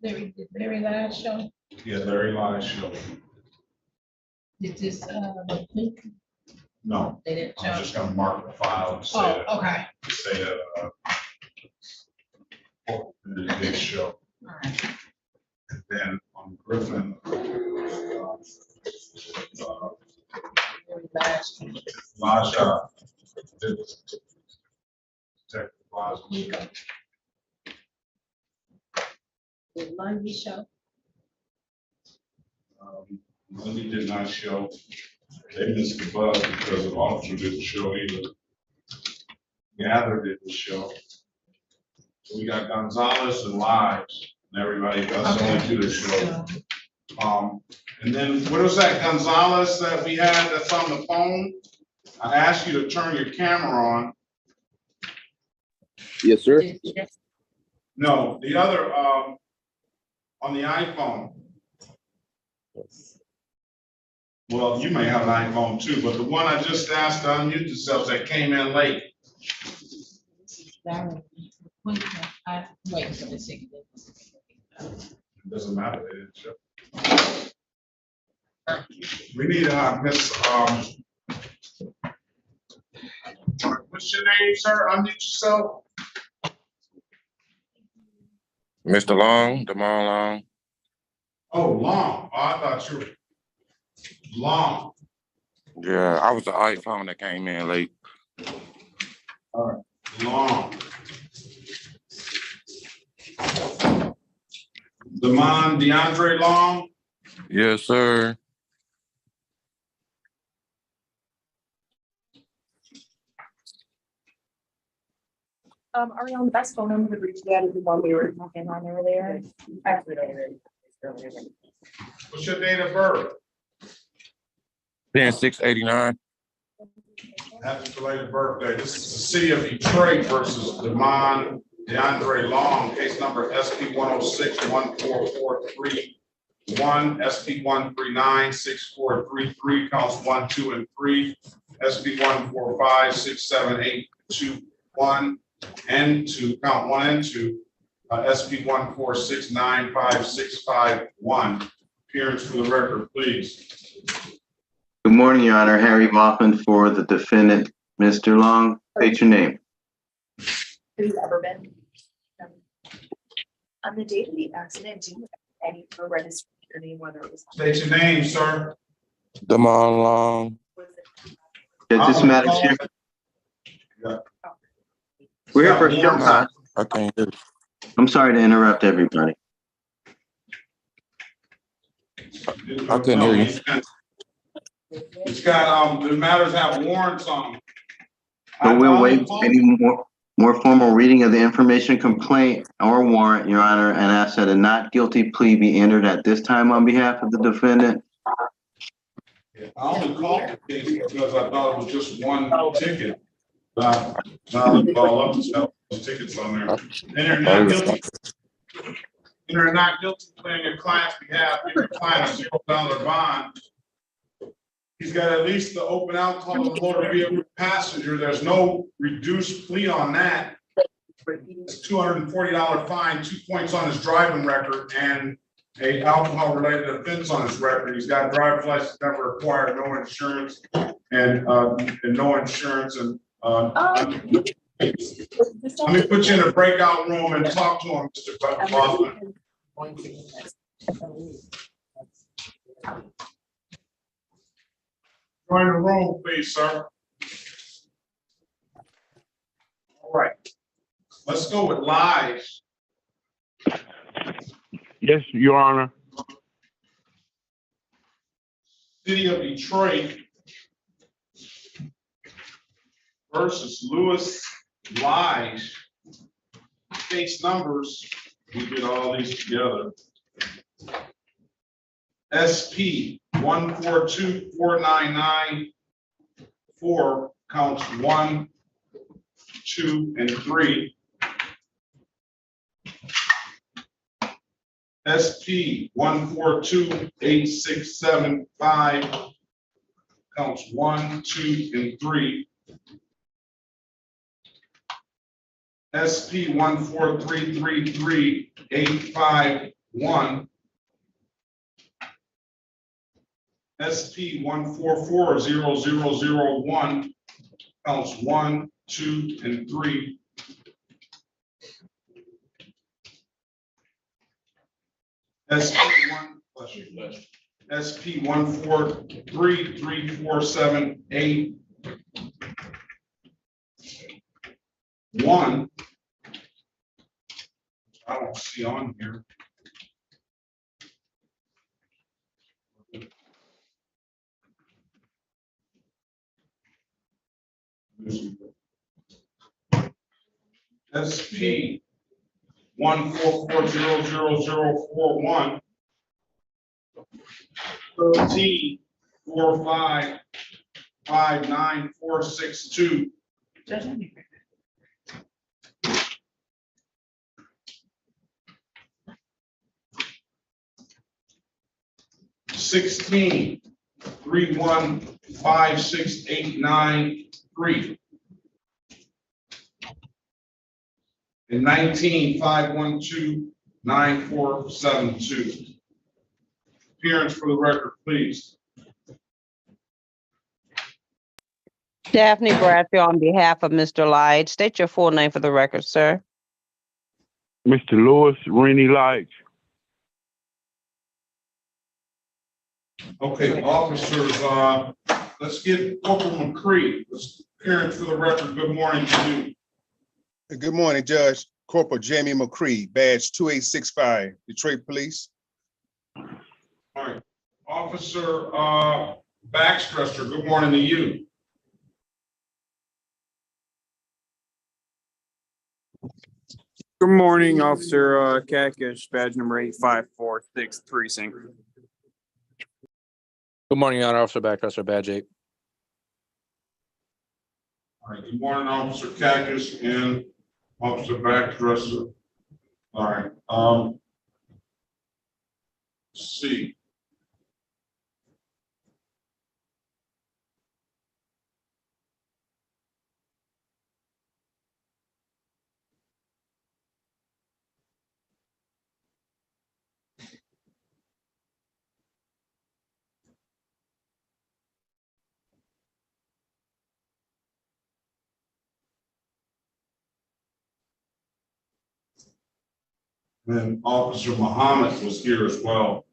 Did Larry last show? Yeah, Larry Lige showed. Did this, No, they didn't I'm show? just gonna mark the file and say that. Okay. Say that, it did show. All right. And then on Griffin, Laisha did Detective Laisha. Did Lundy show? Lindsay did not show. They missed the bus because the officer didn't show either. Gather didn't show. So we got Gonzalez and Lives and everybody, that's the only two that showed. And then what was that Gonzalez that we had that's on the phone? I asked you to turn your camera on. Yes, sir. No, the other, on the iPhone. Well, you may have an iPhone too, but the one I just asked to unmute yourself that came in late. Wait for the signal. It doesn't matter, they didn't show. We need Miss, what's your name, sir? Unmute yourself. Mr. Long, Demar Long. Oh, Long. Oh, I thought you were Long. Yeah, I was the iPhone that came in late. All right, Long. DeAndre Long. Yes, sir. Are we on the best phone number to reach that is the one we were talking on earlier? Actually, What's your date of birth? 10-6-89. Happy belated birthday. This is the city of Detroit versus DeAndre Long, case number SP 106-14431, SP 139-6433, counts 1, 2, and 3, SP 145-67821, and 2, count 1 and 2, SP 146-95651. Appearance for the record, please. Good morning, Your Honor. Harry Bachman for the defendant, Mr. Long. State your name. have you ever been? On the date of the accident, do you have any registration or name, whether it was? State your name, sir. Damon Long. Does this matter to you? We're here for a show cause. I can't hear. I'm sorry to interrupt everybody. I couldn't hear you. It's got, the matters have warrants on them. But we'll wait any more formal reading of the information complaint or warrant, Your Honor, and ask that a not guilty plea be entered at this time on behalf of the defendant. I only called the case because I thought it was just one ticket. Now look all up, there's tickets on there. And they're not guilty. And they're not guilty playing your client's behalf, give your client a $0 bond. He's got at least the open alcohol and motor vehicle passenger. There's no reduced plea on that. It's $240 fine, 2 points on his driving record, and a alcohol related offense on his record. He's got a driver's license, never acquired, no insurance, and no insurance. And let me put you in a breakout room and talk to him, Mr. Bachman. Join the room, please, sir. All right. Let's go with lies. Yes, Your Honor. City of Detroit versus Lewis Lies. Case numbers, we get all these together. SP 1424994, counts 1, 2, and 3. SP 1428675, counts 1, 2, and 3. SP 1433381, SP 1440001, counts 1, 2, and 3. SP 1433478 1. I don't see on here. SP 1440041 13455946 16315689 and 19-512-9472. Appearance for the record, please. Daphne Bradford on behalf of Mr. Lige. State your full name for the record, sir. Mr. Lewis Rennie Lige. Okay, officers, let's get Corporal McCree. Appearance for the record. Good morning to you. Good morning, Judge. Corporal Jamie McCree, badge 2865, Detroit Police. All right. Officer Backstresser, good morning to you. Good morning, Officer Kakish, badge number 8546 precinct. Good morning, Your Honor. Officer Backcrosser, badge 8. All right, good morning, Officer Cactus and Officer Backdresser. All right, let's see. And Officer Muhammad was here as well.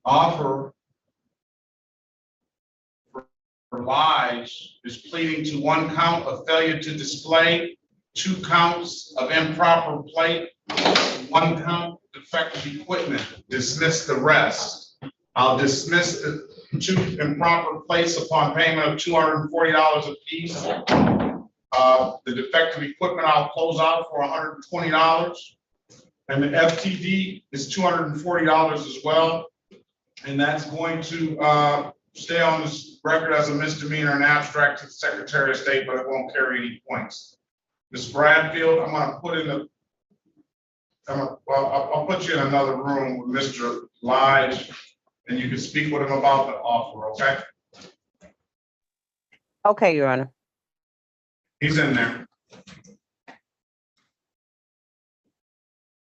Offer for lies is pleading to 1 count of failure to display, 2 counts of improper plate, 1 count defective equipment. Dismiss the rest. I'll dismiss the 2 improper plates upon payment of $240 apiece. The defective equipment I'll close out for $120. And the FTD is $240 as well. And that's going to stay on this record as a misdemeanor and abstract to the Secretary of State, but it won't carry any points. Ms. Bradfield, I'm gonna put in the, I'll put you in another room with Mr. Lige, and you can speak with him about the offer, okay? Okay, Your Honor. He's in there.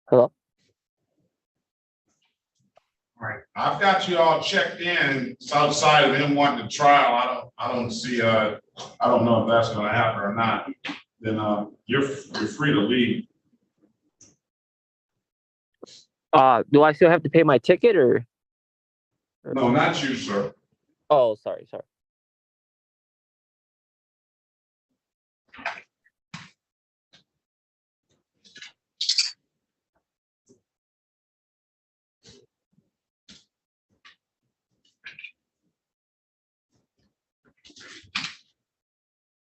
Hello? All right, I've got you all checked in. It's outside of him wanting to trial. I don't see, I don't know if that's gonna happen or not. Then you're free to leave. Do I still have to pay my ticket or? No, not you, sir. Oh, sorry.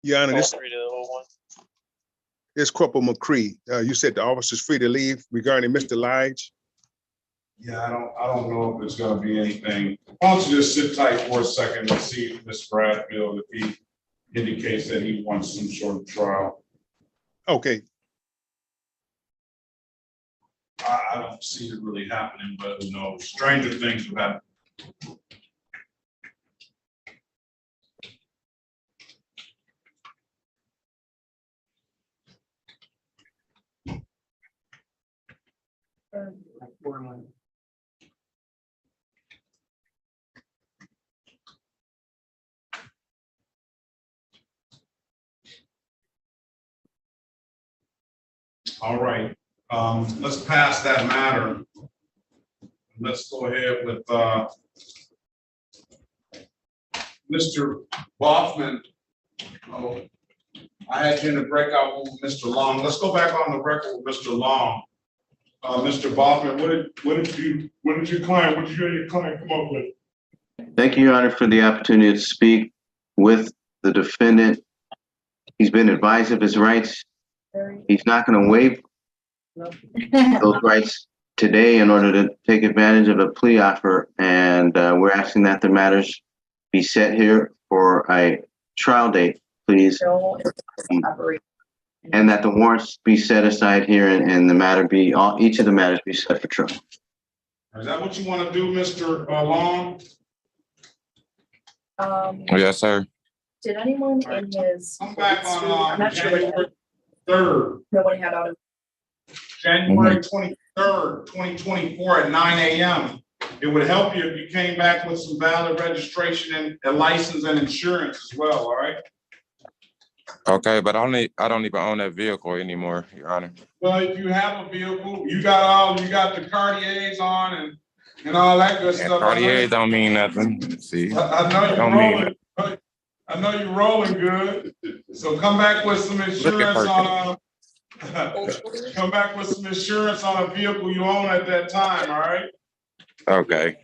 Your Honor, this Corporal McCree, you said the officer's free to leave regarding Mr. Lige. Yeah, I don't know if it's gonna be anything. Why don't you just sit tight for a second and see if Ms. Bradfield, if he indicates that he wants some sort of trial. Okay. I don't see it really happening, but who knows? Stranger things have happened. All right, let's pass that matter. Let's go ahead with Mr. Boffman. Oh, I had you in the breakout with Mr. Long. Let's go back on the record with Mr. Long. Mr. Boffman, what did your client come up with? Thank you, Your Honor, for the opportunity to speak with the defendant. He's been advised of his rights. He's not going to waive those rights today in order to take advantage of a plea offer. And we're asking that the matters be set here for a trial date, please. And that the warrants be set aside here and the matter be, each of the matters be set for trial. Is that what you want to do, Mr. Long? Yes, sir. Did anyone in his? I'm back on I'm not sure. January 3rd. Nobody had out of. January 23rd, 2024 at 9 a.m. It would help you if you came back with some valid registration and license and insurance as well, all right? Okay, but I don't even own that vehicle anymore, Your Honor. Well, if you have a vehicle, you got the Cartiers on and all that good And stuff. Cartier don't mean nothing. See, I know you're don't mean rolling. I know you're rolling good. So come back with some insurance on come back with some insurance on a vehicle you own at that time, all right? okay.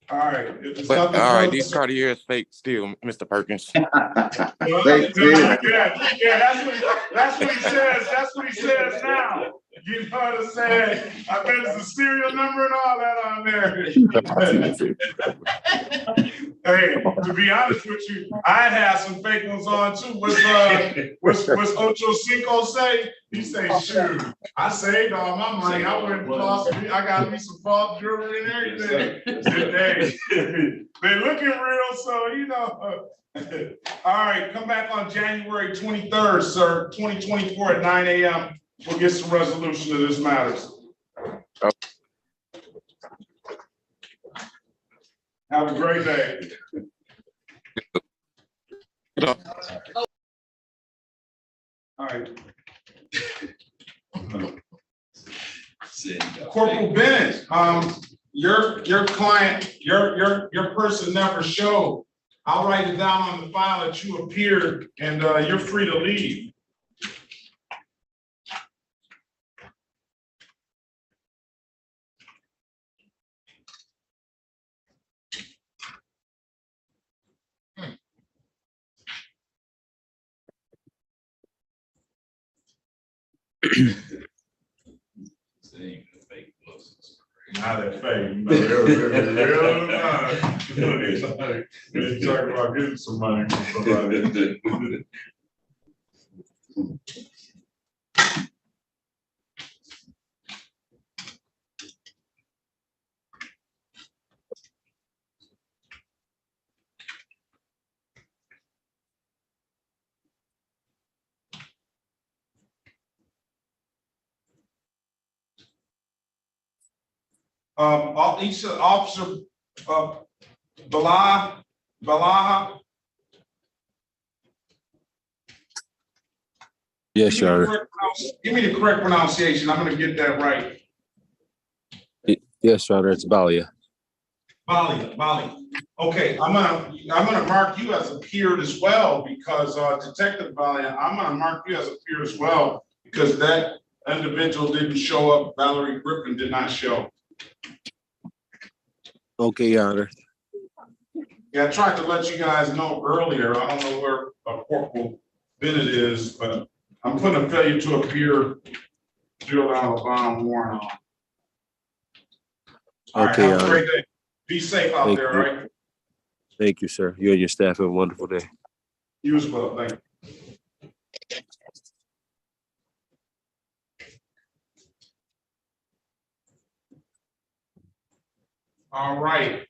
All right. But, all right, these Cartiers fake still, Mr. Perkins. Yeah, that's what he says. That's what he says now. You know what I'm saying? I bet it's a serial number and all that on there. Hey, to be honest with you, I had some fake ones on too. What's Ocho Cinco say? He say, shoot, I saved all my money. I went and lost me. I got me some false jewelry and everything. They looking real, so you know. All right, come back on January 23rd, sir, 2024 at 9 a.m. We'll get some resolution to this matters. Have a great day. All right. Corporal Bennett, your client, your person never showed. I'll write it down on the file that you appeared, and you're free to leave. Not that fake, you know, they're real nice. They're talking about getting some money from somebody. Officer Balaha. Yes, Your Honor. Give me the correct pronunciation. I'm going to get that right. Yes, Your Honor. It's Balia. Balia. Okay, I'm gonna mark you as a peer as well because Detective Balia, I'm gonna mark you as a peer as well because that individual didn't show up. Valerie Griffin did not show. Okay, Your Honor. Yeah, I tried to let you guys know earlier. I don't know where Corporal Bennett is, but I'm putting a failure to appear $0 bond warrant on. All right, Okay, have a Your great Honor. day. Be safe out Thank there, you. all right? Thank you, sir. You and your staff have a wonderful day. You as well, thank you. All right.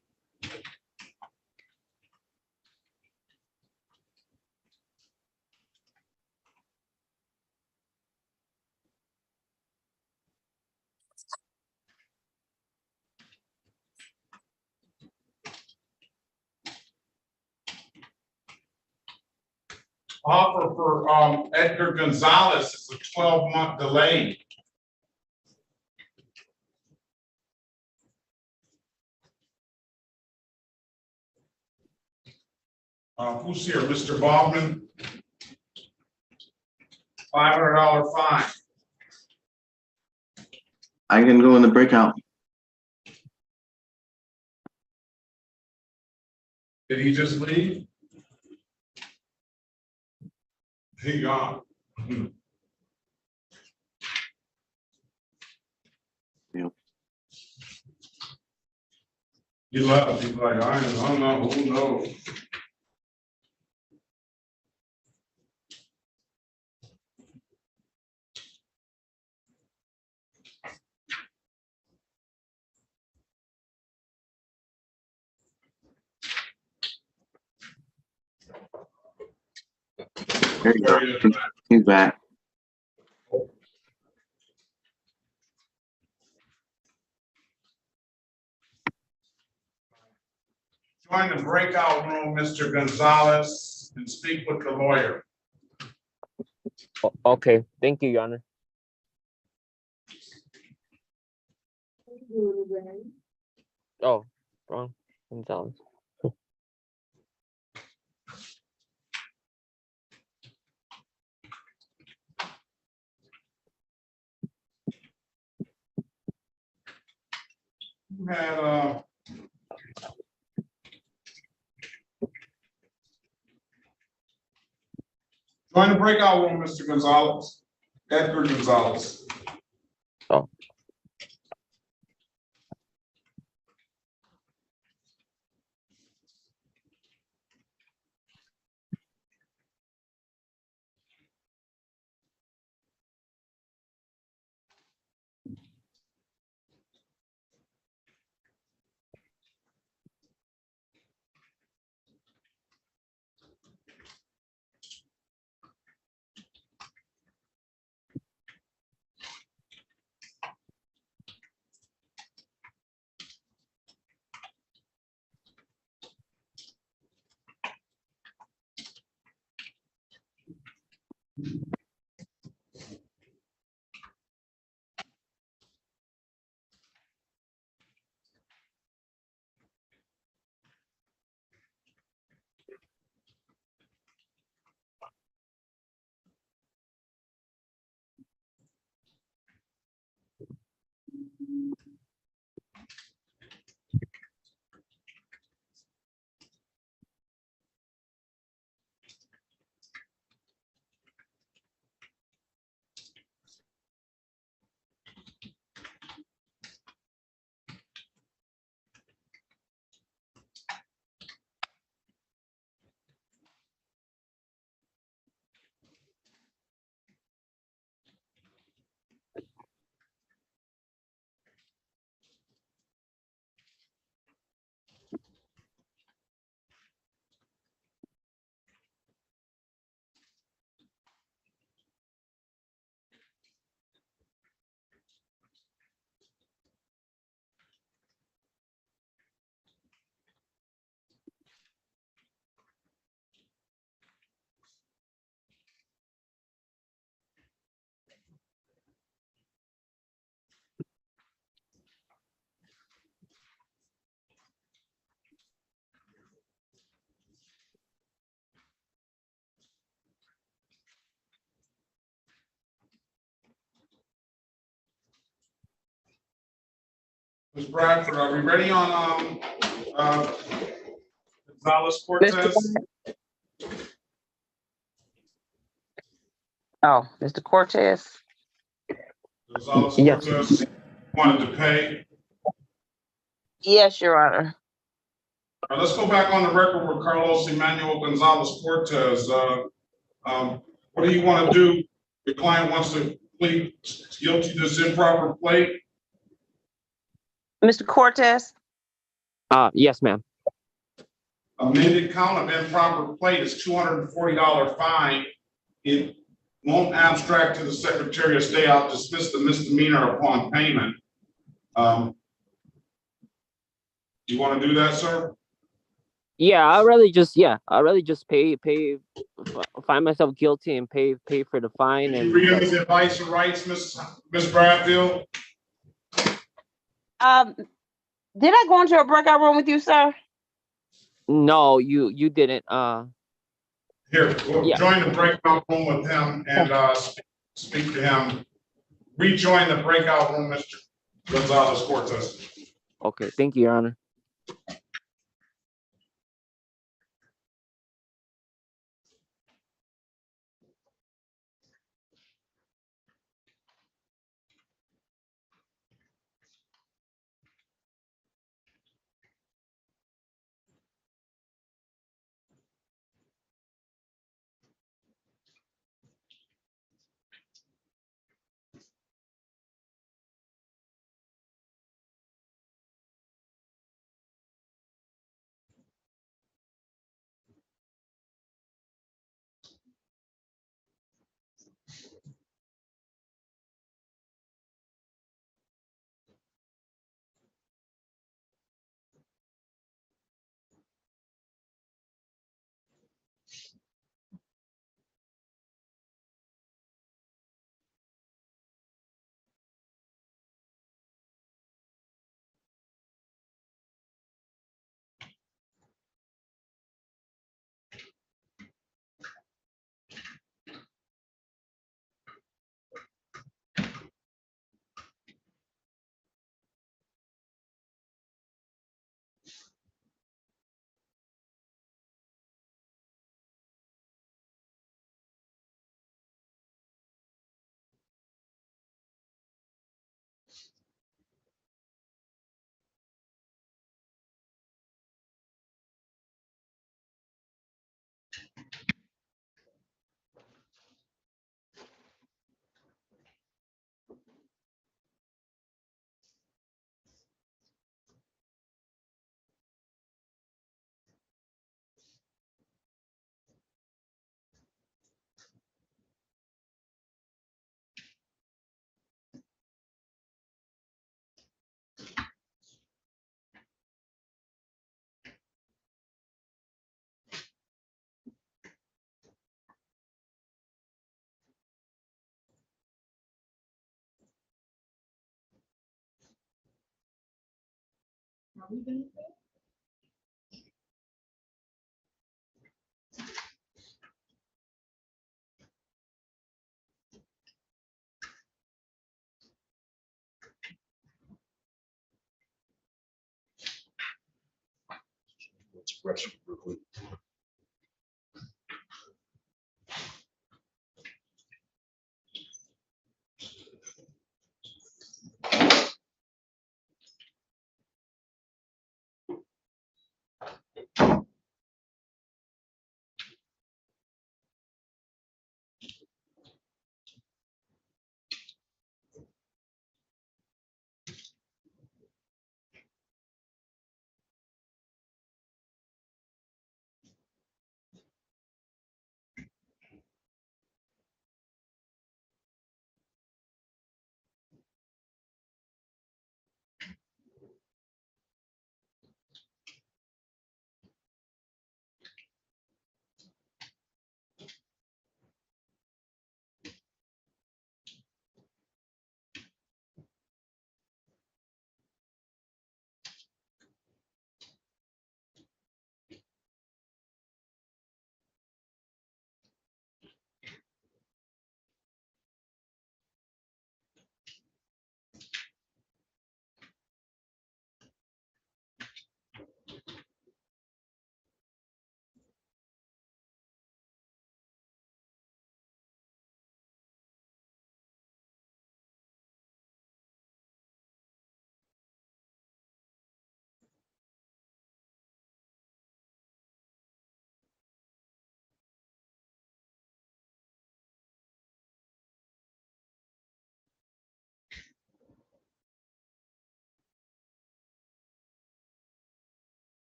Offer for Edgar Gonzalez is a 12-month delay. Who's here? Mr. Baldwin? $500 fine. I can go in the breakout. Did he just leave? He gone. Yep. You left. He's like, I don't know. Who knows? There you go. He's back. Join the breakout room, Mr. Gonzalez, and speak with the lawyer. Okay, thank you, Your Honor. Oh, wrong. Gonzalez. You had, join the breakout room, Mr. Gonzalez, Edgar Gonzalez. Oh. Ms. Bradford, are we ready on, Gonzalez Cortez? Oh, Mr. Cortez? Gonzalez Yes. Cortez wanted to pay. Yes, Your Honor. All right, let's go back on the record with Carlos Emmanuel Gonzalez Cortez. What do you want to do? The client wants to plead guilty to this improper plate. Mr. Cortez? Yes, ma'am. Amended count of improper plate is $240 fine. It won't abstract to the Secretary of State. I'll dismiss the misdemeanor upon payment. You want to do that, sir? Yeah, I'd rather just pay, find myself guilty and pay for the fine. Did And you read his advice and rights, Miss Bradfield? Did I go into a breakout room with you, sir? No, you didn't. Here, we'll Yeah. join the breakout room with him and speak to him. Rejoin the breakout room, Mr. Gonzalez Cortez. Okay, thank you, Your Honor.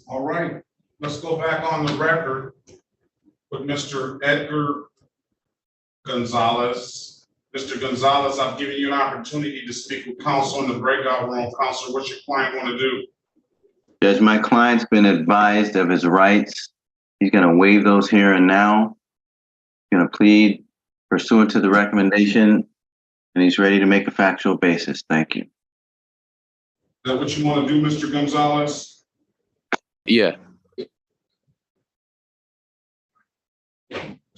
All right, let's go back on the record with Mr. Edgar Gonzalez. Mr. Gonzalez, I've given you an opportunity to speak with counsel in the breakout room. Counsel, what's your client want to do? Judge, my client's been advised of his rights. He's going to waive those here and now. He's going to plead pursuant to the recommendation, and he's ready to make a factual basis. Thank you. Is that what you want to do, Mr. Gonzalez? Yeah. It's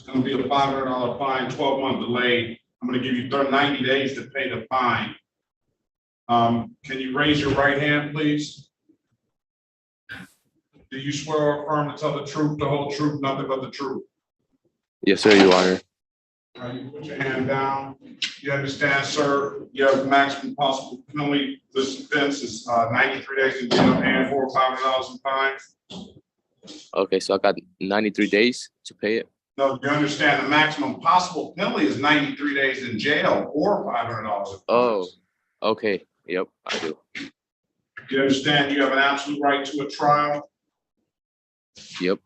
going to be a $500 fine, 12-month delay. I'm going to give you 90 days to pay the fine. Can you raise your right hand, please? Do you swear or affirm to tell the truth, the whole truth, nothing but the truth? Yes, sir, Your Honor. You put your hand down. You understand, sir, you have the maximum possible penalty. This offense is 93 days in jail and $500 in fines. Okay, so I got 93 days to pay it. No, you understand the maximum possible penalty is 93 days in jail or $500. Oh, okay. Yep, I do. You understand you have an absolute right to a trial? Yep.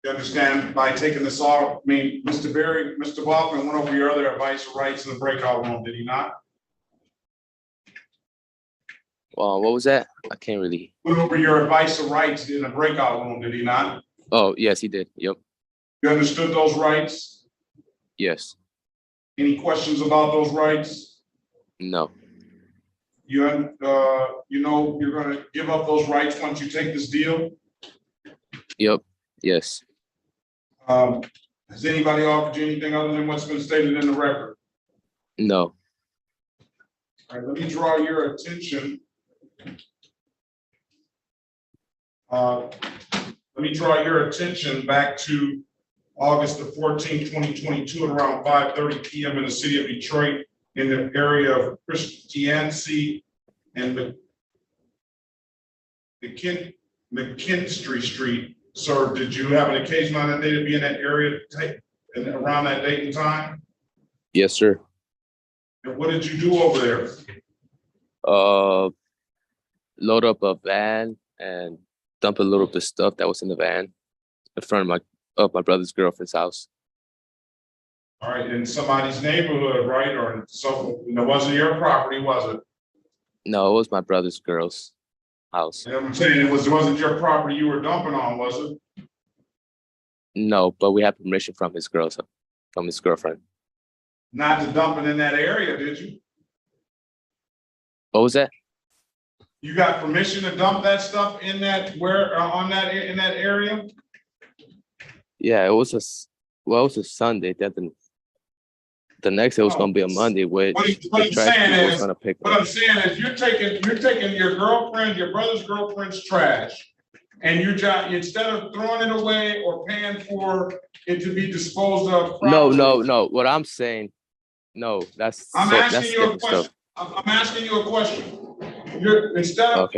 You understand by taking this off, I mean, Mr. Bachman went over your other advice or rights in the breakout room, did he not? What was that? I can't really. Went over your advice or rights in the breakout room, did he not? Oh, yes, he did. Yep. You understood those rights? Yes. Any questions about those rights? No. You know you're gonna give up those rights once you take this deal? Yep. Yes. Has anybody offered you anything other than what's been stated in the record? No. All right, let me draw your attention. Back to August the 14th, 2022 at around 5:30 p.m. in the city of Detroit in the area of Christiancy and McKinstry Street. Sir, did you have an occasion on that day to be in that area around that date and time? Yes, sir. And what did you do over there? Load up a van and dump a little bit of stuff that was in the van in front of my brother's girlfriend's house. All right, in somebody's neighborhood, right? Or so it wasn't your property, was it? No, it was my brother's girl's house. And I'm saying it wasn't your property you were dumping on, was it? No, but we had permission from his girlfriend. Not to dump it in that area, did you? What was that? You got permission to dump that stuff in that in that area? Yeah, it was a Sunday. The next day was gonna be a Monday, which the trash people was gonna pick What up. I'm saying is you're taking your brother's girlfriend's trash, and instead of throwing it away or paying for it to be disposed of. No. What I'm saying, no, that's different stuff. I'm asking you a question. Instead of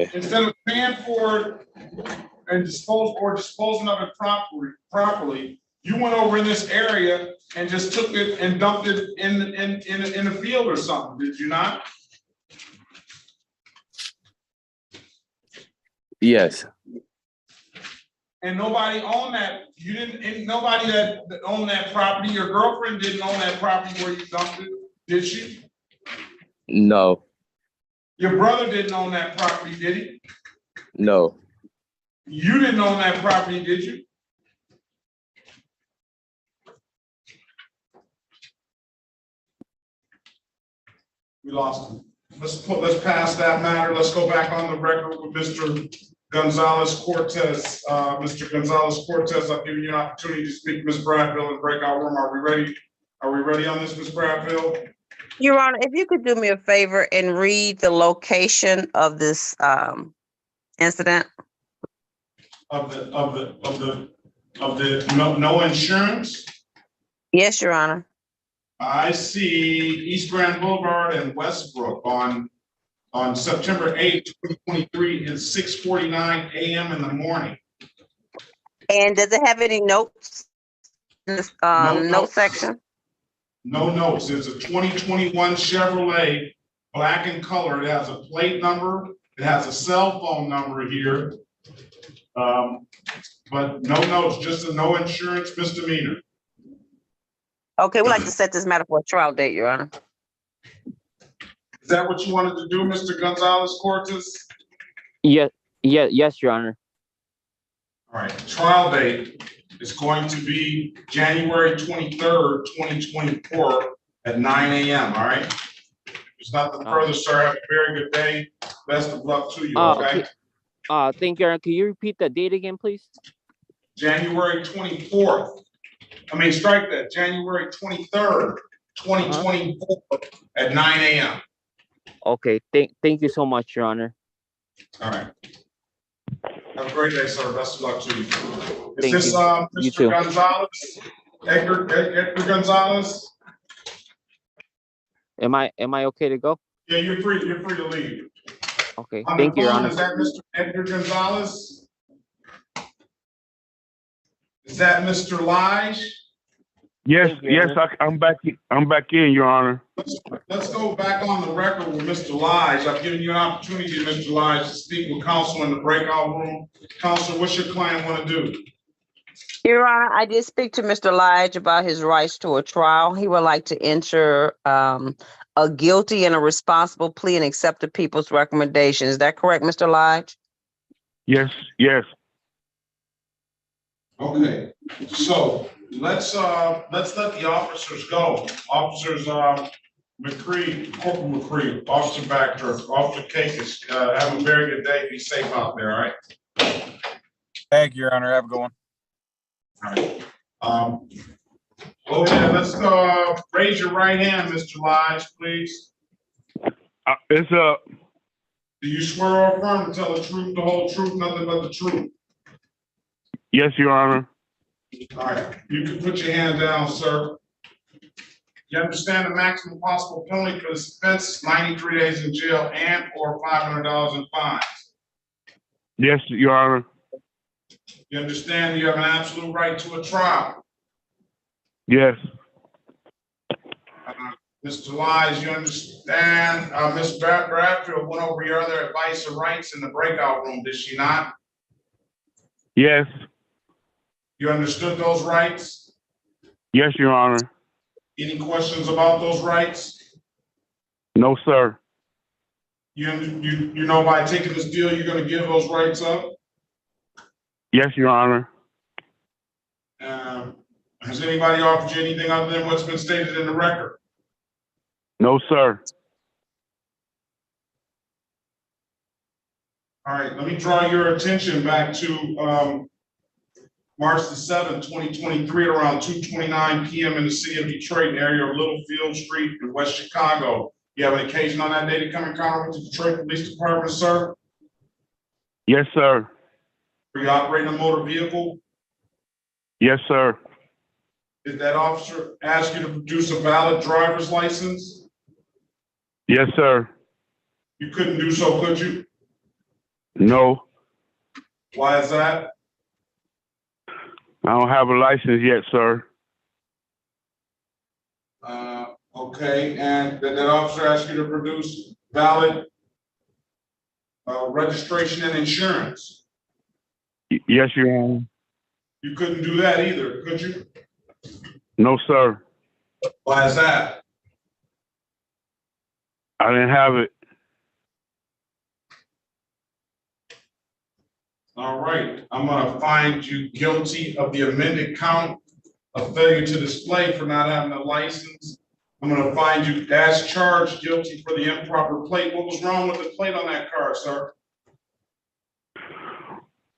paying for it and disposing of it properly, you went over in this area and just took it and dumped it in a field or something, did you not? Yes. And nobody owned that. Nobody that owned that property. Your girlfriend didn't own that property where you dumped it, did she? No. Your brother didn't own that property, did he? No. You didn't own that property, did you? We lost him. Let's pass that matter. Let's go back on the record with Mr. Gonzalez Cortez. Mr. Gonzalez Cortez, I've given you an opportunity to speak to Ms. Bradfield in breakout room. Are we ready? Are we ready on this, Ms. Bradfield? Your Honor, if you could do me a favor and read the location of this incident. Of the no insurance? Yes, Your Honor. I see East Grand Boulevard and Westbrook on September 8th, 2023 at 6:49 a.m. in the morning. And does it have any notes? This note section? No notes. It's a 2021 Chevrolet, black in color. It has a plate number. It has a cell phone number here. But no notes, just a no insurance misdemeanor. Okay, we'd like to set this matter for a trial date, Your Honor. Is that what you wanted to do, Mr. Gonzalez Cortez? Yes, Your Honor. All right, trial date is going to be January 23rd, 2024 at 9 a.m., all right? There's nothing further, sir. Have a very good day. Best of luck to you, okay? Thank you, Your Honor. Can you repeat the date again, please? January 24th. I mean, strike that, January 23rd, 2024 at 9 a.m. Okay, thank you so much, Your Honor. All right. Have a great day, sir. Best of luck to you. Is Thank this you. You Mr. too. Gonzalez? Edgar Gonzalez? Am I okay to go? Yeah, you're free to leave. Okay, On thank the you, Your phone, Honor. is that Mr. Edgar Gonzalez? Is that Mr. Lige? Yes, Thank you, yes, Honor. I'm back. I'm back in, Your Honor. Let's go back on the record with Mr. Lige. I've given you an opportunity, Mr. Lige, to speak with counsel in the breakout room. Counsel, what's your client want to do? Your Honor, I did speak to Mr. Lige about his rights to a trial. He would like to enter a guilty and a responsible plea and accept the people's recommendation. Is that correct, Mr. Lige? Yes, yes. Okay, so let's let the officers go. Officers McCree, Corporal McCree, Officer Baxter, Officer Kakis, have a very good day. Be safe out there, all right? Thank you, Your Honor. Have a good one. All right. Okay, let's raise your right hand, Mr. Lige, please. It's up. Do you swear or affirm to tell the truth, the whole truth, nothing but the truth? Yes, Your Honor. All right, you can put your hand down, sir. You understand the maximum possible penalty for this offense, 93 days in jail and or $500 in fines. Yes, Your Honor. You understand you have an absolute right to a trial. Yes. Mr. Lige, you understand, Ms. Bradfield went over your other advice and rights in the breakout room, did she not? Yes. You understood those rights? Yes, Your Honor. Any questions about those rights? No, sir. You know by taking this deal, you're gonna give those rights up? Yes, Your Honor. Has anybody offered you anything other than what's been stated in the record? No, sir. All right, let me draw your attention back to March the 7th, 2023, at around 2:29 p.m. in the city of Detroit, area of Littlefield Street in West Chicago. You have an occasion on that day to come in contact with the Detroit Police Department, sir? Yes, sir. Were you operating a motor vehicle? Yes, sir. Did that officer ask you to produce a valid driver's license? Yes, sir. You couldn't do so, could you? No, Why is that? I don't have a license yet, sir. Okay, and did that officer ask you to produce valid registration and insurance? Yes, Your Honor. You couldn't do that either, could you? No, sir. Why is that? I didn't have it. All right, I'm gonna find you guilty of the amended count of failure to display for not having a license. I'm gonna find you as charged guilty for the improper plate. What was wrong with the plate on that car, sir?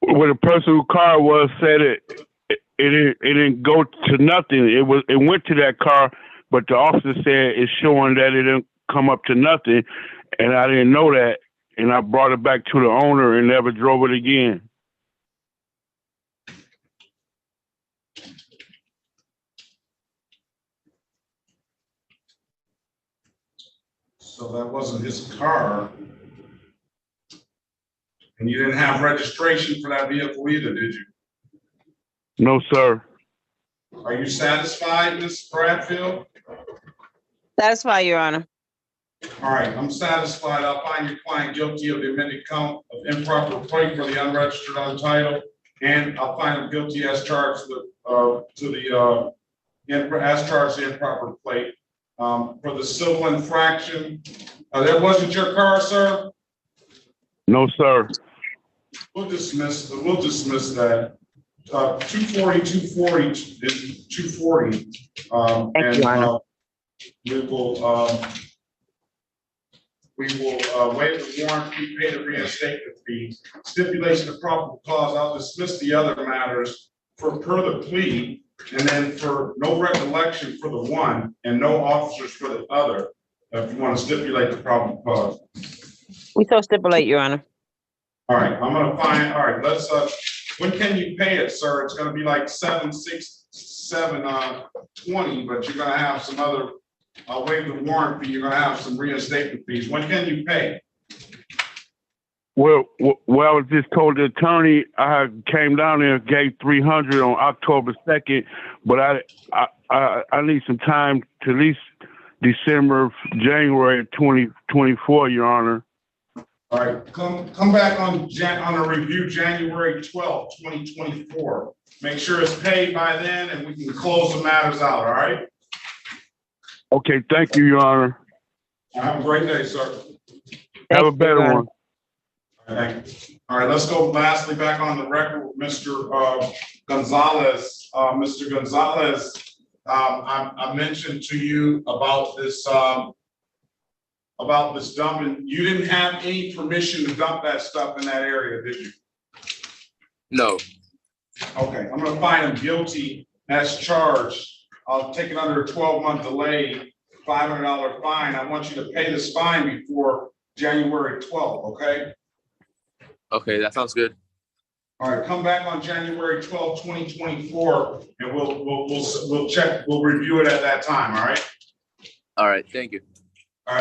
Well, the person whose car was said it didn't go to nothing. It went to that car, but the officer said it's showing that it didn't come up to nothing, and I didn't know that, and I brought it back to the owner and never drove it again. So that wasn't his car. And you didn't have registration for that vehicle either, did you? No, sir. Are you satisfied, Ms. Bradfield? Satisfied, Your Honor. All right, I'm satisfied. I'll find your client guilty of the amended count of improper plate for the unregistered untitled, and I'll find him guilty as charged as charged the improper plate. For the civil infraction, that wasn't your car, sir? No, sir. We'll dismiss that. 240 is 240. Thank you, Your Honor. We will waive the warrant fee, pay the reinstatement fee, stipulation of probable cause. I'll dismiss the other matters per the plea, and then for no recollection for the one and no officers for the other, if you want to stipulate the probable cause. We so stipulate, Your Honor. All right, I'm gonna find, all right, let's, when can you pay it, sir? It's gonna be like 7/6/7/20, but you're gonna have some other I'll waive the warrant fee. You're gonna have some reinstatement fees. When can you pay? Well, I was just told the attorney I came down there and gave 300 on October 2nd, but I need some time to at least December, January 2024, Your Honor. All right, come back on a review January 12th, 2024. Make sure it's paid by then and we can close the matters out, all right? Okay, thank you, Your Honor. Have a great day, sir. Have a better one. Thank you. All right, let's go lastly back on the record with Mr. Gonzalez. Mr. Gonzalez, I mentioned to you about this dumping. You didn't have any permission to dump that stuff in that area, did you? No. Okay, I'm gonna find him guilty as charged. I'll take it under a 12-month delay, $500 fine. I want you to pay this fine before January 12th, okay? Okay, that sounds good. All right, come back on January 12th, 2024, and we'll check, we'll review it at that time, all right? All right, thank you.